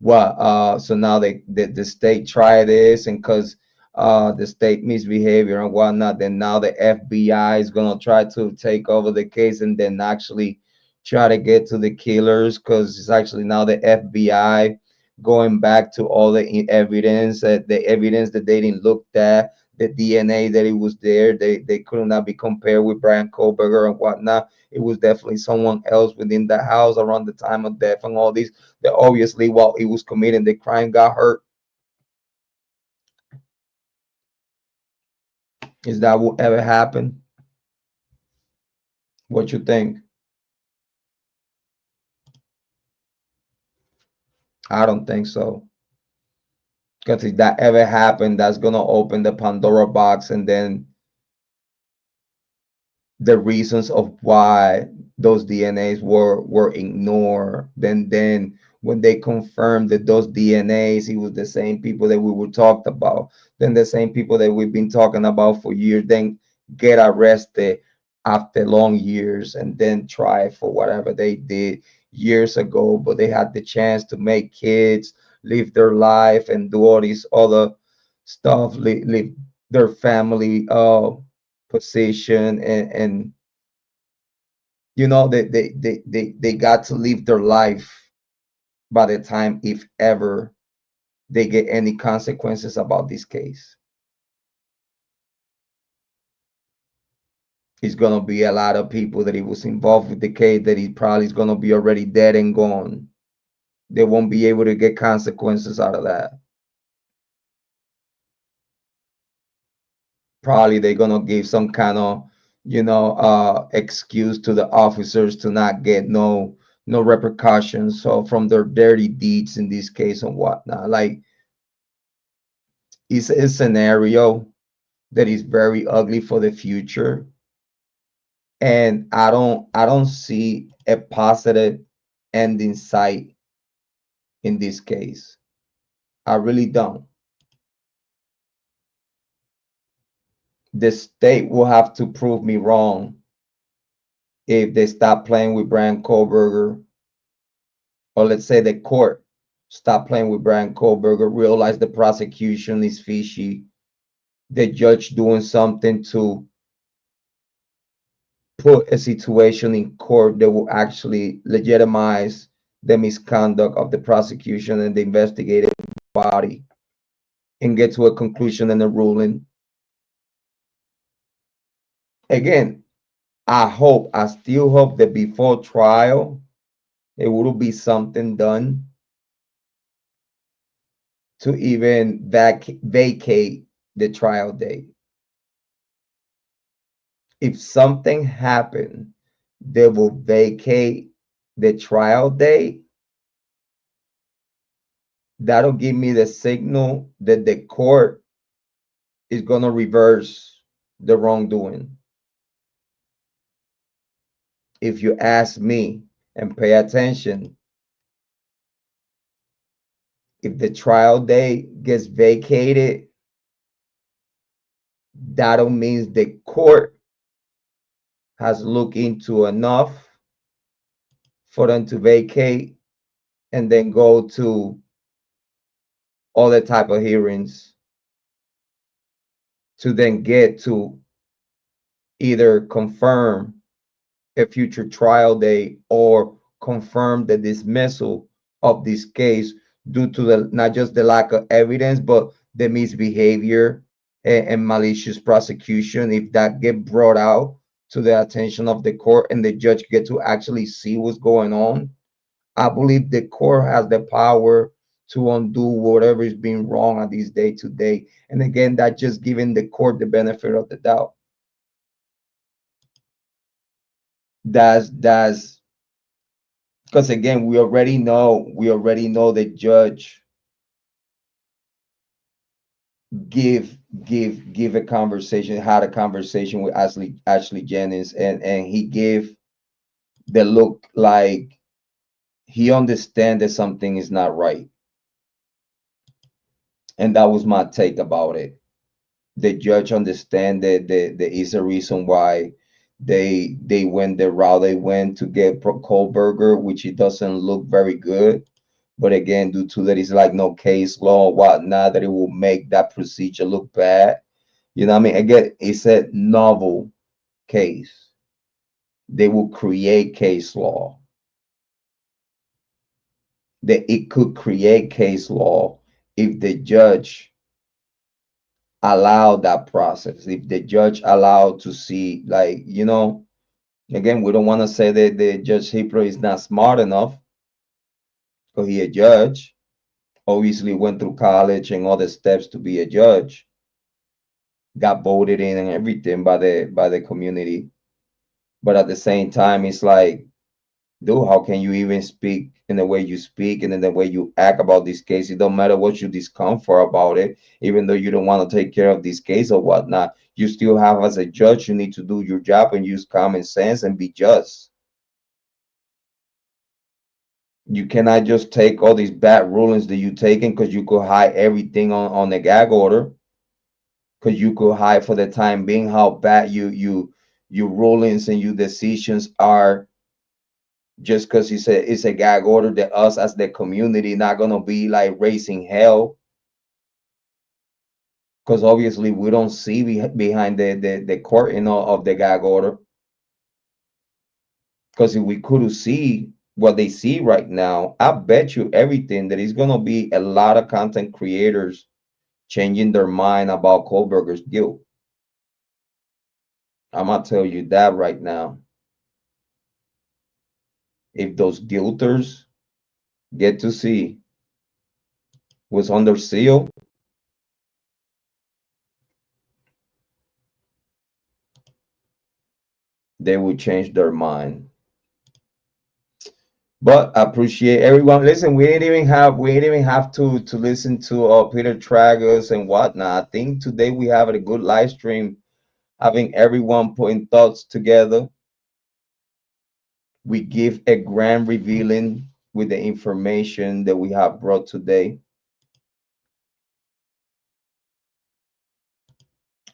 what so now the state try this, and because the state misbehavior and whatnot, then now the FBI is gonna try to take over the case and then actually try to get to the killers, because it's actually now the FBI going back to all the evidence that they didn't look at, the DNA that it was there, they could not be compared with Bryan Kohberger and whatnot. It was definitely someone else within the house around the time of death, and all these that obviously while he was committing the crime got hurt. Is that will ever happen? What you think? I don't think so. Because if that ever happened, that's gonna open the Pandora box, and then the reasons of why those DNAs were ignored. Then when they confirmed that those DNAs, it was the same people that we were talked about, then the same people that we've been talking about for years, then get arrested after long years and then try for whatever they did years ago, but they had the chance to make kids, live their life, and do all these other stuff, live their family position, and they got to live their life by the time, if ever, they get any consequences about this case. It's gonna be a lot of people that he was involved with the case that he probably is gonna be already dead and gone. They won't be able to get consequences out of that. Probably they're gonna give some kind of excuse to the officers to not get no repercussions so from their dirty deeds in this case and whatnot. Like, it's a scenario that is very ugly for the future, and I don't see a positive end in sight in this case. I really don't. The state will have to prove me wrong if they stop playing with Bryan Kohberger, or let's say the court stop playing with Bryan Kohberger, realize the prosecution is fishy, the judge doing something to put a situation in court that will actually legitimize the misconduct of the prosecution and the investigative body, and get to a conclusion and a ruling. Again, I still hope that before trial, it will be something done to even vacate the trial date. If something happened, they will vacate the trial date. That'll give me the signal that the court is going to reverse the wrongdoing. If you ask me and pay attention, if the trial date gets vacated, that'll mean the court has looked into enough for them to vacate and then go to other type of hearings to then get to either confirm a future trial date or confirm the dismissal of this case due to the not just the lack of evidence but the misbehavior and malicious prosecution. If that get brought out to the attention of the court and the judge get to actually see what's going on, I believe the court has the power to undo whatever is being wrong at this day to day. And again, that just giving the court the benefit of the doubt. That's because again, we already know the judge give a conversation, had a conversation with Ashley Jennings, and he gave the look like he understand that something is not right. And that was my take about it. The judge understand that there is a reason why they went the route they went to get Kohberger, which it doesn't look very good. But again, due to that, it's like no case law or whatnot, that it will make that procedure look bad. You know what I mean? Again, it's a novel case. They will create case law. That it could create case law if the judge allowed that process. If the judge allowed to see, like, again, we don't want to say that the Judge Hippler is not smart enough, because he a judge. Obviously went through college and all the steps to be a judge. Got voted in and everything by the community. But at the same time, it's like, dude, how can you even speak in the way you speak and in the way you act about this case? It don't matter what you discomfort about it, even though you don't want to take care of this case or whatnot. You still have, as a judge, you need to do your job and use common sense and be just. You cannot just take all these bad rulings that you taking because you could hide everything on the gag order. Because you could hide for the time being how bad your rulings and your decisions are, just because it's a gag order, that us as the community not gonna be like raising hell, because obviously we don't see behind the curtain of the gag order. Because if we could see what they see right now, I bet you everything that is gonna be a lot of content creators changing their mind about Kohberger's guilt. I'm gonna tell you that right now. If those guilters get to see what's under seal, they will change their mind. But I appreciate everyone. Listen, we didn't even have to listen to Peter Tragus and whatnot. I think today we have a good live stream, having everyone putting thoughts together. We give a grand revealing with the information that we have brought today.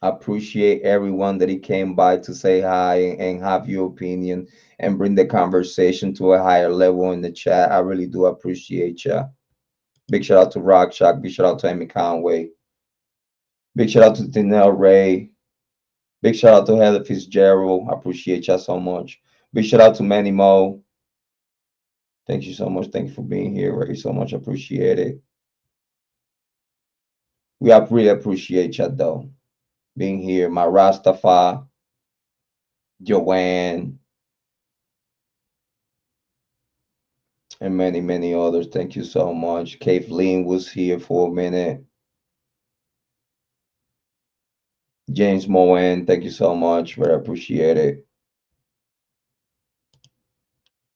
I appreciate everyone that he came by to say hi and have your opinion and bring the conversation to a higher level in the chat. I really do appreciate you. Big shout out to Rock Shock. Big shout out to Amy Conway. Big shout out to Danelle Ray. Big shout out to Heather Fitzgerald. I appreciate you so much. Big shout out to Manny Mo. Thank you so much. Thank you for being here. Ray, so much. Appreciate it. We really appreciate you though. Being here. My Rastafari, Joanne, and many, many others. Thank you so much. Kathleen was here for a minute. James Moen, thank you so much. Very appreciate it.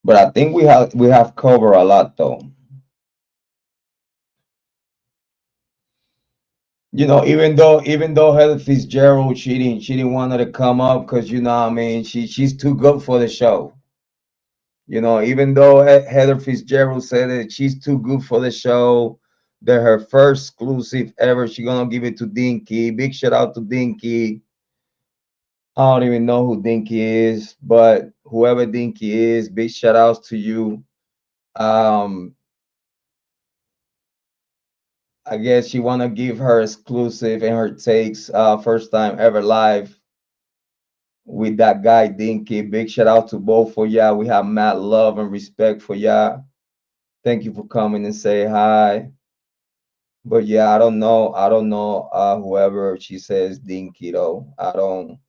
But I think we have covered a lot though. Even though Heather Fitzgerald, she didn't want her to come up because what I mean, she's too good for the show. Even though Heather Fitzgerald said that she's too good for the show, that her first exclusive ever, she gonna give it to Dinky. Big shout out to Dinky. I don't even know who Dinky is, but whoever Dinky is, big shout outs to you. Um, I guess she wanna give her exclusive and her takes, first time ever live with that guy Dinky. Big shout out to both for y'all. We have mad love and respect for y'all. Thank you for coming and say hi. But yeah, I don't know whoever she says Dinky though. I don't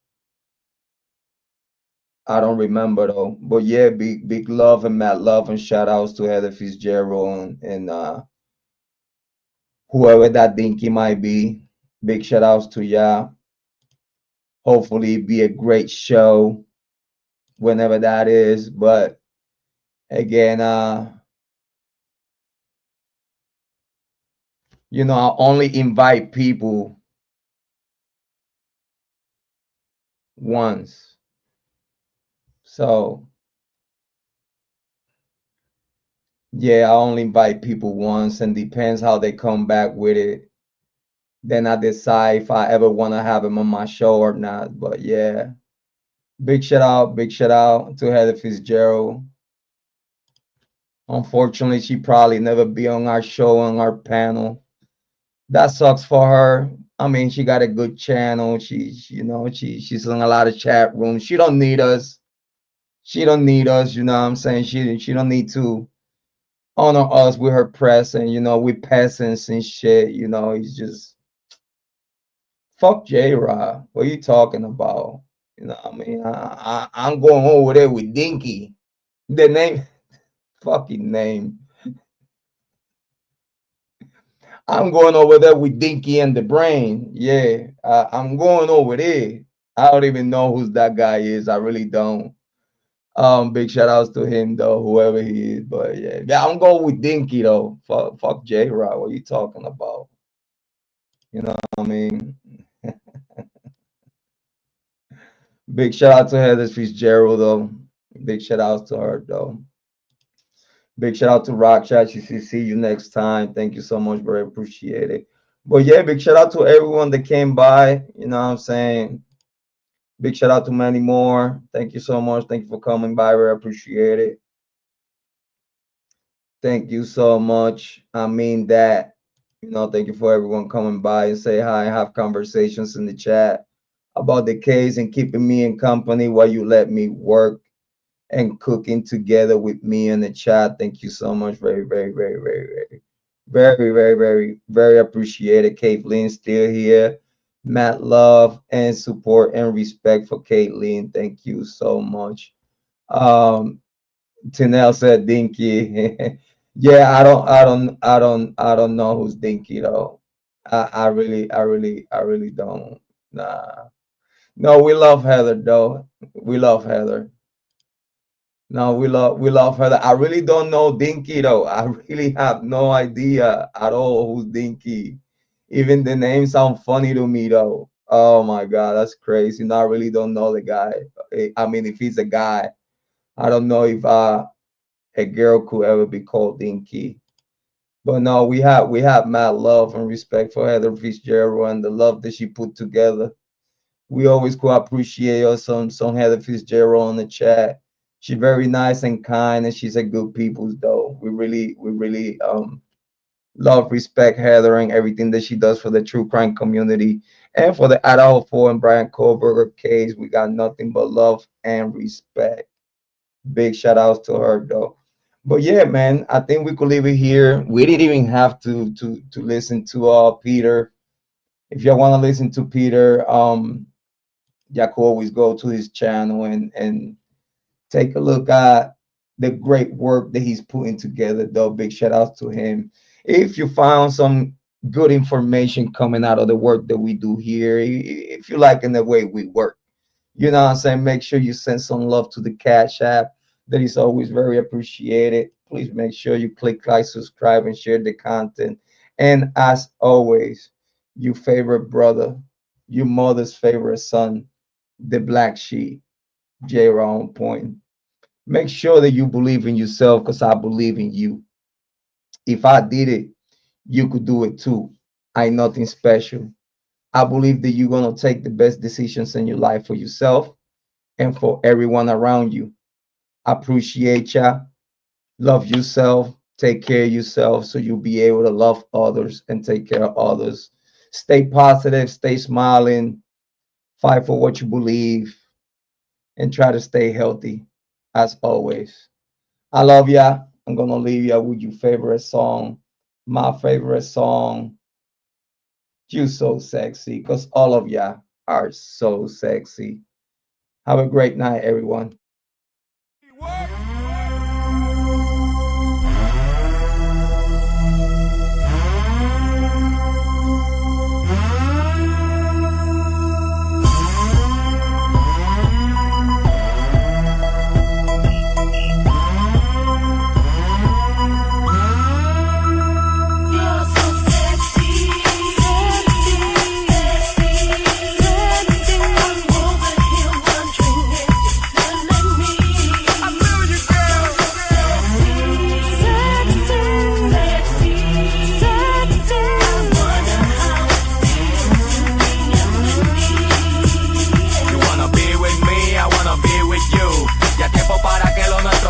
remember though. But yeah, big love and mad love and shout outs to Heather Fitzgerald and whoever that Dinky might be. Big shout outs to y'all. Hopefully it be a great show whenever that is. But again, I only invite people once. So yeah, I only invite people once, and depends how they come back with it. Then I decide if I ever want to have them on my show or not. But yeah, big shout out to Heather Fitzgerald. Unfortunately, she probably never be on our show, on our panel. That sucks for her. I mean, she got a good channel. She's in a lot of chat rooms. She don't need us. She don't need us. You know what I'm saying? She don't need to honor us with her press and we peasants and shit. He's just fuck Jrod. What are you talking about? What I mean? I'm going over there with Dinky. The name, fucking name. I'm going over there with Dinky and the Brain. Yeah, I'm going over there. I don't even know who that guy is. I really don't. Big shout outs to him though, whoever he is. But yeah, yeah, I'm going with Dinky though. Fuck Jrod. What you talking about? You know what I mean? Big shout out to Heather Fitzgerald though. Big shout outs to her though. Big shout out to Rock Chat. See you next time. Thank you so much. Very appreciate it. But yeah, big shout out to everyone that came by. You know what I'm saying? Big shout out to many more. Thank you so much. Thank you for coming by. Very appreciate it. Thank you so much. I mean that. Thank you for everyone coming by and say hi, have conversations in the chat about the case and keeping me in company while you let me work and cooking together with me in the chat. Thank you so much. Very, very, very, very, very, very, very, very, very appreciated. Caitlin still here. Matt, love and support and respect for Caitlin. Thank you so much. Tinel said Dinky. Yeah, I don't know who's Dinky though. I really don't. Nah. No, we love Heather though. We love Heather. No, we love Heather. I really don't know Dinky though. I really have no idea at all who's Dinky. Even the name sound funny to me though. Oh my God, that's crazy. No, I really don't know the guy. I mean, if he's a guy, I don't know if a girl could ever be called Dinky. But no, we have mad love and respect for Heather Fitzgerald and the love that she put together. We always could appreciate her some Heather Fitzgerald on the chat. She's very nice and kind, and she's a good people though. We really love, respect Heather and everything that she does for the true crime community and for the Idaho 4 and Bryan Kohberger case. We got nothing but love and respect. Big shout outs to her though. But yeah, man, I think we could leave it here. We didn't even have to listen to Peter. If you want to listen to Peter, you could always go to his channel and take a look at the great work that he's putting together though. Big shout outs to him. If you found some good information coming out of the work that we do here, if you like in the way we work, you know what I'm saying? Make sure you send some love to the Cash App. That is always very appreciated. Please make sure you click like, subscribe, and share the content. And as always, your favorite brother, your mother's favorite son, the black sheep, Jrod on point. Make sure that you believe in yourself because I believe in you. If I did it, you could do it too. I ain't nothing special. I believe that you're going to take the best decisions in your life for yourself and for everyone around you. Appreciate ya. Love yourself. Take care of yourself so you'll be able to love others and take care of others. Stay positive, stay smiling, fight for what you believe, and try to stay healthy as always. I love ya. I'm gonna leave ya with your favorite song. My favorite song, You So Sexy, because all of ya are so sexy. Have a great night, everyone.